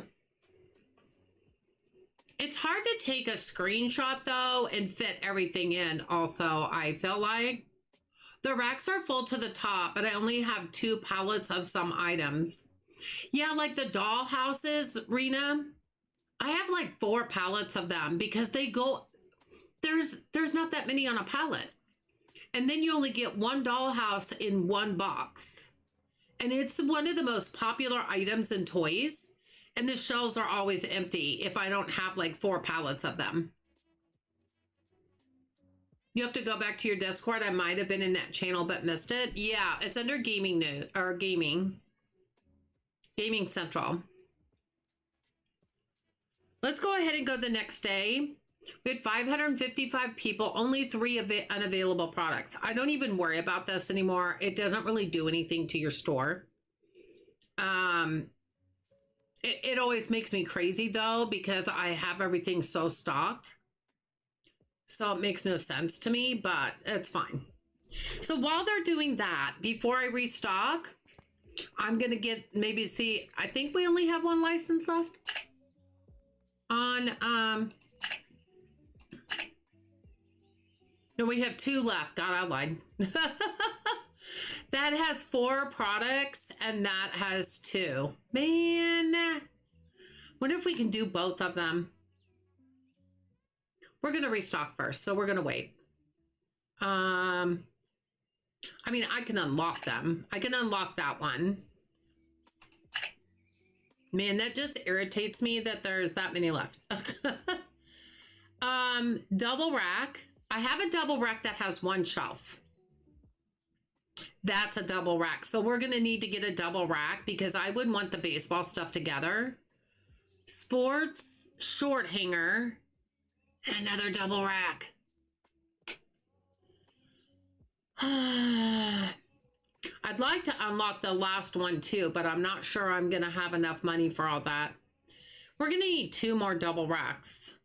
it's hard to take a screenshot though and fit everything in. Also, I feel like the racks are full to the top, but I only have 2 pallets of some items. Yeah, like the doll houses, Rena. I have like 4 pallets of them because they go. There's not that many on a pallet, and then you only get 1 dollhouse in 1 box. And it's one of the most popular items in toys. And the shelves are always empty if I don't have like 4 pallets of them. You have to go back to your Discord. I might have been in that channel but missed it. Yeah, it's under gaming news or gaming. Gaming Central. Let's go ahead and go the next day. We had 555 people, only 3 unavailable products. I don't even worry about this anymore. It doesn't really do anything to your store. It always makes me crazy though, because I have everything so stocked. So it makes no sense to me, but it's fine. So while they're doing that, before I restock, I'm going to I think we only have 1 license left on, No, we have 2 left. God, I lied. That has 4 products and that has 2. Man, wonder if we can do both of them. We're going to restock first, so we're going to wait. I mean, I can unlock them. I can unlock that one. Man, that just irritates me that there's that many left. Double rack. I have a double rack that has 1 shelf. That's a double rack. So we're going to need to get a double rack because I wouldn't want the baseball stuff together. Sports, short hanger, and another double rack. I'd like to unlock the last one too, but I'm not sure I'm going to have enough money for all that. We're going to need 2 more double racks.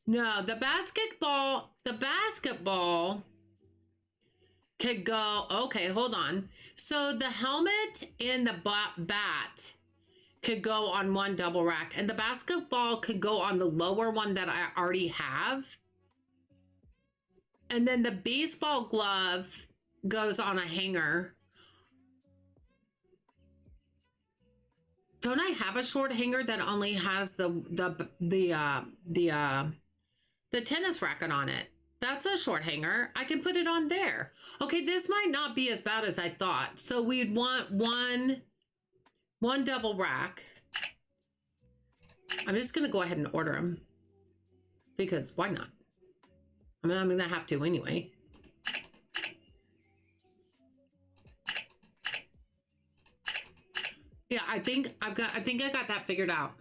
No, the basketball could go, okay, hold on. So the helmet and the bat could go on 1 double rack, and the basketball could go on the lower one that I already have. And then the baseball glove goes on a hanger. Don't I have a short hanger that only has the tennis racket on it? That's a short hanger. I can put it on there. Okay, this might not be as bad as I thought. So we'd want one double rack. I'm just gonna go ahead and order them because why not? I mean, I'm gonna have to anyway. Yeah, I think I got that figured out.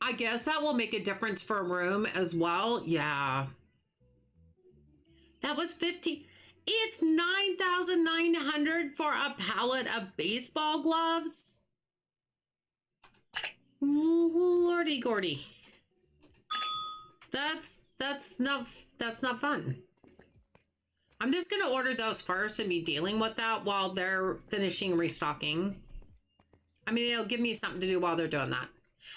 I guess that will make a difference for a room as well. Yeah. That was 50. It's 9,900 for a pallet of baseball gloves. Lordy Gordy. That's not fun. I'm just gonna order those first and be dealing with that while they're finishing restocking. I mean, it'll give me something to do while they're doing that.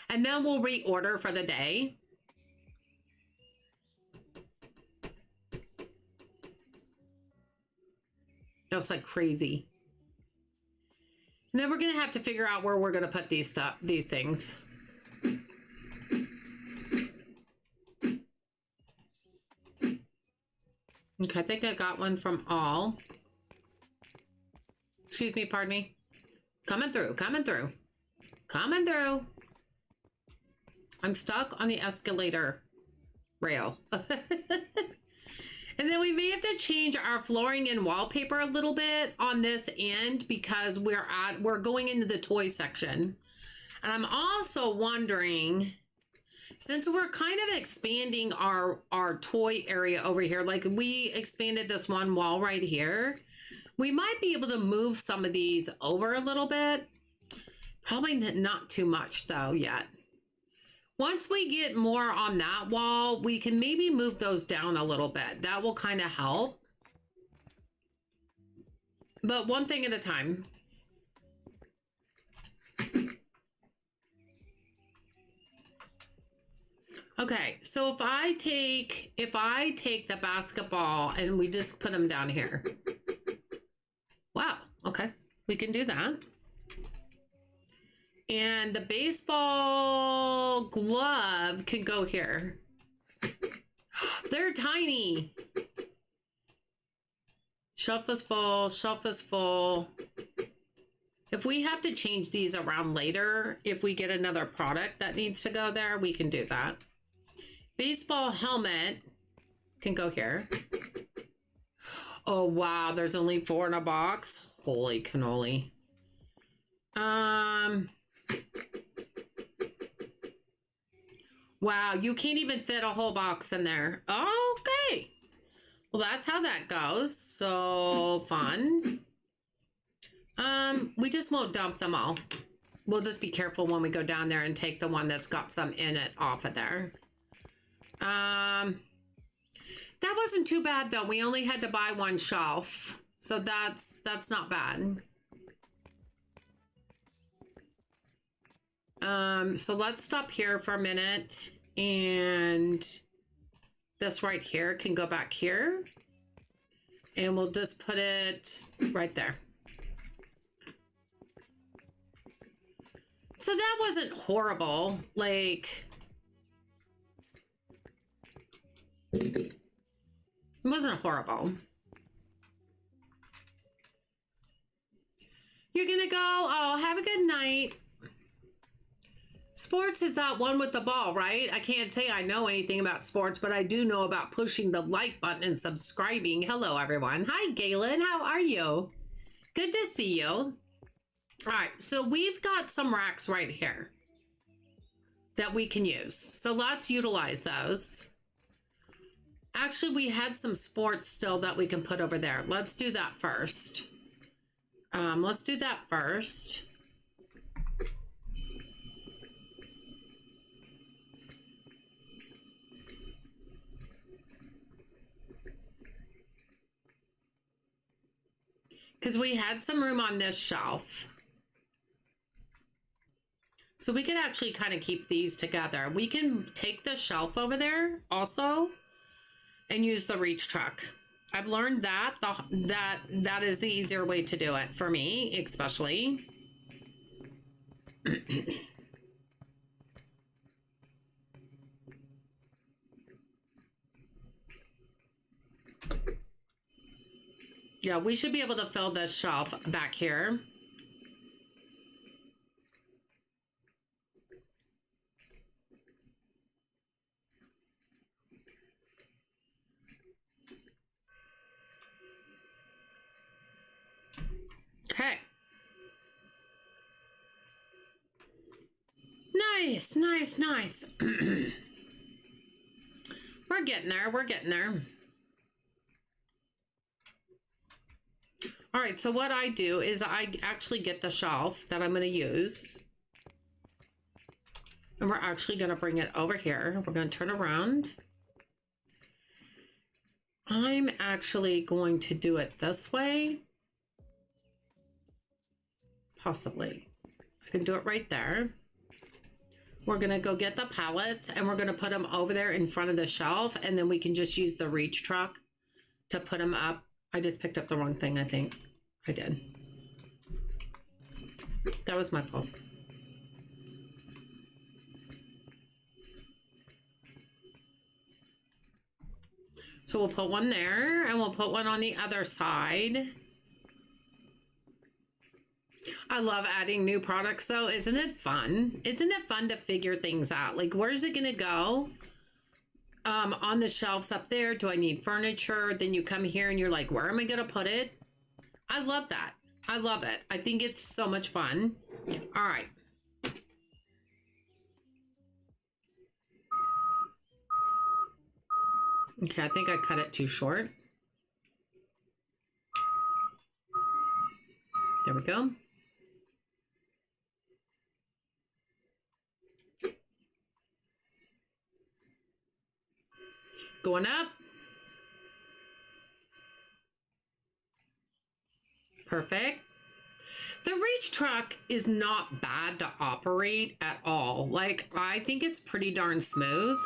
And then we'll reorder for the day. That's like crazy. And then we're gonna have to figure out where we're gonna put these things. Okay, I think I got one from all. Excuse me, pardon me. Coming through, coming through. Coming through. I'm stuck on the escalator rail. And then we may have to change our flooring and wallpaper a little bit on this end because we're going into the toy section. And I'm also wondering, since we're kind of expanding our toy area over here, like we expanded this one wall right here, we might be able to move some of these over a little bit. Probably not too much though yet. Once we get more on that wall, we can maybe move those down a little bit. That will kind of help. But one thing at a time. Okay, so if I take the basketball and we just put them down here. Wow, okay, we can do that. And the baseball glove can go here. They're tiny. Shelf is full, shelf is full. If we have to change these around later, if we get another product that needs to go there, we can do that. Baseball helmet can go here. Oh, wow, there's only 4 in a box. Holy cannoli. Wow, you can't even fit a whole box in there. Okay. Well, that's how that goes. So fun. We just won't dump them all. We'll just be careful when we go down there and take the one that's got some in it off of there. That wasn't too bad though. We only had to buy 1 shelf. So that's not bad. So let's stop here for a minute. And this right here can go back here. And we'll just put it right there. So that wasn't horrible. Like, it wasn't horrible. You're gonna go, oh, have a good night. Sports is that one with the ball, right? I can't say I know anything about sports, but I do know about pushing the like button and subscribing. Hello, everyone. Hi, Galen. How are you? Good to see you. All right, so we've got some racks right here that we can use. So let's utilize those. Actually, we had some sports still that we can put over there. Let's do that first. Let's do that first. Because we had some room on this shelf. So we could actually kind of keep these together. We can take the shelf over there also and use the reach truck. I've learned that that is the easier way to do it for me, especially. Yeah, we should be able to fill this shelf back here. Okay. Nice, nice, nice. We're getting there. We're getting there. All right, so what I do is I actually get the shelf that I'm going to use. And we're actually going to bring it over here. We're going to turn around. I'm actually going to do it this way. Possibly. I can do it right there. We're going to go get the pallets and we're going to put them over there in front of the shelf. And then we can just use the reach truck to put them up. I just picked up the wrong thing, I think. I did. That was my fault. So we'll put one there and we'll put one on the other side. I love adding new products though. Isn't it fun? Isn't it fun to figure things out? Like, where's it gonna go? On the shelves up there, do I need furniture? Then you come here and you're like, where am I gonna put it? I love that. I love it. I think it's so much fun. All right. Okay, I think I cut it too short. There we go. Going up. Perfect. The reach truck is not bad to operate at all. Like, I think it's pretty darn smooth.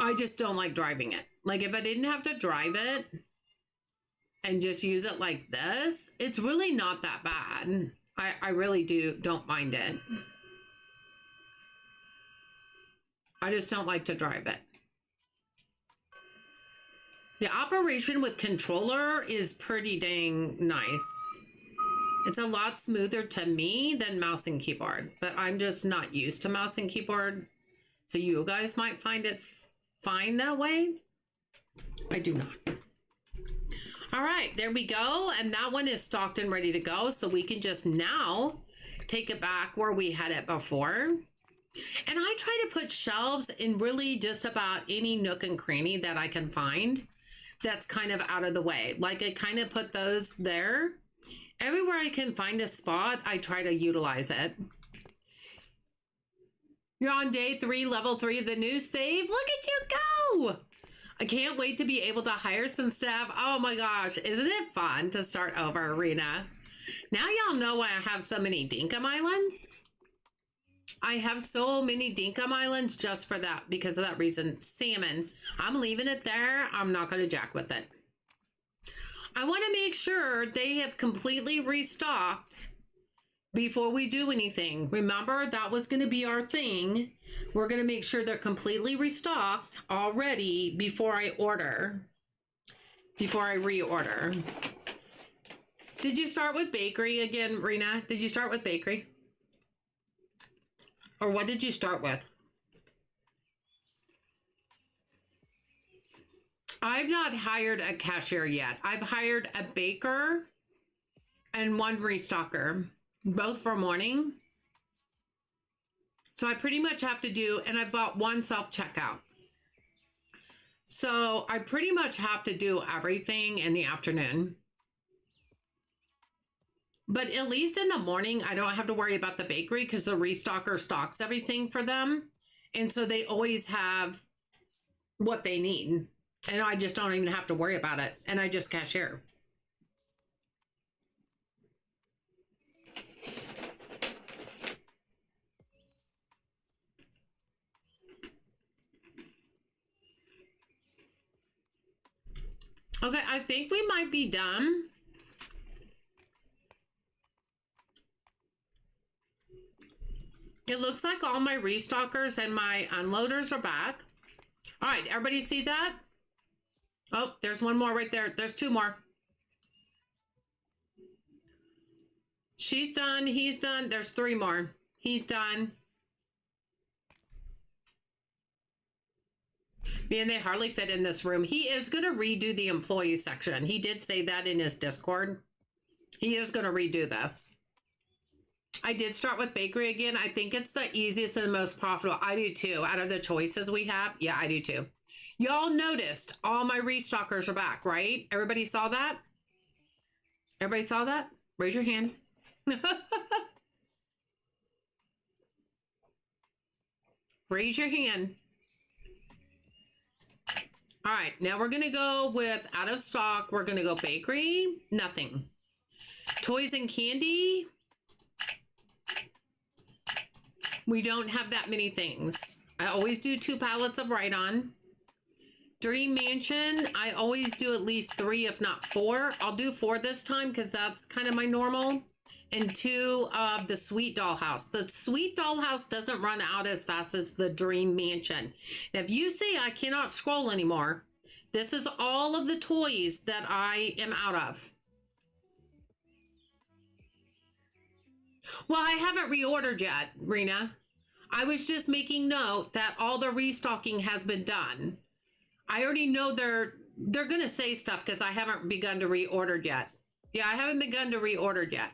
I just don't like driving it. Like, if I didn't have to drive it and just use it like this, it's really not that bad. I really don't mind it. I just don't like to drive it. The operation with controller is pretty dang nice. It's a lot smoother to me than mouse and keyboard, but I'm just not used to mouse and keyboard. So you guys might find it fine that way. I do not. All right, there we go. And that one is stocked and ready to go. So we can just now take it back where we had it before. And I try to put shelves in really just about any nook and cranny that I can find that's kind of out of the way. Like, I kind of put those there. Everywhere I can find a spot, I try to utilize it. You're on day 3, level 3 of the new save. Look at you go. I can't wait to be able to hire some staff. Oh my gosh, isn't it fun to start over, Arena? Now y'all know why I have so many Dinkum Islands. I have so many dinkum islands just for that, because of that reason. Salmon, I'm leaving it there. I'm not going to jack with it. I want to make sure they have completely restocked before we do anything. Remember, that was going to be our thing. We're going to make sure they're completely restocked already before I order, before I reorder. Did you start with bakery again, Rena? Did you start with bakery? Or what did you start with? I've not hired a cashier yet. I've hired a baker and one restocker, both for morning. So I pretty much have to do, and I bought one self-checkout. So I pretty much have to do everything in the afternoon. But at least in the morning, I don't have to worry about the bakery because the restocker stocks everything for them. And so they always have what they need. And I just don't even have to worry about it. And I just cashier. Okay, I think we might be done. It looks like all my restockers and my unloaders are back. All right, everybody see that? Oh, there's one more right there. There's two more. She's done. He's done. There's three more. He's done. Man, they hardly fit in this room. He is going to redo the employee section. He did say that in his Discord. He is going to redo this. I did start with bakery again. I think it's the easiest and most profitable. I do too. Out of the choices we have. Yeah, I do too. Y'all noticed all my restockers are back, right? Everybody saw that? Everybody saw that? Raise your hand. Raise your hand. All right, now we're going to go with out of stock. We're going to go bakery. Nothing. Toys and candy. We don't have that many things. I always do 2 pallets of Ride-On. Dream Mansion, I always do at least 3, if not 4. I'll do 4 this time because that's kind of my normal. And 2 of the Sweet Dollhouse. The Sweet Dollhouse doesn't run out as fast as the Dream Mansion. Now, if you see I cannot scroll anymore, this is all of the toys that I am out of. Well, I haven't reordered yet, Rena. I was just making note that all the restocking has been done. I already know they're going to say stuff because I haven't begun to reorder yet. Yeah, I haven't begun to reorder yet.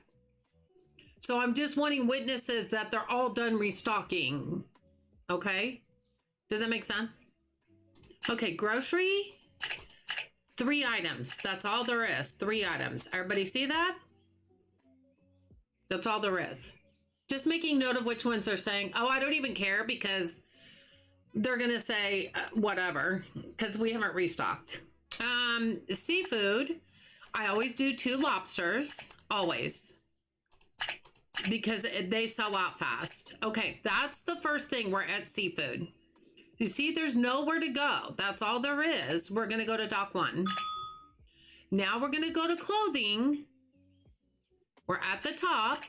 So I'm just wanting witnesses that they're all done restocking. Okay? Does that make sense? Okay, grocery. 3 items. That's all there is. 3 items. Everybody see that? That's all there is. Just making note of which ones are saying, oh, I don't even care because they're going to say whatever because we haven't restocked. Seafood. I always do 2 lobsters. Always. Because they sell out fast. Okay, that's the first thing. We're at seafood. You see, there's nowhere to go. That's all there is. We're going to go to dock 1. Now we're going to go to clothing. We're at the top.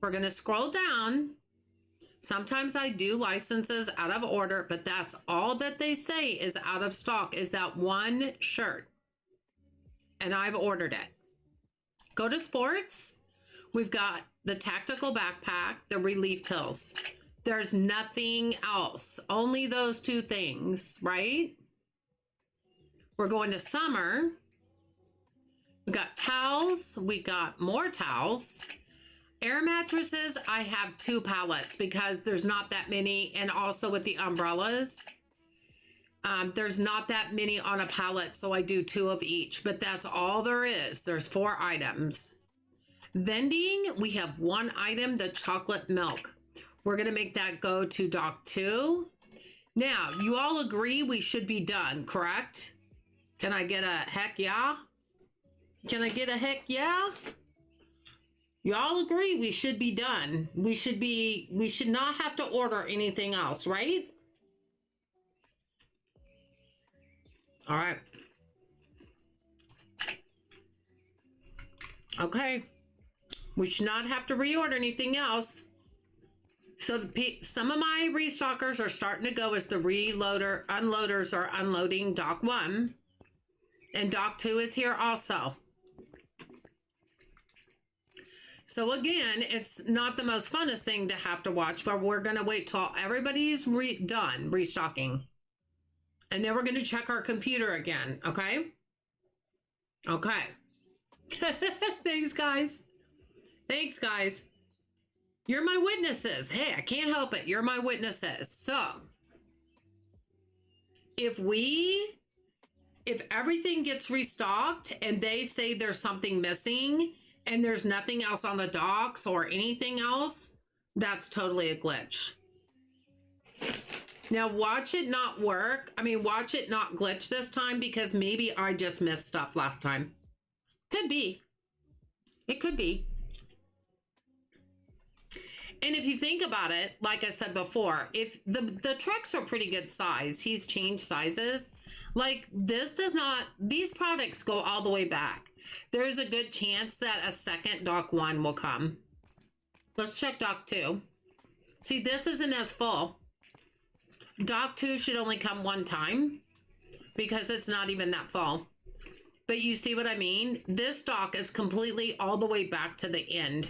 We're going to scroll down. Sometimes I do licenses out of order, but that's all that they say is out of stock is that 1 shirt. And I've ordered it. Go to sports. We've got the tactical backpack, the relief pills. There's nothing else. Only those 2 things, right? We're going to summer. We got towels. We got more towels. Air mattresses, I have 2 pallets because there's not that many. And also with the umbrellas, there's not that many on a pallet. So I do 2 of each, but that's all there is. There's 4 items. Vending, we have 1 item, the chocolate milk. We're going to make that go to dock 2. Now, you all agree we should be done, correct? Can I get a heck yeah? Can I get a heck yeah? Y'all agree we should be done. We should not have to order anything else, right? All right. Okay. We should not have to reorder anything else. So some of my restockers are starting to go as the unloaders are unloading dock 1. And dock 2 is here also. So again, it's not the most funnest thing to have to watch, but we're going to wait till everybody's done restocking. And then we're going to check our computer again, okay? Okay. Thanks, guys. Thanks, guys. You're my witnesses. Hey, I can't help it. You're my witnesses. So, if everything gets restocked and they say there's something missing and there's nothing else on the docks or anything else, that's totally a glitch. Now, watch it not work. I mean, watch it not glitch this time because maybe I just missed stuff last time. Could be. It could be. And if you think about it, like I said before, if the trucks are pretty good size, he's changed sizes. Like this does not, these products go all the way back. There's a good chance that a second dock 1 will come. Let's check dock 2. See, this isn't as full. Dock 2 should only come 1 time because it's not even that full. But you see what I mean? This dock is completely all the way back to the end.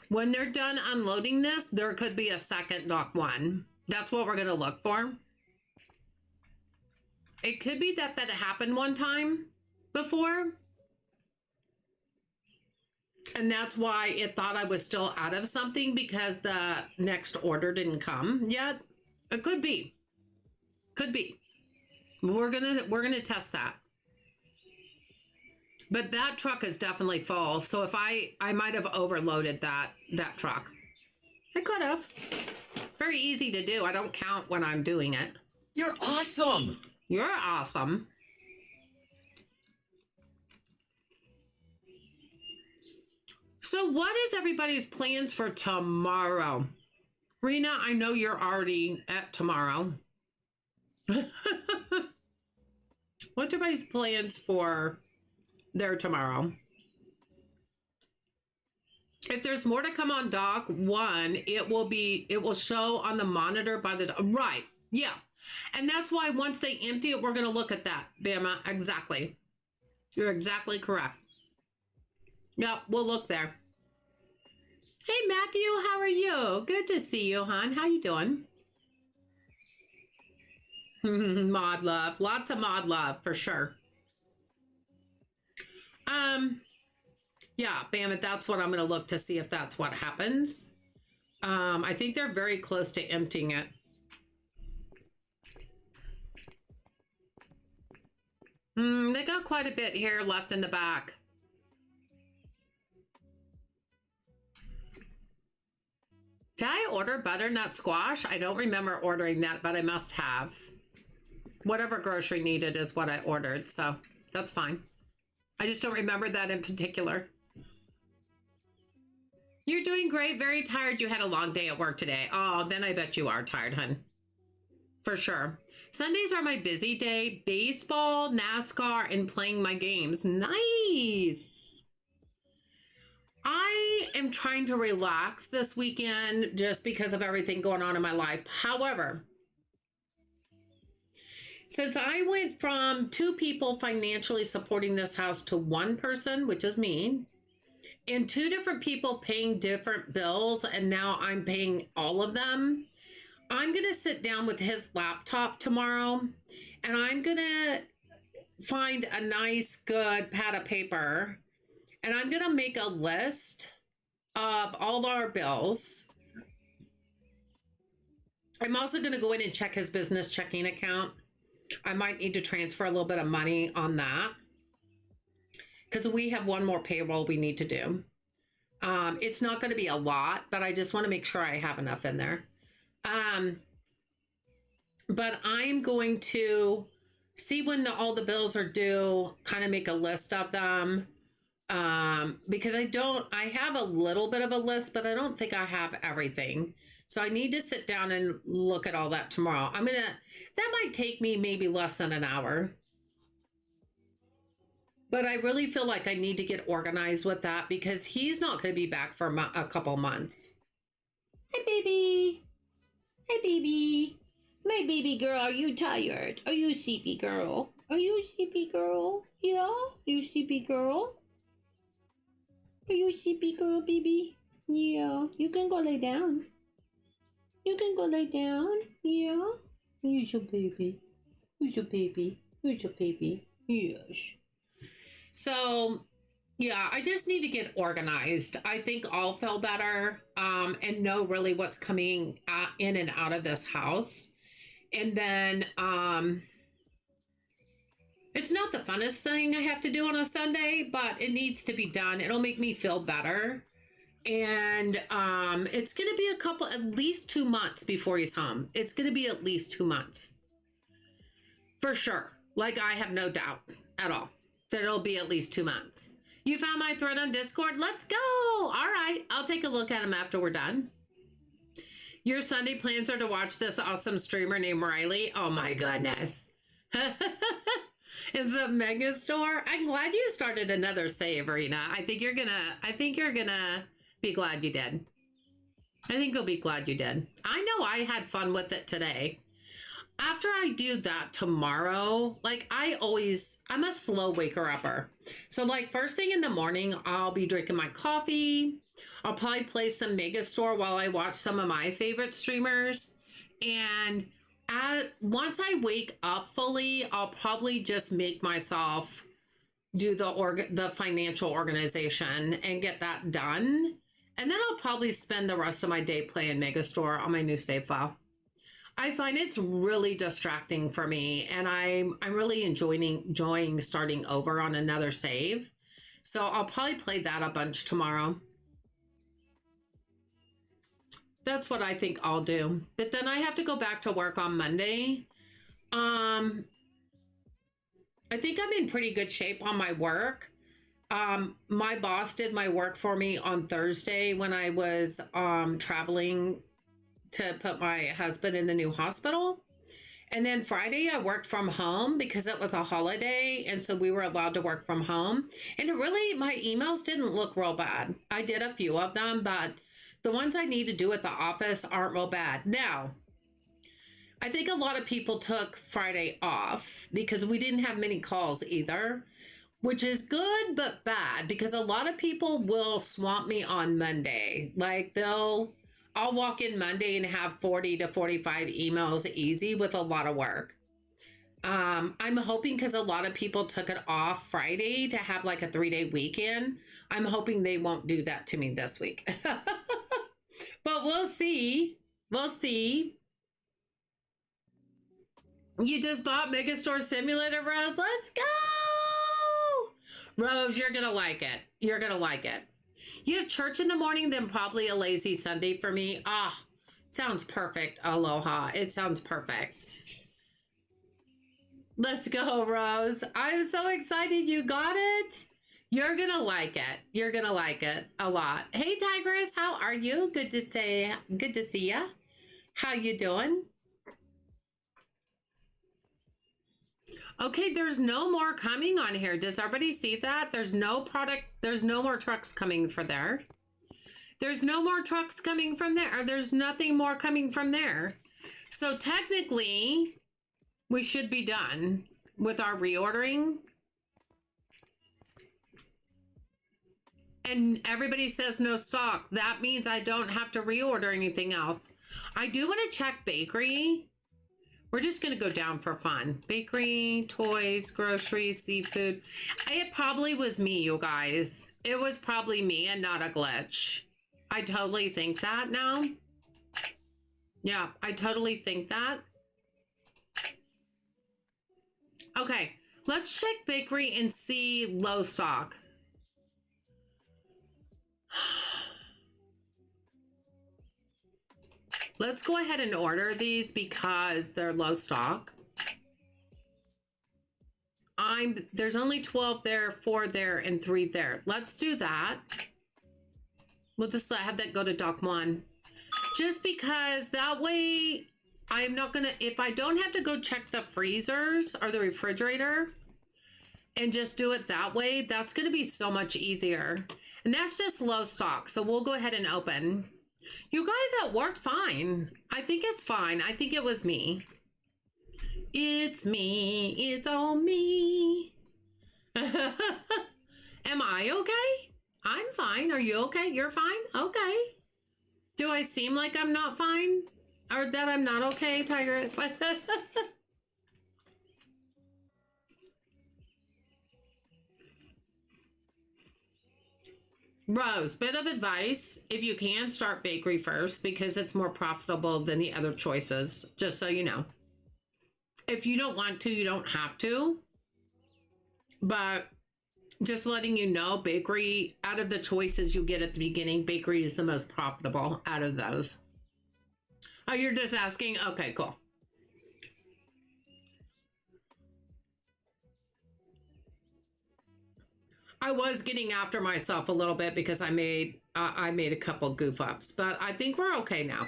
When they're done unloading this, there could be a second dock 1. That's what we're going to look for. It could be that happened one time before. And that's why it thought I was still out of something because the next order didn't come yet. It could be. Could be. We're gonna test that. But that truck is definitely full. So if I might have overloaded that truck. I could have. Very easy to do. I don't count when I'm doing it. You're awesome! You're awesome. So what is everybody's plans for tomorrow? Rena, I know you're already at tomorrow. What's everybody's plans for their tomorrow? If there's more to come on dock 1, it will show on the monitor by the, right. Yeah. And that's why once they empty it, we're going to look at that. Bama, exactly. You're exactly correct. Yep, we'll look there. Hey, Matthew, how are you? Good to see you, hon. How you doing? Mod love. Lots of mod love, for sure. Yeah, Bama, that's what I'm going to look to see if that's what happens. I think they're very close to emptying it. They got quite a bit here left in the back. Did I order butternut squash? I don't remember ordering that, but I must have. Whatever grocery needed is what I ordered, so that's fine. I just don't remember that in particular. You're doing great. Very tired. You had a long day at work today. Oh, then I bet you are tired, hun. For sure. Sundays are my busy day. Baseball, NASCAR, and playing my games. Nice. I am trying to relax this weekend just because of everything going on in my life. However, since I went from 2 people financially supporting this house to 1 person, which is me, and 2 different people paying different bills, and now I'm paying all of them, I'm going to sit down with his laptop tomorrow, and I'm going to find a nice, good pad of paper, and I'm going to make a list of all our bills. I'm also going to go in and check his business checking account. I might need to transfer a little bit of money on that because we have 1 more payroll we need to do. It's not going to be a lot, but I just want to make sure I have enough in there. But I'm going to see when all the bills are due, kind of make a list of them. Because I have a little bit of a list, but I don't think I have everything. So I need to sit down and look at all that tomorrow. That might take me maybe less than an hour. But I really feel like I need to get organized with that because he's not going to be back for a couple months. Hi, baby. Hi, baby. My baby girl, are you tired? Are you sleepy girl? Are you sleepy girl? Yeah? You sleepy girl? Are you sleepy girl, baby? Yeah. You can go lay down. You can go lay down. Yeah? Who's your baby? Who's your baby? Who's your baby? Yes. So, yeah, I just need to get organized. I think I'll feel better and know really what's coming in and out of this house. And then it's not the funnest thing I have to do on a Sunday, but it needs to be done. It'll make me feel better. And it's going to be at least 2 months before he's home. It's going to be at least 2 months. For sure. Like, I have no doubt at all that it'll be at least 2 months. You found my thread on Discord? Let's go. All right. I'll take a look at them after we're done. Your Sunday plans are to watch this awesome streamer named Riley. Oh my goodness. It's a mega store. I'm glad you started another save, Arena. I think you're gonna be glad you did. I think you'll be glad you did. I know I had fun with it today. After I do that tomorrow, like I'm a slow waker upper. So like first thing in the morning, I'll be drinking my coffee. I'll probably play some Megastore while I watch some of my favorite streamers. And once I wake up fully, I'll probably just make myself do the financial organization and get that done. And then I'll probably spend the rest of my day playing Megastore on my new save file. I find it's really distracting for me, and I'm really enjoying starting over on another save. So I'll probably play that a bunch tomorrow. That's what I think I'll do. But then I have to go back to work on Monday. I think I'm in pretty good shape on my work. My boss did my work for me on Thursday when I was traveling to put my husband in the new hospital. And then Friday I worked from home because it was a holiday, and so we were allowed to work from home. And my emails didn't look real bad. I did a few of them, but the ones I need to do at the office aren't real bad. Now, I think a lot of people took Friday off because we didn't have many calls either, which is good but bad because a lot of people will swamp me on Monday. Like I'll walk in Monday and have 40 to 45 emails easy with a lot of work. I'm hoping because a lot of people took it off Friday to have like a 3-day weekend. I'm hoping they won't do that to me this week. But we'll see. We'll see. You just bought Megastore Simulator, Rose? Let's go! Rose, you're going to like it. You're going to like it. You have church in the morning, then probably a lazy Sunday for me. Ah, sounds perfect. Aloha. It sounds perfect. Let's go, Rose. I'm so excited you got it. You're going to like it. You're going to like it a lot. Hey, Tigress, how are you? Good to see ya. How you doing? Okay, there's no more coming on here. Does everybody see that? There's no more trucks coming for there. There's no more trucks coming from there. There's nothing more coming from there. So technically, we should be done with our reordering. And everybody says no stock. That means I don't have to reorder anything else. I do want to check bakery. We're just going to go down for fun. Bakery, toys, groceries, seafood. It probably was me, you guys. It was probably me and not a glitch. I totally think that now. Yeah, I totally think that. Okay, let's check bakery and see low stock. Let's go ahead and order these because they're low stock. there's only 12 there, 4 there, and 3 there. Let's do that. We'll just have that go to dock 1. Just because that way I'm not gonna, if I don't have to go check the freezers or the refrigerator and just do it that way, that's gonna be so much easier. And that's just low stock. So we'll go ahead and open. You guys, it worked fine. I think it's fine. I think it was me. It's me. It's all me. Am I okay? I'm fine. Are you okay? You're fine? Okay. Do I seem like I'm not fine? Or that I'm not okay, Tigress? Rose, bit of advice. If you can, start bakery first because it's more profitable than the other choices, just so you know. If you don't want to, you don't have to. But just letting you know, bakery, out of the choices you get at the beginning, bakery is the most profitable out of those. Oh, you're just asking? Okay, cool. I was getting after myself a little bit because I made a couple goof ups, but I think we're okay now.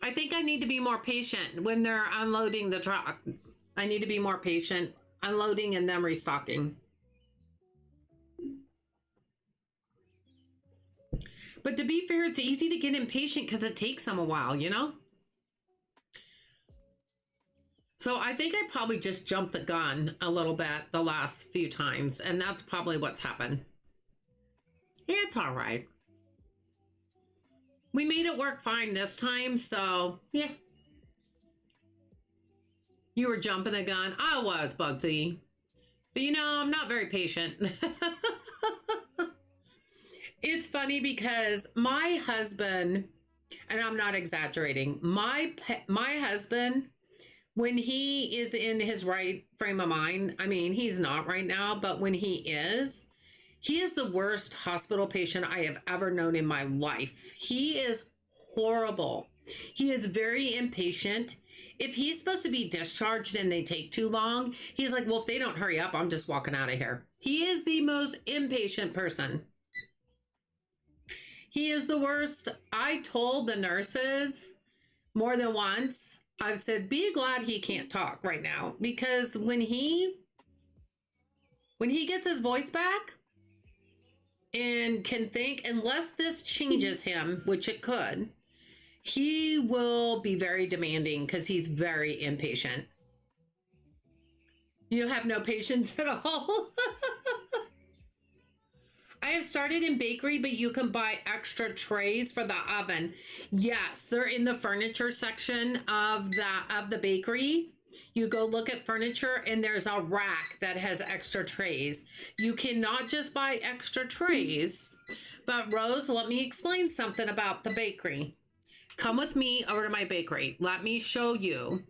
I think I need to be more patient when they're unloading the truck. I need to be more patient, unloading and then restocking. But to be fair, it's easy to get impatient because it takes them a while, you know? So I think I probably just jumped the gun a little bit the last few times, and that's probably what's happened. It's all right. We made it work fine this time, so yeah. You were jumping the gun. I was, Bugsy. But you know, I'm not very patient. It's funny because my husband, and I'm not exaggerating, my husband, when he is in his right frame of mind, I mean, he's not right now, but when he is the worst hospital patient I have ever known in my life. He is horrible. He is very impatient. If he's supposed to be discharged and they take too long, he's like, well, if they don't hurry up, I'm just walking out of here. He is the most impatient person. He is the worst. I told the nurses more than once, I've said, be glad he can't talk right now, because when he gets his voice back and can think, unless this changes him, which it could, he will be very demanding because he's very impatient. You have no patience at all. I have started in bakery, but you can buy extra trays for the oven. Yes, they're in the furniture section of the bakery. You go look at furniture and there's a rack that has extra trays. You cannot just buy extra trays. But Rose, let me explain something about the bakery. Come with me over to my bakery. Let me show you.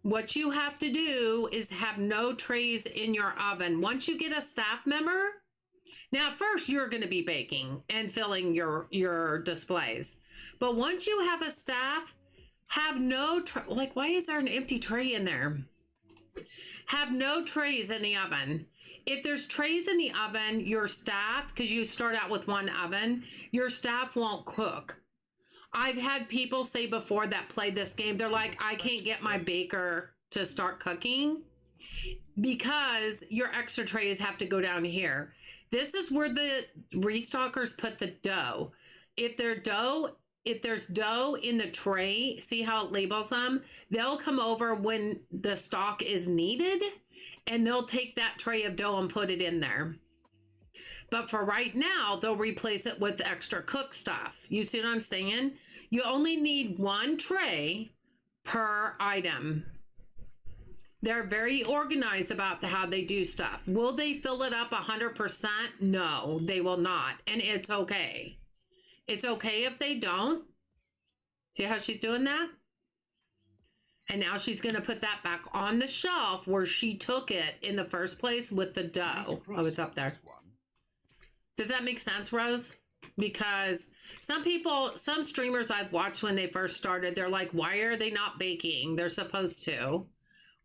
What you have to do is have no trays in your oven. Once you get a staff member, now at first you're going to be baking and filling your displays. But once you have a staff, have no, like, why is there an empty tray in there? Have no trays in the oven. If there's trays in the oven, your staff, because you start out with one oven, your staff won't cook. I've had people say before that played this game, they're like, I can't get my baker to start cooking because your extra trays have to go down here. This is where the restockers put the dough. If there's dough in the tray, see how it labels them? They'll come over when the stock is needed and they'll take that tray of dough and put it in there. But for right now, they'll replace it with extra cook stuff. You see what I'm saying? You only need one tray per item. They're very organized about how they do stuff. Will they fill it up 100%? No, they will not. And it's okay. It's okay if they don't. See how she's doing that? And now she's going to put that back on the shelf where she took it in the first place with the dough. Oh, it's up there. Does that make sense, Rose? Because some streamers I've watched when they first started, they're like, why are they not baking? They're supposed to.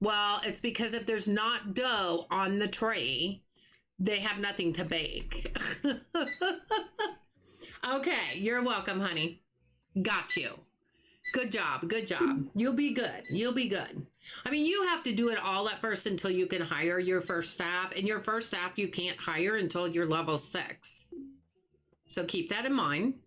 Well, it's because if there's not dough on the tray, they have nothing to bake. Okay, you're welcome, honey. Got you. Good job. Good job. You'll be good. You'll be good. I mean, you have to do it all at first until you can hire your first staff. And your first staff you can't hire until you're level 6. So keep that in mind.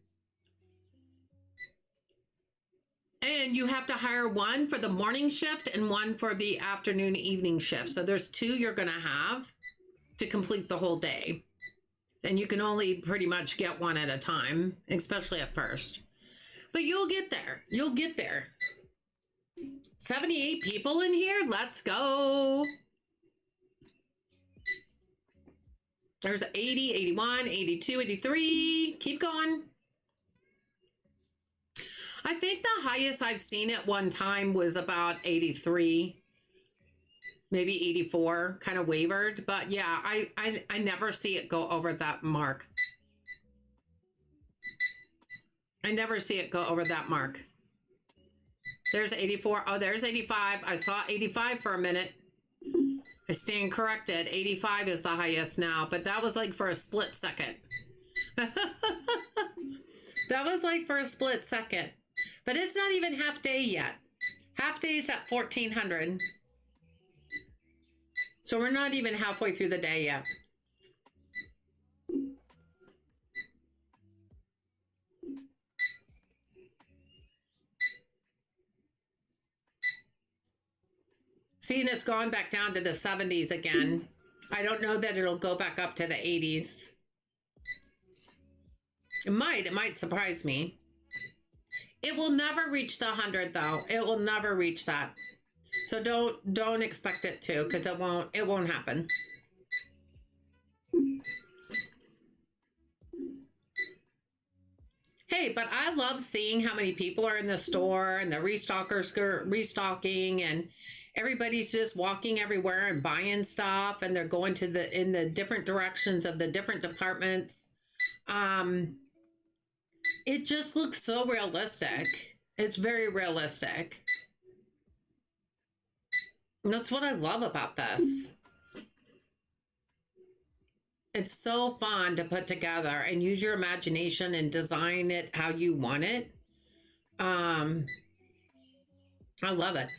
And you have to hire one for the morning shift and one for the afternoon evening shift. So there's 2 you're going to have to complete the whole day. And you can only pretty much get one at a time, especially at first. But you'll get there. You'll get there. 78 people in here. Let's go. There's 80, 81, 82, 83. Keep going. I think the highest I've seen at one time was about 83, maybe 84, kind of wavered. But yeah, I never see it go over that mark. I never see it go over that mark. There's 84. Oh, there's 85. I saw 85 for a minute. I stand corrected. 85 is the highest now, but that was like for a split second. That was like for a split second. But it's not even half day yet. Half day's at 1400. So we're not even halfway through the day yet. See, and it's gone back down to the 70s again. I don't know that it'll go back up to the 80s. It might surprise me. It will never reach the 100 though. It will never reach that. So don't expect it to, because it won't happen. Hey, but I love seeing how many people are in the store and the restockers are restocking and everybody's just walking everywhere and buying stuff and they're going to in the different directions of the different departments. It just looks so realistic. It's very realistic. And that's what I love about this. It's so fun to put together and use your imagination and design it how you want it. I love it.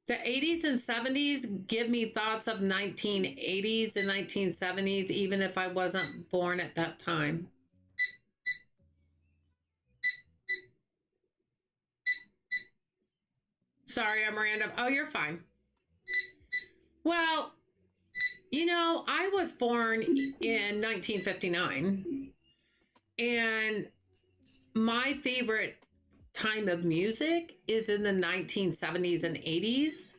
The 80s and 70s give me thoughts of 1980s and 1970s, even if I wasn't born at that time. Sorry, I'm random. Oh, you're fine. Well, you know, I was born in 1959, and my favorite time of music is in the 1970s and 80s,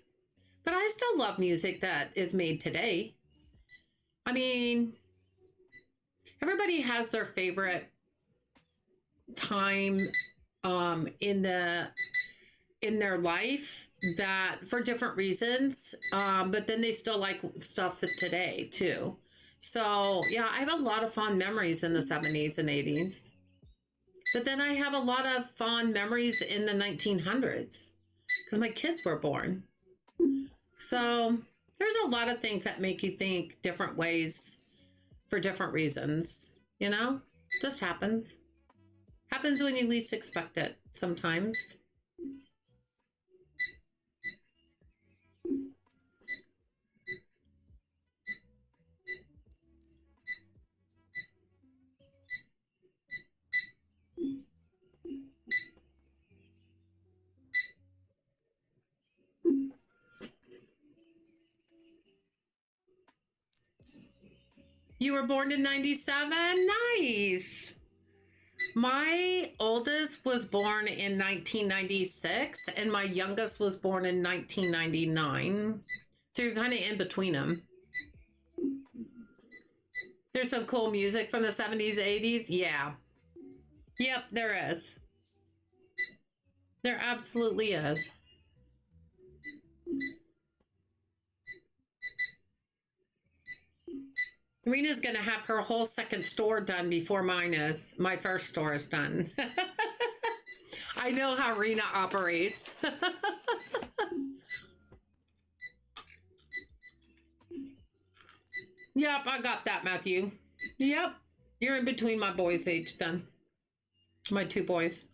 but I still love music that is made today. I mean, everybody has their favorite time in their life that for different reasons, but then they still like stuff today too. So yeah, I have a lot of fond memories in the 70s and 80s. But then I have a lot of fond memories in the 1900s because my kids were born. So there's a lot of things that make you think different ways for different reasons, you know? Just happens. Happens when you least expect it sometimes. You were born in 97? Nice. My oldest was born in 1996 and my youngest was born in 1999. So you're kind of in between them. There's some cool music from the 70s, 80s. Yeah. Yep, there is. There absolutely is. Rena's going to have her whole second store done before my first store is done. I know how Rena operates. Yep, I got that, Matthew. Yep. You're in between my boys' age then. My two boys.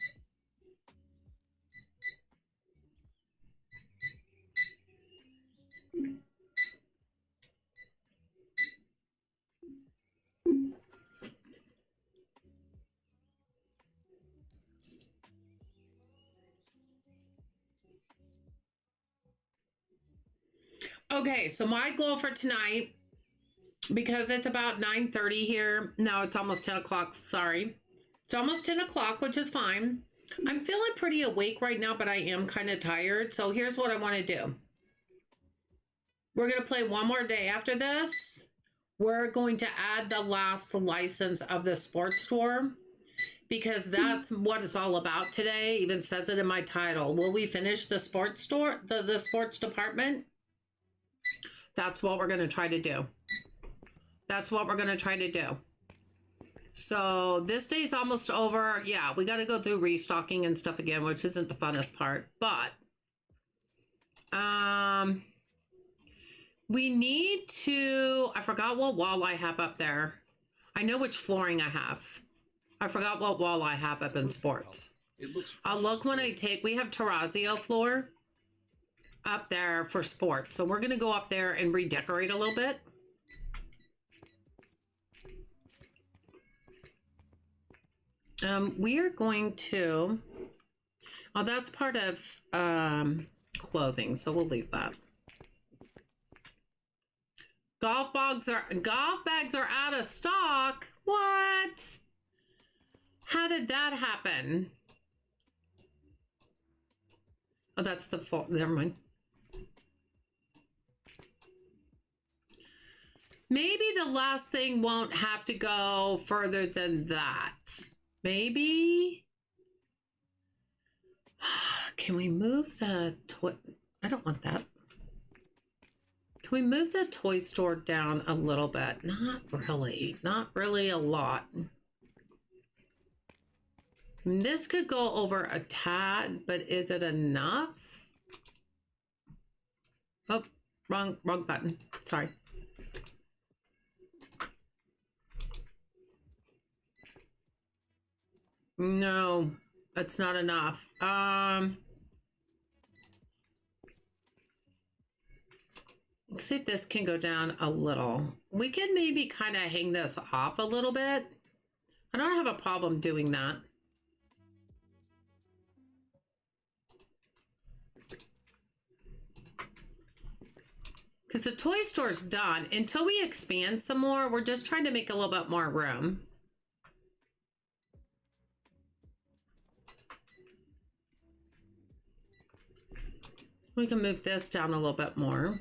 Okay, so my goal for tonight, because it's about 9:30 here. No, it's almost 10 o'clock. Sorry. It's almost 10 o'clock, which is fine. I'm feeling pretty awake right now, but I am kind of tired. So here's what I want to do. We're going to play one more day after this. We're going to add the last license of the sports store, because that's what it's all about today. Even says it in my title. Will we finish the sports store, the sports department? That's what we're going to try to do. That's what we're going to try to do. So this day's almost over. Yeah, we got to go through restocking and stuff again, which isn't the funnest part. But we need to, I forgot what wall I have up there. I know which flooring I have. I forgot what wall I have up in sports. I'll look when I take, we have terrazzo floor up there for sports. So we're going to go up there and redecorate a little bit. We are going to, oh, that's part of clothing, so we'll leave that. Golf bags are out of stock. What? How did that happen? Oh, that's the fault. Never mind. Maybe the last thing won't have to go further than that. Maybe. Can we move the toy? I don't want that. Can we move the toy store down a little bit? Not really. Not really a lot. This could go over a tad, but is it enough? Oh, wrong button. Sorry. No, that's not enough. Let's see if this can go down a little. We can maybe kind of hang this off a little bit. I don't have a problem doing that. Because the toy store's done. Until we expand some more, we're just trying to make a little bit more room. We can move this down a little bit more.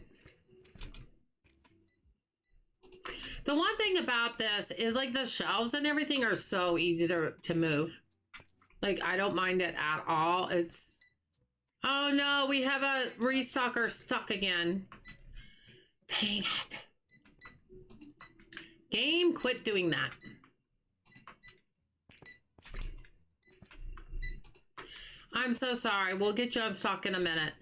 The one thing about this is like the shelves and everything are so easy to move. Like, I don't mind it at all. It's, oh no, we have a restocker stuck again. Dang it. Game, quit doing that. I'm so sorry. We'll get you unstuck in a minute.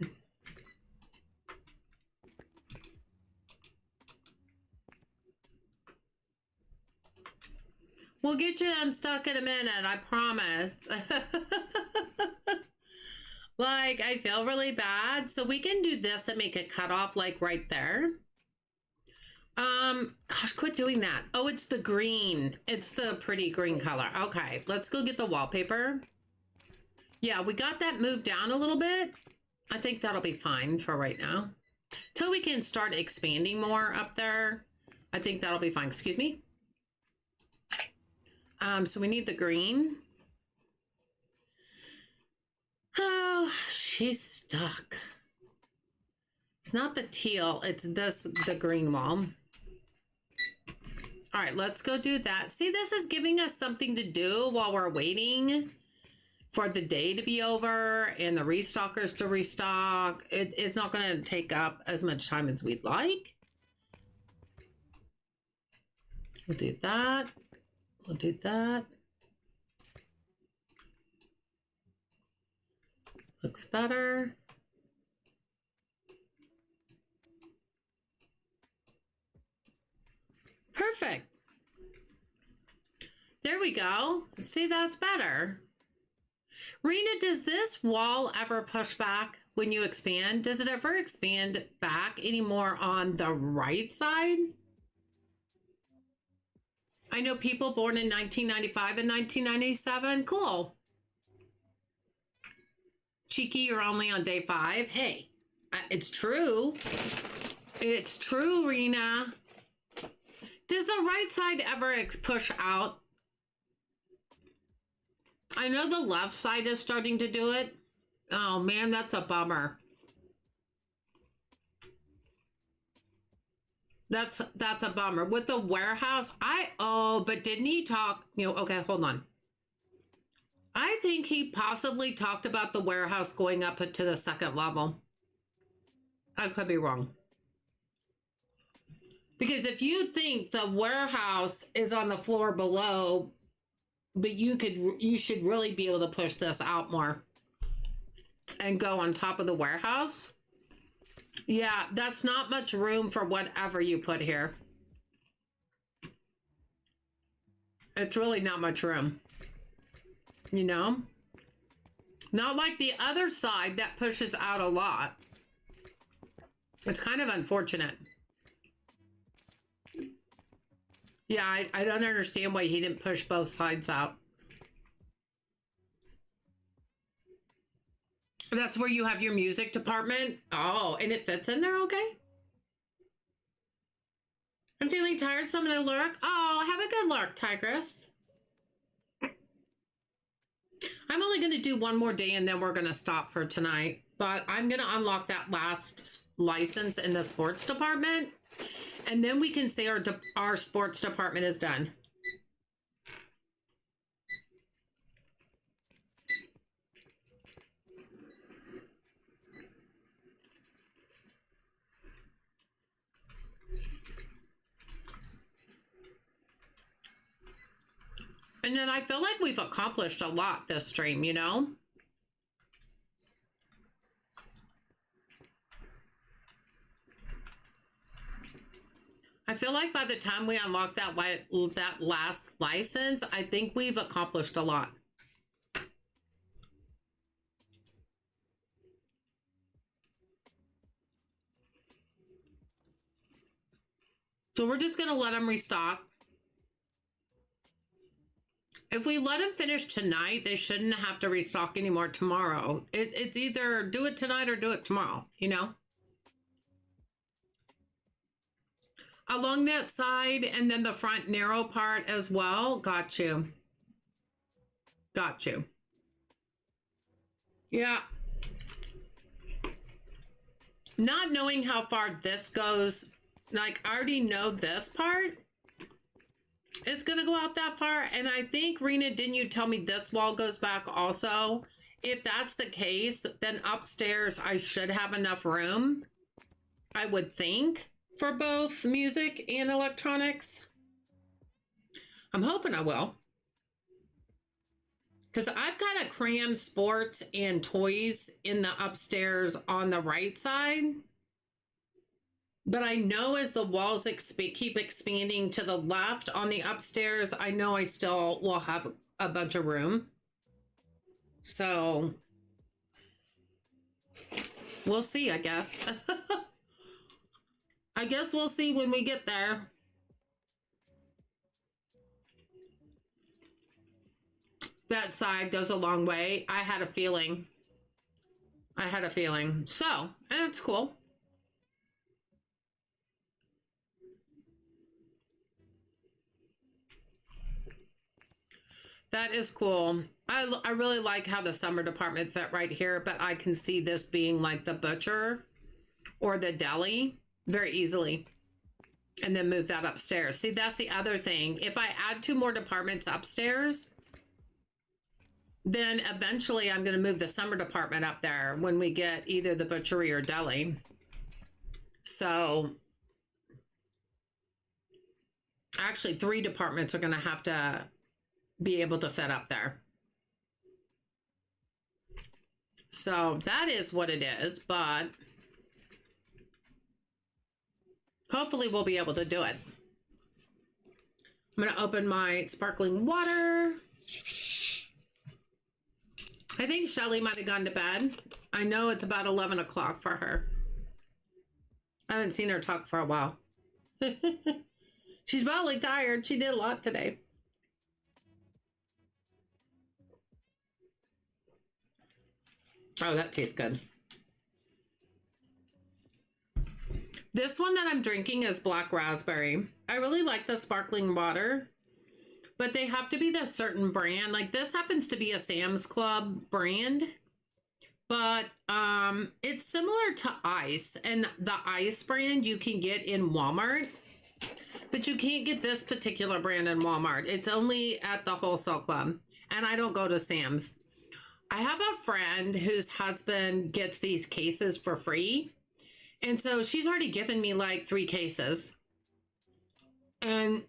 We'll get you unstuck in a minute, I promise. Like, I feel really bad. So we can do this and make a cutoff like right there. Gosh, quit doing that. Oh, it's the green. It's the pretty green color. Okay, let's go get the wallpaper. Yeah, we got that moved down a little bit. I think that'll be fine for right now. Till we can start expanding more up there. I think that'll be fine. Excuse me. So we need the green. Oh, she's stuck. It's not the teal, it's the green wall. All right, let's go do that. See, this is giving us something to do while we're waiting for the day to be over and the restockers to restock. It is not going to take up as much time as we'd like. We'll do that. We'll do that. Looks better. Perfect. There we go. See, that's better. Rena, does this wall ever push back when you expand? Does it ever expand back anymore on the right side? I know people born in 1995 and 1997. Cool. Cheeky, you're only on day 5. Hey, it's true. It's true, Rena. Does the right side ever push out? I know the left side is starting to do it. Oh man, that's a bummer. That's a bummer. With the warehouse, but didn't he talk, okay, hold on. I think he possibly talked about the warehouse going up to the 2nd level. I could be wrong. Because if you think the warehouse is on the floor below, but you should really be able to push this out more and go on top of the warehouse. Yeah, that's not much room for whatever you put here. It's really not much room. Not like the other side that pushes out a lot. It's kind of unfortunate. Yeah, I don't understand why he didn't push both sides out. That's where you have your music department. Oh, and it fits in there okay? I'm feeling tired, so I'm gonna lurk. Oh, have a good lurk, Tigress. I'm only gonna do one more day and then we're gonna stop for tonight. But I'm gonna unlock that last license in the sports department. And then we can say our sports department is done. And then I feel like we've accomplished a lot this stream, I feel like by the time we unlock that last license, I think we've accomplished a lot. So we're just going to let them restock. If we let them finish tonight, they shouldn't have to restock anymore tomorrow. It's either do it tonight or do it tomorrow, Along that side and then the front narrow part as well. Got you. Got you. Yeah. Not knowing how far this goes, like I already know this part is going to go out that far. And I think, Rena, didn't you tell me this wall goes back also? If that's the case, then upstairs I should have enough room, I would think, for both music and electronics. I'm hoping I will. Because I've got to cram sports and toys in the upstairs on the right side. But I know as the walls keep expanding to the left on the upstairs, I know I still will have a bunch of room. So we'll see, I guess. I guess we'll see when we get there. That side goes a long way. I had a feeling. So, it's cool. That is cool. I really like how the summer department fit right here, but I can see this being like the butcher or the deli very easily. And then move that upstairs. See, that's the other thing. If I add 2 more departments upstairs, then eventually I'm going to move the summer department up there when we get either the butchery or deli. So actually 3 departments are going to have to be able to fit up there. So that is what it is, but hopefully we'll be able to do it. I'm going to open my sparkling water. I think Shelly might have gone to bed. I know it's about 11 o'clock for her. I haven't seen her talk for a while. She's probably tired. She did a lot today. Oh, that tastes good. This one that I'm drinking is black raspberry. I really like the sparkling water, but they have to be the certain brand. Like this happens to be a Sam's Club brand, but it's similar to Ice, and the Ice brand you can get in Walmart, but you can't get this particular brand in Walmart. It's only at the wholesale club, and I don't go to Sam's. I have a friend whose husband gets these cases for free. And so she's already given me like 3 cases. And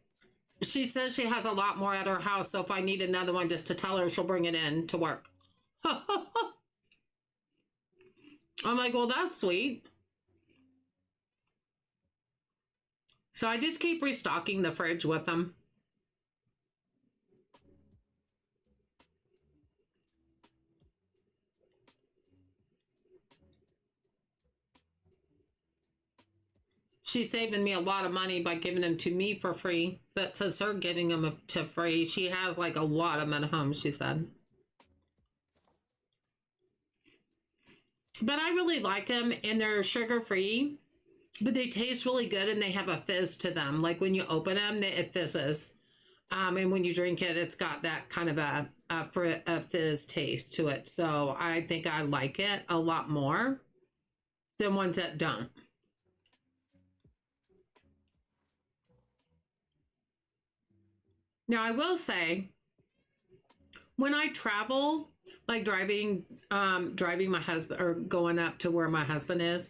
she says she has a lot more at her house. So if I need another one, just to tell her, she'll bring it in to work. I'm like, well, that's sweet. So I just keep restocking the fridge with them. She's saving me a lot of money by giving them to me for free. That says her giving them to free. She has like a lot of them at home, she said. But I really like them, and they're sugar-free, but they taste really good, and they have a fizz to them. Like when you open them, it fizzes. And when you drink it, it's got that kind of a fizz taste to it. So I think I like it a lot more than ones that don't. Now, I will say, when I travel, like driving my husband, or going up to where my husband is,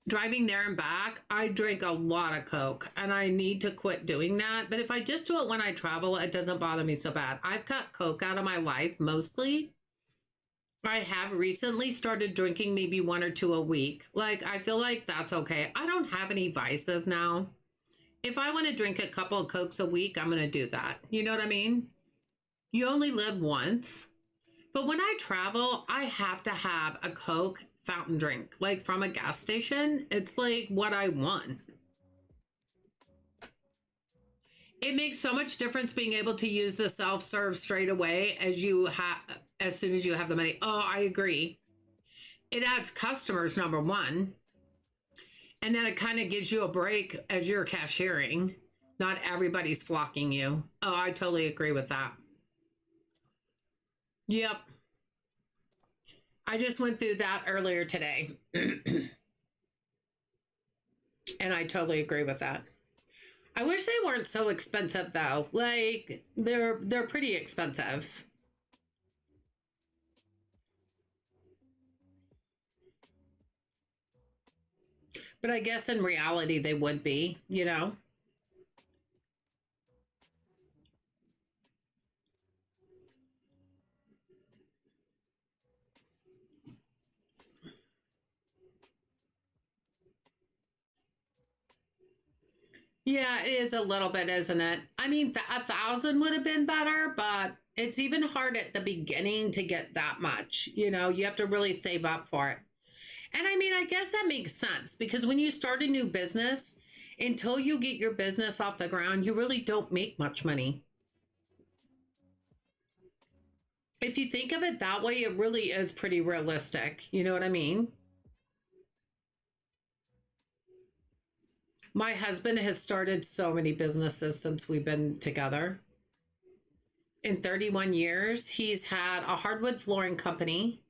driving there and back, I drink a lot of Coke, and I need to quit doing that. But if I just do it when I travel, it doesn't bother me so bad. I've cut Coke out of my life mostly. I have recently started drinking maybe 1 or 2 a week. Like, I feel like that's okay. I don't have any vices now. If I want to drink a couple of Cokes a week, I'm going to do that. You know what I mean? You only live once. But when I travel, I have to have a Coke fountain drink, like from a gas station. It's like what I want. It makes so much difference being able to use the self-serve straight away as soon as you have the money. Oh, I agree. It adds customers, number one. And then it kind of gives you a break as you're cashiering. Not everybody's flocking you. Oh, I totally agree with that. Yep. I just went through that earlier today. And I totally agree with that. I wish they weren't so expensive though. Like they're pretty expensive. But I guess in reality they would be, you know? Yeah, it is a little bit, isn't it? I mean, 1,000 would have been better, but it's even hard at the beginning to get that much. You know, you have to really save up for it. And I mean, I guess that makes sense because when you start a new business, until you get your business off the ground, you really don't make much money. If you think of it that way, it really is pretty realistic. You know what I mean? My husband has started so many businesses since we've been together. In 31 years, he's had a hardwood flooring company.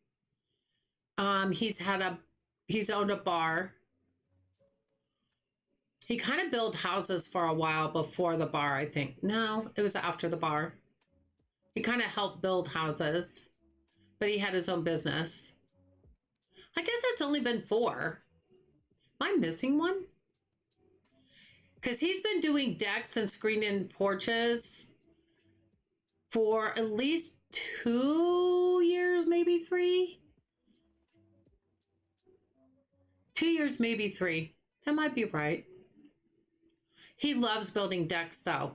He's owned a bar. He kind of built houses for a while before the bar, I think. No, it was after the bar. He kind of helped build houses, but he had his own business. I guess it's only been 4. Am I missing one? Because he's been doing decks and screened-in porches for at least 2 years, maybe 3. 2 years, maybe 3. That might be right. He loves building decks, though.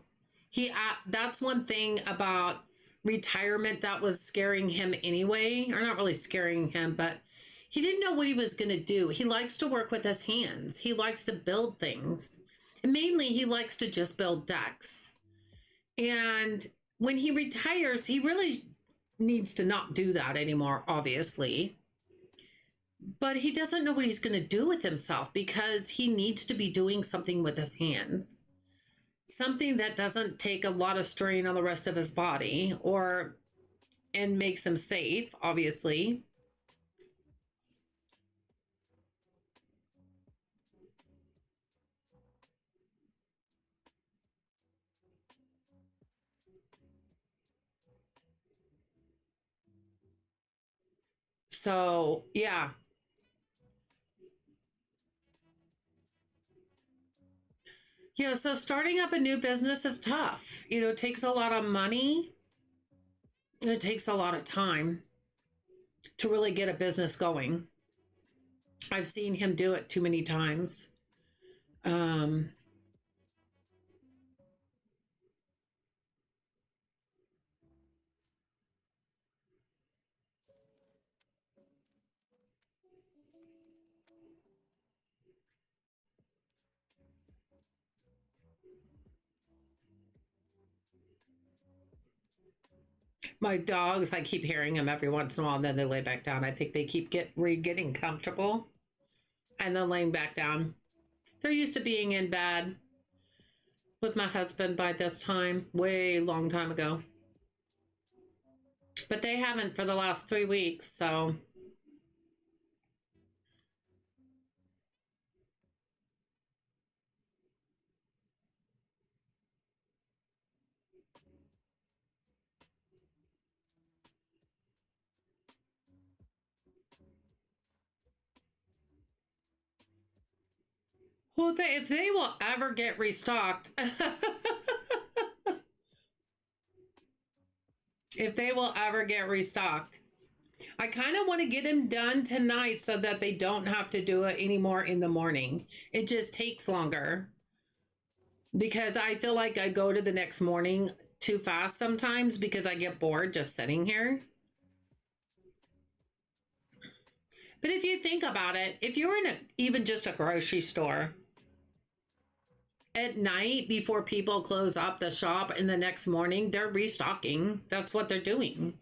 That's one thing about retirement that was scaring him anyway, or not really scaring him, but he didn't know what he was going to do. He likes to work with his hands. He likes to build things. And mainly, he likes to just build decks. And when he retires, he really needs to not do that anymore, obviously. But he doesn't know what he's going to do with himself because he needs to be doing something with his hands. Something that doesn't take a lot of strain on the rest of his body and makes him safe, obviously. So, yeah. Yeah, so starting up a new business is tough. It takes a lot of money. It takes a lot of time to really get a business going. I've seen him do it too many times. My dogs, I keep hearing them every once in a while, and then they lay back down. I think they keep getting comfortable and then laying back down. They're used to being in bed with my husband by this time, way long time ago. But they haven't for the last 3 weeks, so. Well, if they will ever get restocked, if they will ever get restocked, I kind of want to get them done tonight so that they don't have to do it anymore in the morning. It just takes longer because I feel like I go to the next morning too fast sometimes because I get bored just sitting here. But if you think about it, if you're in even just a grocery store at night before people close up the shop and the next morning, they're restocking. That's what they're doing.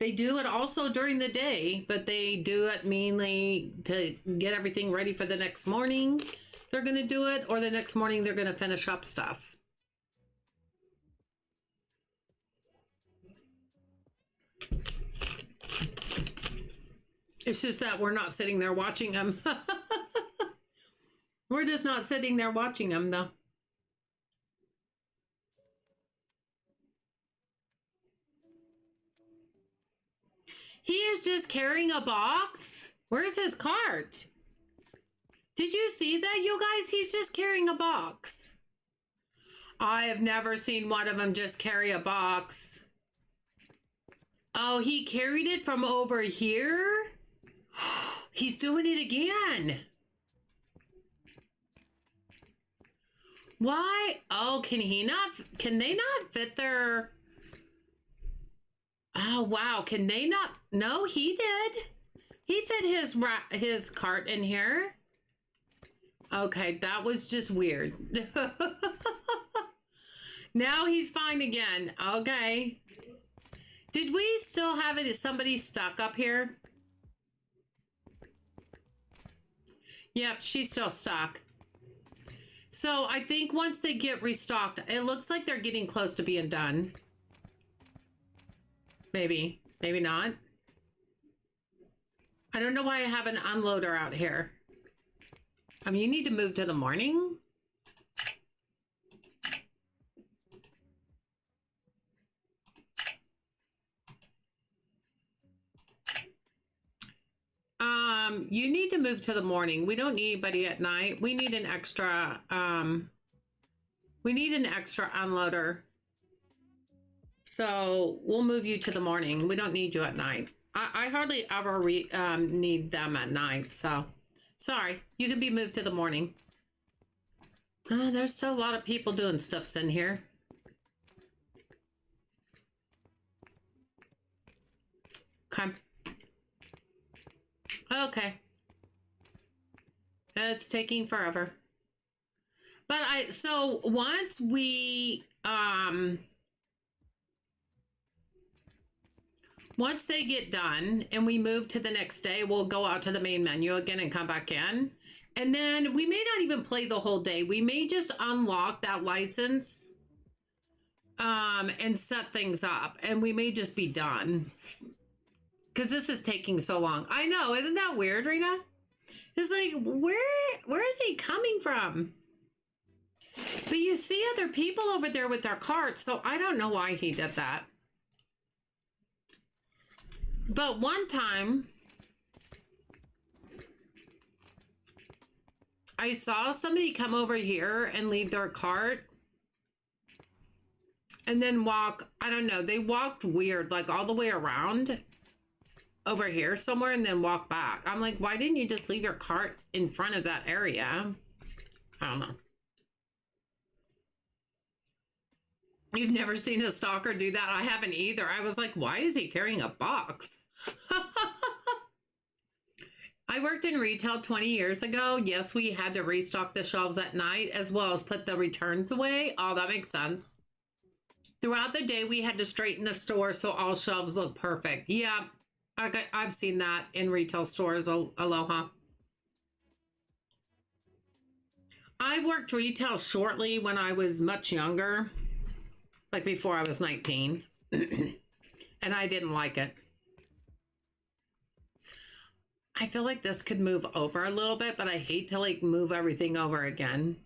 They do it also during the day, but they do it mainly to get everything ready for the next morning. They're going to do it, or the next morning they're going to finish up stuff. It's just that we're not sitting there watching them. We're just not sitting there watching them, though. He is just carrying a box. Where's his cart? Did you see that, you guys? He's just carrying a box. I have never seen one of them just carry a box. Oh, he carried it from over here? He's doing it again. Why? Oh, can they not fit their... Oh, wow. Can they not? No, he did. He fit his cart in here. Okay, that was just weird. Now he's fine again. Okay. Did we still have it? Is somebody stuck up here? Yep, she's still stuck. So I think once they get restocked, it looks like they're getting close to being done. Maybe. Maybe not. I don't know why I have an unloader out here. I mean, you need to move to the morning. You need to move to the morning. We don't need anybody at night. We need an extra, unloader. So we'll move you to the morning. We don't need you at night. I hardly ever need them at night. So sorry, you can be moved to the morning. There's still a lot of people doing stuffs in here. Okay. Okay. It's taking forever. But so once once they get done and we move to the next day, we'll go out to the main menu again and come back in. And then we may not even play the whole day. We may just unlock that license and set things up. And we may just be done. Because this is taking so long. I know, isn't that weird, Rena? It's like, where is he coming from? But you see other people over there with their carts, so I don't know why he did that. But one time, I saw somebody come over here and leave their cart and then walk, I don't know, they walked weird, like all the way around over here somewhere and then walk back. I'm like, why didn't you just leave your cart in front of that area? I don't know. You've never seen a stalker do that? I haven't either. I was like, why is he carrying a box? I worked in retail 20 years ago. Yes, we had to restock the shelves at night as well as put the returns away. Oh, that makes sense. Throughout the day, we had to straighten the store so all shelves look perfect. Yeah, I've seen that in retail stores. Aloha. I worked retail shortly when I was much younger, like before I was 19, and I didn't like it. I feel like this could move over a little bit, but I hate to like move everything over again.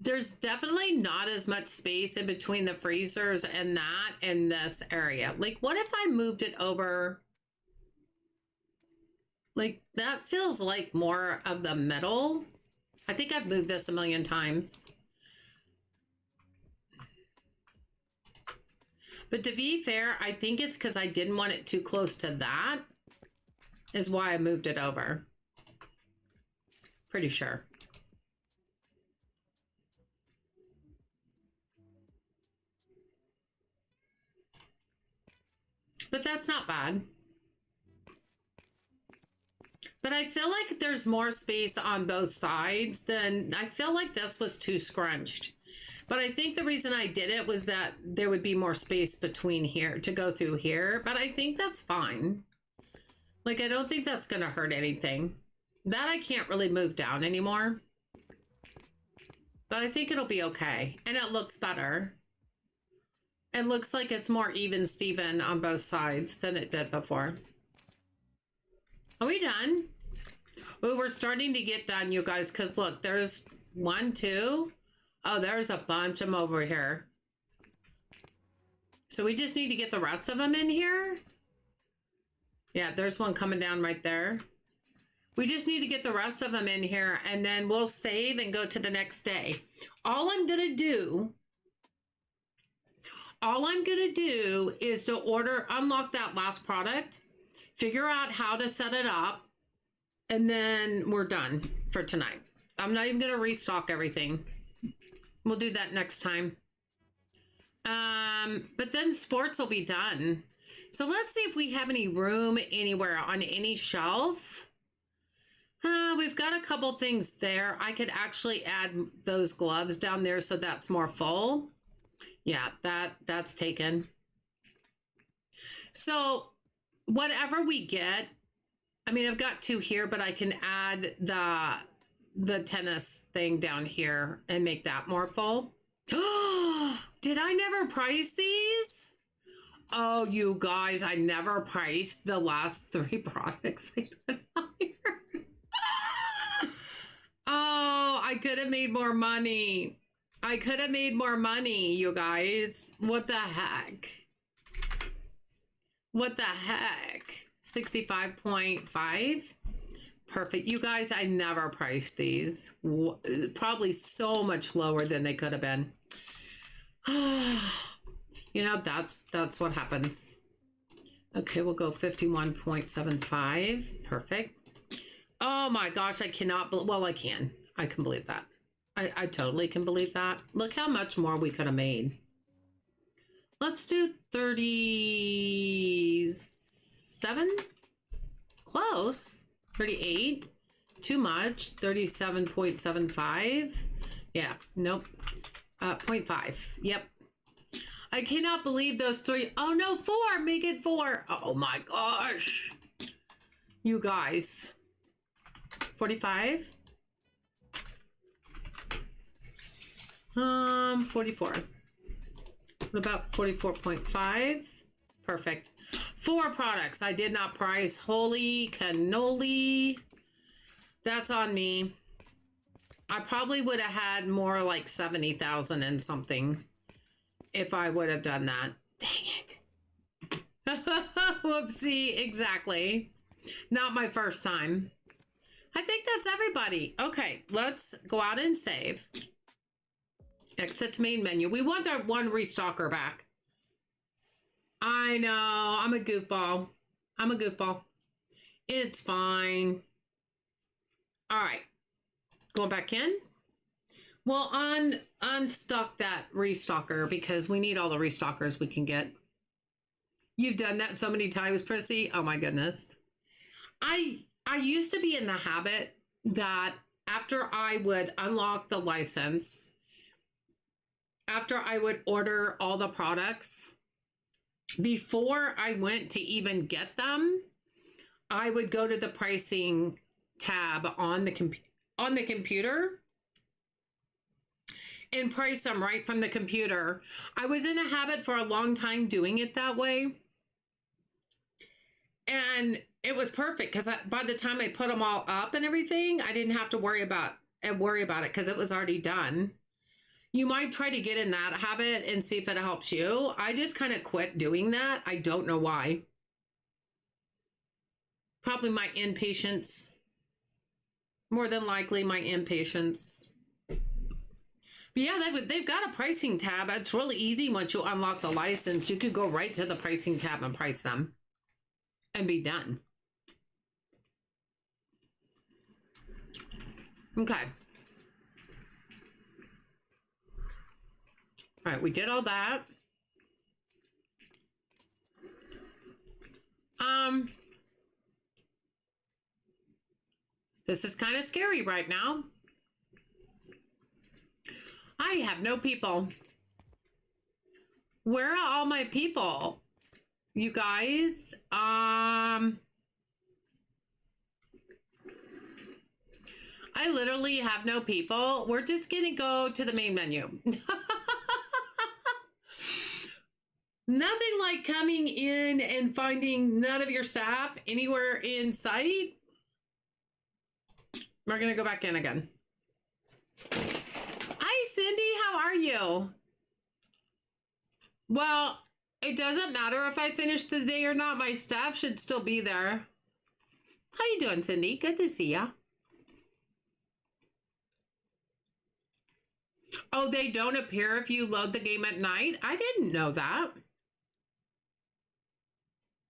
There's definitely not as much space in between the freezers and that in this area. Like, what if I moved it over? Like, that feels like more of the middle. I think I've moved this a million times. But to be fair, I think it's because I didn't want it too close to that is why I moved it over. Pretty sure. But that's not bad. But I feel like there's more space on both sides than, I feel like this was too scrunched. But I think the reason I did it was that there would be more space between here to go through here. But I think that's fine. Like, I don't think that's going to hurt anything. That I can't really move down anymore. But I think it'll be okay. And it looks better. It looks like it's more even Steven on both sides than it did before. Are we done? Oh, we're starting to get done, you guys, because look, there's 1, 2. Oh, there's a bunch of them over here. So we just need to get the rest of them in here. Yeah, there's one coming down right there. We just need to get the rest of them in here, and then we'll save and go to the next day. All I'm going to do is to unlock that last product, figure out how to set it up, and then we're done for tonight. I'm not even going to restock everything. We'll do that next time. But then sports will be done. So let's see if we have any room anywhere on any shelf. We've got a couple things there. I could actually add those gloves down there so that's more full. Yeah, that's taken. So whatever we get, I mean, I've got 2 here, but I can add the tennis thing down here and make that more full. Did I never price these? Oh, you guys, I never priced the last 3 products I put out here. Oh, I could have made more money. I could have made more money, you guys. What the heck? What the heck? 65.5? Perfect. You guys, I never priced these. Probably so much lower than they could have been. You know, that's what happens. Okay, we'll go 51.75. Perfect. Oh my gosh, I cannot well, I can. I can believe that. I totally can believe that. Look how much more we could have made. Let's do 37. Close. 38. Too much. 37.75. Yeah, nope. 0.5. Yep. I cannot believe those three. Oh no, 4. Make it 4. Oh my gosh. You guys. 45. 44. What about 44.5? Perfect. 4 products I did not price. Holy cannoli. That's on me. I probably would have had more like 70,000 and something if I would have done that. Dang it. Whoopsie, exactly. Not my first time. I think that's everybody. Okay, let's go out and save. Exit to main menu. We want that one restocker back. I know. I'm a goofball. I'm a goofball. It's fine. All right. Going back in. We'll unstuck that restocker because we need all the restockers we can get. You've done that so many times, Prissy. Oh my goodness. I used to be in the habit that after I would unlock the license, after I would order all the products, before I went to even get them, I would go to the pricing tab on the computer and price them right from the computer. I was in a habit for a long time doing it that way. And it was perfect because by the time I put them all up and everything, I didn't have to worry about it because it was already done. You might try to get in that habit and see if it helps you. I just kind of quit doing that. I don't know why. Probably my impatience. More than likely my impatience. But yeah, they've got a pricing tab. It's really easy once you unlock the license. You could go right to the pricing tab and price them and be done. Okay. All right, we did all that. This is kind of scary right now. I have no people. Where are all my people? You guys, I literally have no people. We're just gonna go to the main menu. Nothing like coming in and finding none of your staff anywhere in sight. We're gonna go back in again. Hi, Cindy, how are you? Well, it doesn't matter if I finish the day or not. My staff should still be there. How you doing, Cindy? Good to see ya. Oh, they don't appear if you load the game at night? I didn't know that.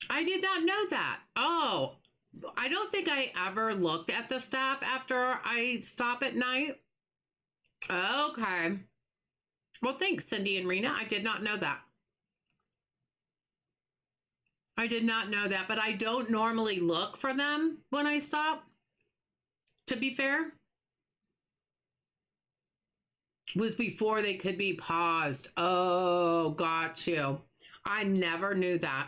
I did not know that. Oh, I don't think I ever looked at the staff after I stop at night. Okay. Well, thanks, Cindy and Rena. I did not know that. I did not know that, but I don't normally look for them when I stop, to be fair. Was before they could be paused. Oh, got you. I never knew that.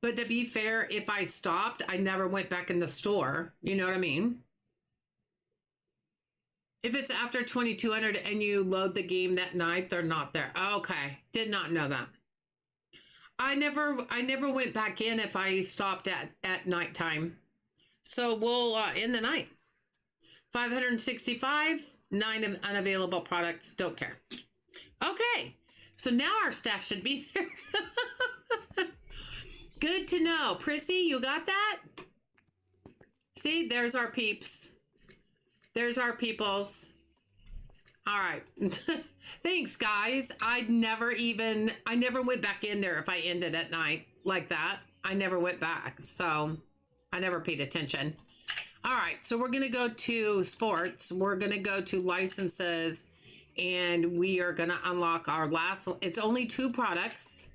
But to be fair, if I stopped, I never went back in the store. You know what I mean? If it's after 2200 and you load the game that night, they're not there. Okay. Did not know that. I never went back in if I stopped at nighttime. So we'll end the night. 565, 9 unavailable products. Don't care. Okay. So now our staff should be there. Good to know. Prissy, you got that? See, there's our peeps. There's our peoples. All right. Thanks, guys. I never went back in there if I ended at night like that. I never went back. So I never paid attention. All right. So we're going to go to sports. We're going to go to licenses. and we are going to unlock our last. It's only 2 products.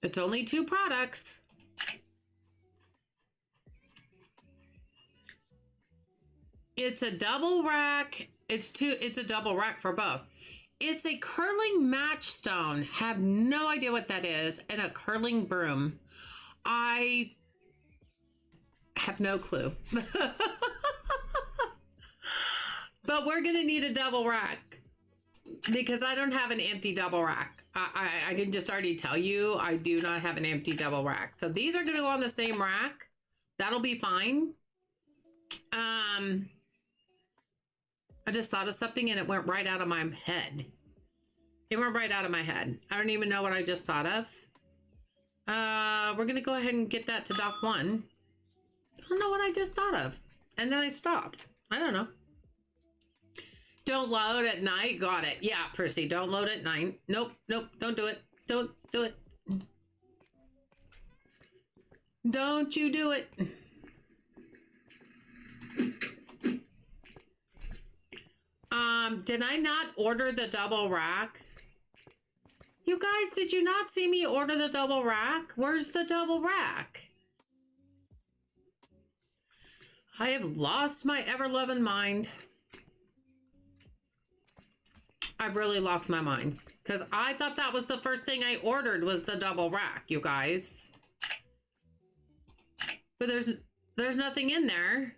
It's only 2 products. It's a double rack. It's a double rack for both. It's a curling match stone. Have no idea what that is. And a curling broom. I have no clue. But we're going to need a double rack because I don't have an empty double rack. I can just already tell you I do not have an empty double rack. So these are going to go on the same rack. That'll be fine. I just thought of something and it went right out of my head. It went right out of my head. I don't even know what I just thought of. We're going to go ahead and get that to dock 1. I don't know what I just thought of. And then I stopped. I don't know. Don't load at night. Got it. Yeah, Percy, don't load at night. Nope, nope, don't do it. Don't do it. Don't you do it. Did I not order the double rack? You guys, did you not see me order the double rack? Where's the double rack? I have lost my ever-loving mind. I've really lost my mind because I thought that was the first thing I ordered was the double rack, you guys. But there's nothing in there.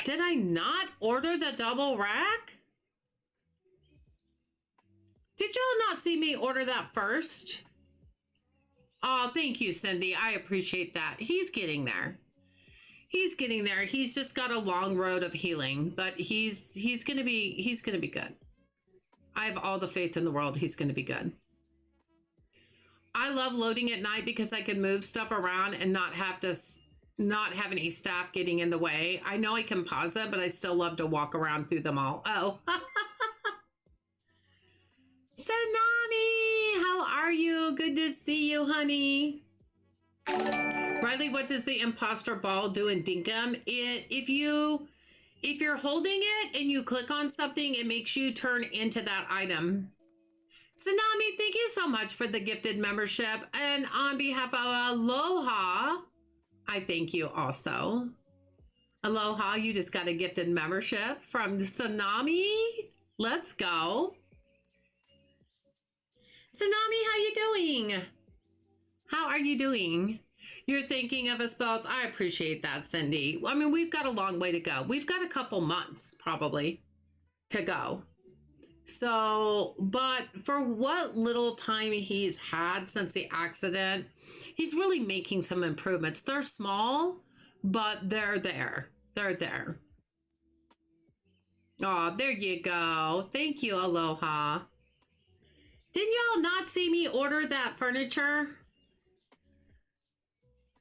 Did I not order the double rack? Did y'all not see me order that first? Oh, thank you, Cindy. I appreciate that. He's getting there. He's getting there. He's just got a long road of healing, but he's gonna be good. I have all the faith in the world. He's gonna be good. I love loading at night because I can move stuff around and not have any staff getting in the way. I know I can pause it, but I still love to walk around through them all. Oh. Sanami, how are you? Good to see you, honey. Riley, what does the imposter ball do in Dinkum? If you're holding it and you click on something, it makes you turn into that item. Sanami, thank you so much for the gifted membership. And on behalf of Aloha, I thank you also. Aloha, you just got a gifted membership from Sanami. Let's go. Sanami, how you doing? How are you doing? You're thinking of us both. I appreciate that, Cindy. I mean, we've got a long way to go. We've got a couple months probably to go. So, but for what little time he's had since the accident, he's really making some improvements. They're small, but they're there. They're there. Oh, there you go. Thank you, Aloha. Didn't y'all not see me order that furniture?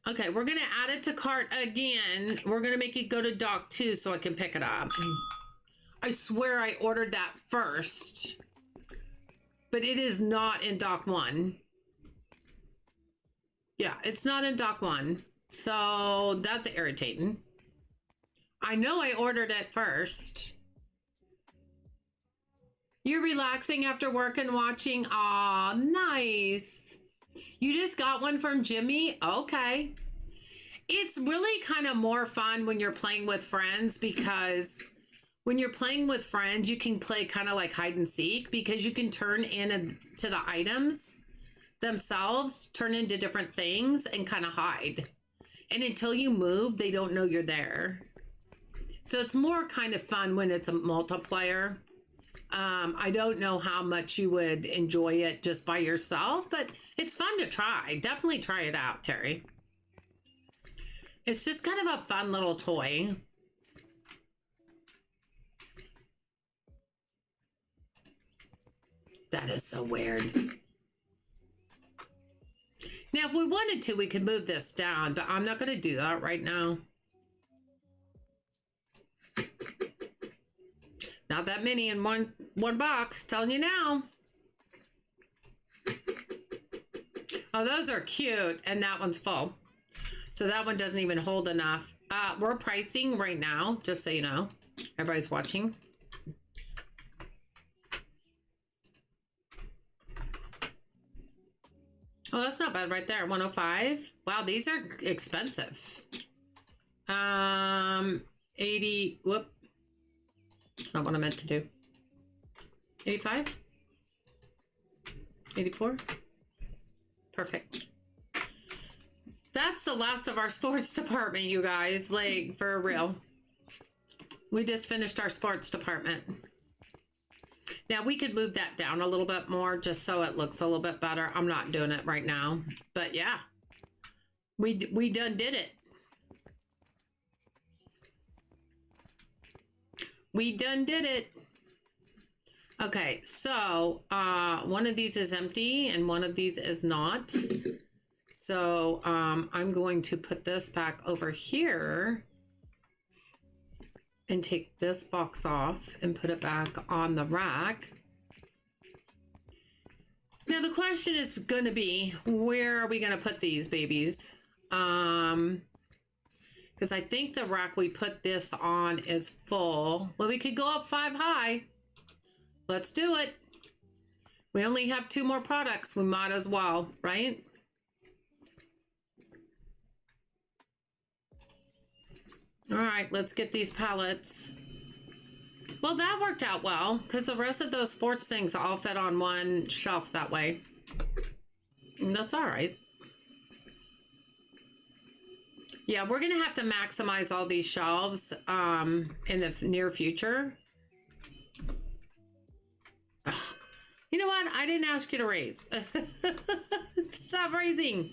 Okay, we're going to add it to cart again. We're going to make it go to dock 2 so I can pick it up. I swear I ordered that first, but it is not in dock 1. Yeah, it's not in dock 1. So that's irritating. I know I ordered it first. You're relaxing after work and watching. Aw, nice. You just got one from Jimmy? Okay. It's really kind of more fun when you're playing with friends because when you're playing with friends, you can play kind of like hide and seek because you can turn into the items themselves, turn into different things and kind of hide. And until you move, they don't know you're there. So it's more kind of fun when it's a multiplayer. I don't know how much you would enjoy it just by yourself, but it's fun to try. Definitely try it out, Terry. It's just kind of a fun little toy. That is so weird. Now, if we wanted to, we could move this down, but I'm not going to do that right now. Not that many in one box, telling you now. Oh, those are cute, and that one's full. So that one doesn't even hold enough. We're pricing right now, just so you know. Everybody's watching. Oh, that's not bad right there. 105. Wow, these are expensive. 80. Whoop. That's not what I meant to do. 85. 84. Perfect. That's the last of our sports department, you guys. Like, for real. We just finished our sports department. Now, we could move that down a little bit more just so it looks a little bit better. I'm not doing it right now. But, yeah. We done did it. We done did it. Okay, so one of these is empty and one of these is not. So I'm going to put this back over here and take this box off and put it back on the rack. Now the question is going to be, where are we going to put these babies? Because I think the rack we put this on is full. Well, we could go up 5 high. Let's do it. We only have 2 more products. We might as well, right? All right, let's get these pallets. Well, that worked out well because the rest of those sports things all fit on one shelf that way. And that's all right. Yeah, we're going to have to maximize all these shelves in the near future. Ugh. You know what? I didn't ask you to raise. Stop raising.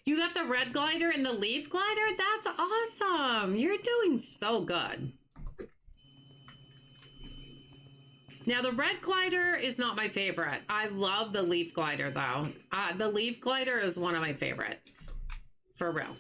You got the red glider and the leaf glider? That's awesome. You're doing so good. Now, the red glider is not my favorite. I love the leaf glider, though. The leaf glider is one of my favorites. For real.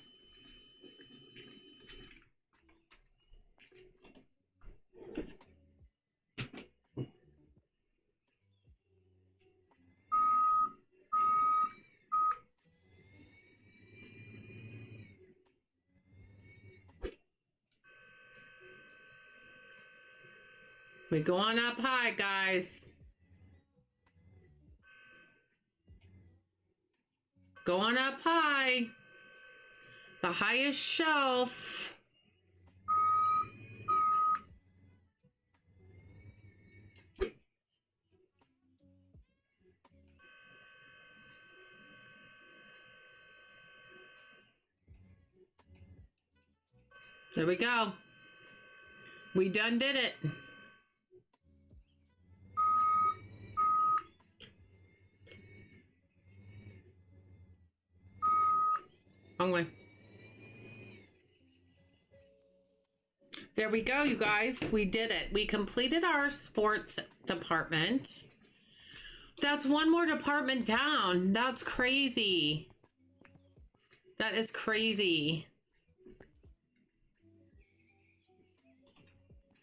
We're going up high, guys. Going up high. The highest shelf. There we go. We done did it. Wrong way. There we go, you guys. We did it. We completed our sports department. That's one more department down. That's crazy. That is crazy.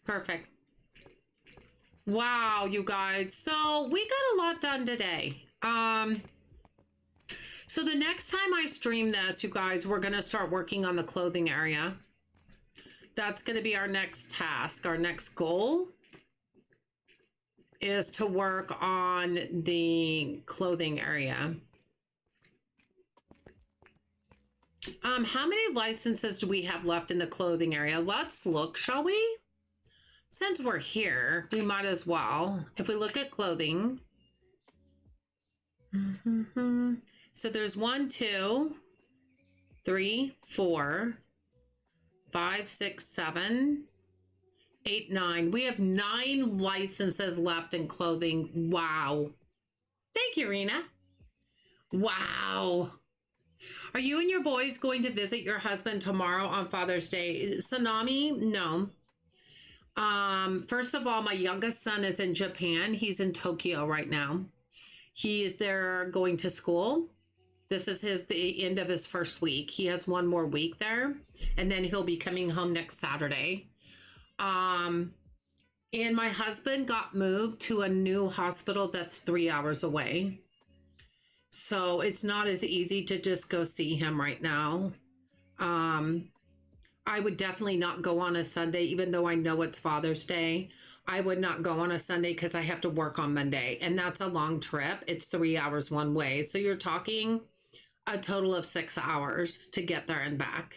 Perfect. Wow, you guys. So we got a lot done today. So the next time I stream this, you guys, we're going to start working on the clothing area. That's going to be our next task. Our next goal is to work on the clothing area. How many licenses do we have left in the clothing area? Let's look, shall we? Since we're here, we might as well. If we look at clothing. So there's 1, 2, 3, 4, 5, 6, 7, 8, 9. We have 9 licenses left in clothing. Wow. Thank you, Rena. Wow. Are you and your boys going to visit your husband tomorrow on Father's Day? Tsunami? No. First of all, my youngest son is in Japan. He's in Tokyo right now. He is there going to school. This is the end of his first week. He has 1 more week there, and then he'll be coming home next Saturday. And my husband got moved to a new hospital that's 3 hours away. So So it's not as easy to just go see him right now. I would definitely not go on a Sunday, even though I know it's Father's Day. I would not go on a Sunday because I have to work on Monday, and that's a long trip. It's 3 hours one way. So you're talking a total of 6 hours to get there and back.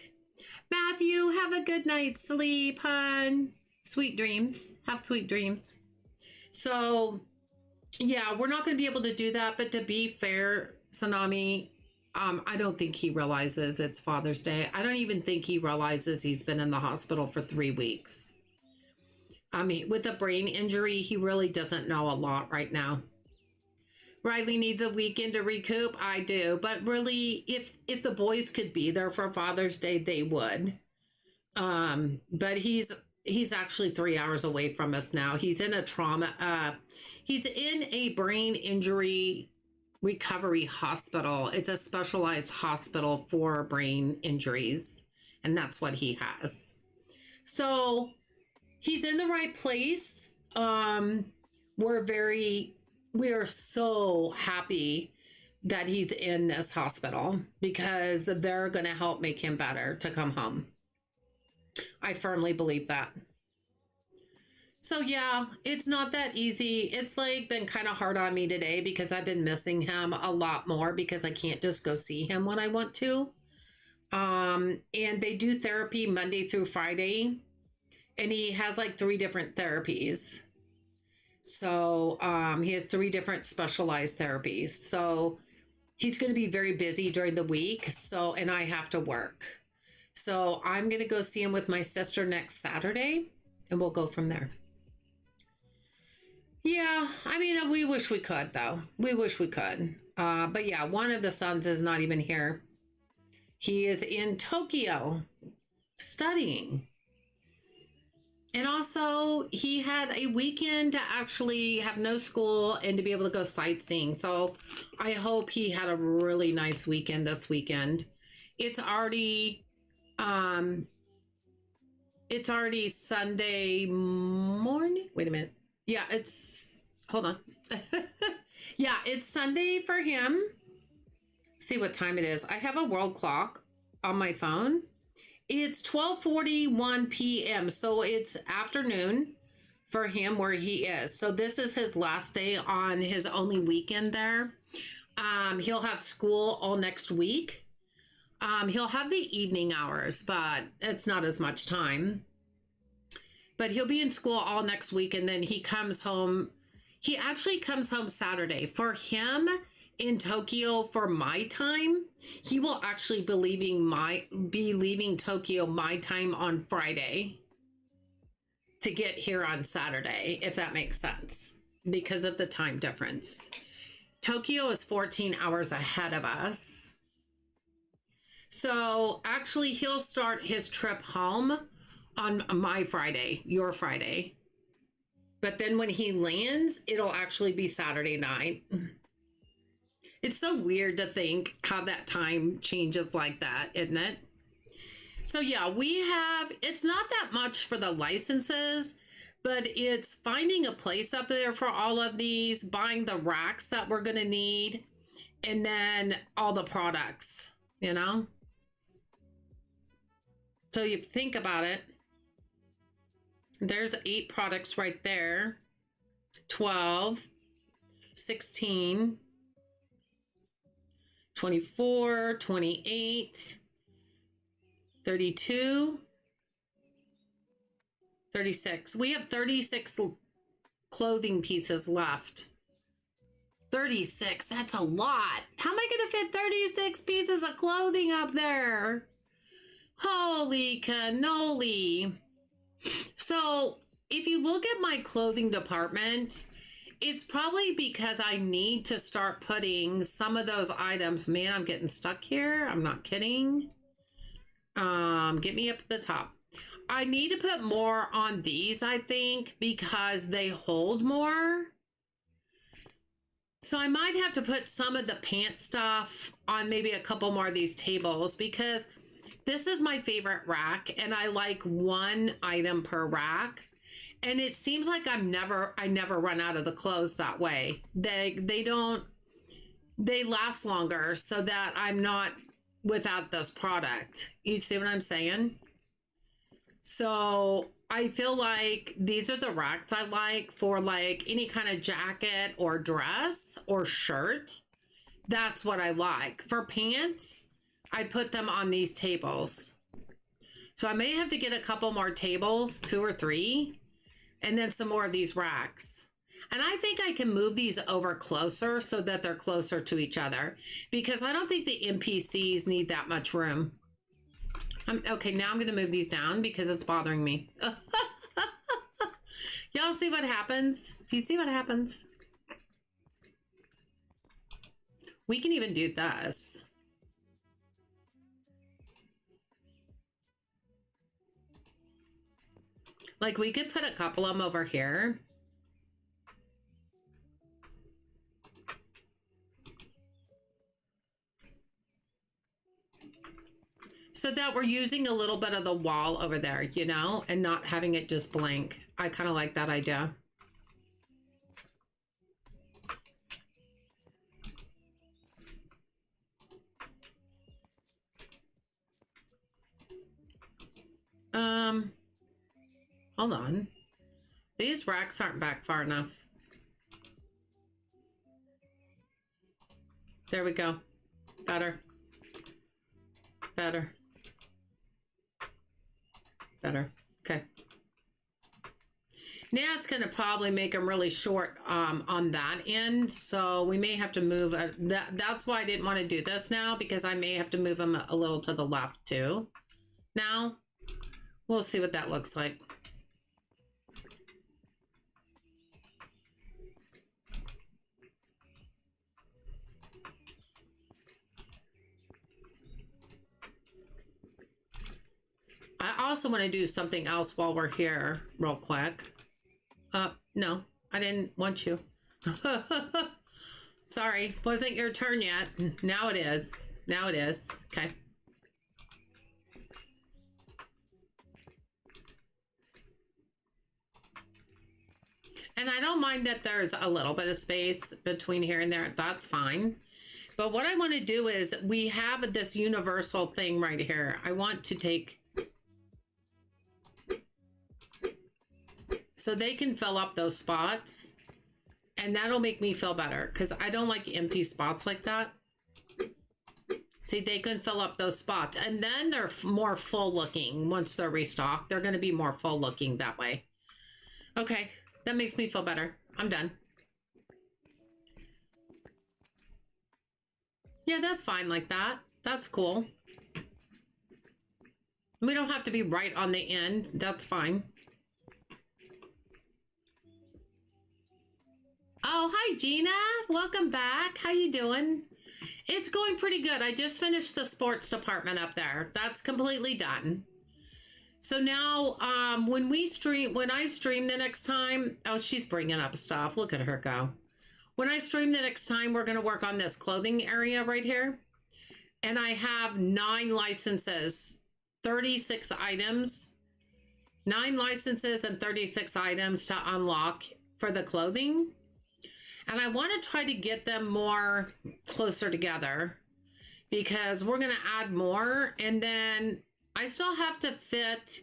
Matthew, have a good night's sleep, hon. Sweet dreams. Have sweet dreams. So, yeah, we're not going to be able to do that. But to be fair, Tsunami, I don't think he realizes it's Father's Day. I don't even think he realizes he's been in the hospital for 3 weeks. I mean, with a brain injury, he really doesn't know a lot right now. Riley needs a weekend to recoup. I do. But really, if the boys could be there for Father's Day, they would. But he's actually 3 hours away from us now. He's in a trauma. He's in a brain injury recovery hospital. It's a specialized hospital for brain injuries. And that's what he has. So he's in the right place. We are so happy that he's in this hospital because they're going to help make him better to come home. I firmly believe that. So yeah, it's not that easy. It's like been kind of hard on me today because I've been missing him a lot more because I can't just go see him when I want to. And they do therapy Monday through Friday, and he has like 3 different therapies. So he has 3 different specialized therapies. So he's going to be very busy during the week. So, and I have to work. So I'm going to go see him with my sister next Saturday, and we'll go from there. Yeah, I mean, we wish we could, though. We wish we could. But yeah, one of the sons is not even here. He is in Tokyo studying. And also, he had a weekend to actually have no school and to be able to go sightseeing. So I hope he had a really nice weekend this weekend. It's already Sunday morning. Wait a minute. Yeah, hold on. Yeah, it's Sunday for him. See what time it is. I have a world clock on my phone. It's 12:41 p.m. So it's afternoon for him where he is. So this is his last day on his only weekend there. He'll have school all next week. He'll have the evening hours, but it's not as much time. But he'll be in school all next week, and then he comes home. He actually comes home Saturday. For him in Tokyo for my time, he will actually be leaving Tokyo my time on Friday to get here on Saturday, if that makes sense, because of the time difference. Tokyo is 14 hours ahead of us. So actually he'll start his trip home on my Friday, your Friday. But then when he lands, it'll actually be Saturday night. It's so weird to think how that time changes like that, isn't it? So yeah, it's not that much for the licenses, but it's finding a place up there for all of these, buying the racks that we're going to need, and then all the products, you know? So you think about it. There's 8 products right there. 12, 16, 24, 28, 32, 36. We have 36 clothing pieces left. 36, that's a lot. How am I going to fit 36 pieces of clothing up there? Holy cannoli. So if you look at my clothing department, it's probably because I need to start putting some of those items. Man, I'm getting stuck here. I'm not kidding. Get me up at the top. I need to put more on these, I think, because they hold more. So I might have to put some of the pant stuff on maybe a couple more of these tables, because this is my favorite rack, and I like 1 item per rack. And it seems like I never run out of the clothes that way. They don't, they last longer so that I'm not without this product. You see what I'm saying? So I feel like these are the racks I like for like any kind of jacket or dress or shirt. That's what I like. For pants, I put them on these tables. So I may have to get a couple more tables, 2 or 3, and then some more of these racks. And I think I can move these over closer so that they're closer to each other, because I don't think the NPCs need that much room. Okay, now I'm going to move these down because it's bothering me. Y'all see what happens? Do you see what happens? We can even do this. Like we could put a couple of them over here. So that we're using a little bit of the wall over there, you know, and not having it just blank. I kind of like that idea. Hold on. These racks aren't back far enough. There we go. Better. Better. Better. Okay. Now it's going to probably make them really short on that end. So we may have to move. That's why I didn't want to do this now, because I may have to move them a little to the left too. Now, we'll see what that looks like. I also want to do something else while we're here real quick. No, I didn't want you. Sorry, wasn't your turn yet. Now it is. Now it is. Okay. And I don't mind that there's a little bit of space between here and there. That's fine. But what I want to do is we have this universal thing right here. I want to take... so they can fill up those spots, and that'll make me feel better because I don't like empty spots like that. See, they can fill up those spots, and then they're more full looking. Once they're restocked, they're going to be more full looking that way. Okay, that makes me feel better. I'm done. Yeah, that's fine like that. That's cool. We don't have to be right on the end. That's fine. Oh, hi, Gina. Welcome back. How you doing? It's going pretty good. I just finished the sports department up there. That's completely done. So now, when I stream the next time, oh, she's bringing up stuff. Look at her go. When I stream the next time, we're going to work on this clothing area right here. And I have 9 licenses, 36 items, 9 licenses and 36 items to unlock for the clothing. And I want to try to get them more closer together because we're going to add more. And then I still have to fit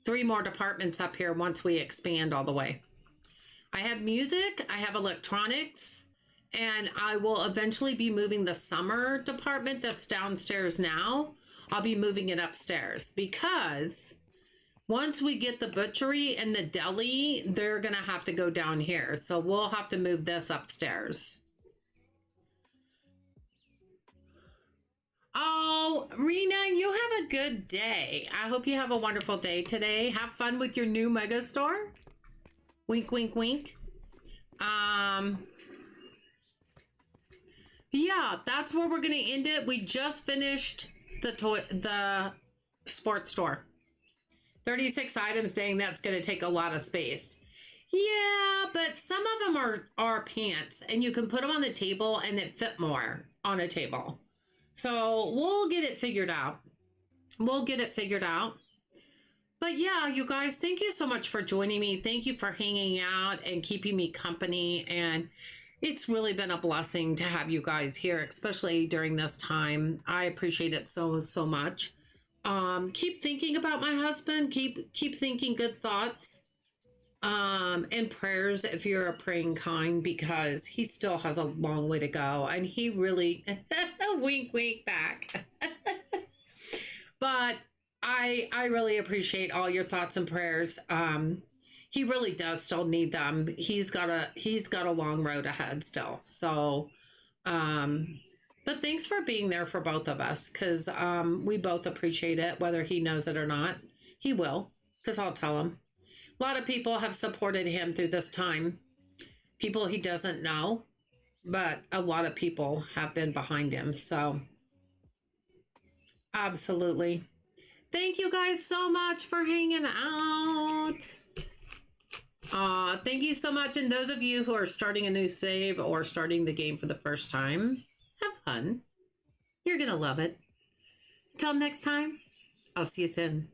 3 more departments up here once we expand all the way. I have music, I have electronics, and I will eventually be moving the summer department that's downstairs now. I'll be moving it upstairs because once we get the butchery and the deli, they're going to have to go down here. So we'll have to move this upstairs. Oh, Rena, you have a good day. I hope you have a wonderful day today. Have fun with your new mega store. Wink, wink, wink. Yeah, that's where we're going to end it. We just finished the sports store. 36 items, dang, that's going to take a lot of space. Yeah, but some of them are pants, and you can put them on the table, and it fit more on a table. So we'll get it figured out. We'll get it figured out. But yeah, you guys, thank you so much for joining me. Thank you for hanging out and keeping me company. And It's really been a blessing to have you guys here, especially during this time. I appreciate it so, so much. Keep thinking about my husband. Keep thinking good thoughts. And prayers if you're a praying kind, because he still has a long way to go, and he really wink wink back. But I really appreciate all your thoughts and prayers. He really does still need them. He's got a long road ahead still. So but thanks for being there for both of us, because we both appreciate it, whether he knows it or not. He will, because I'll tell him. A lot of people have supported him through this time. People he doesn't know, but a lot of people have been behind him. So, absolutely. Thank you guys so much for hanging out. Thank you so much. And those of you who are starting a new save or starting the game for the first time, have fun. You're going to love it. Until next time, I'll see you soon.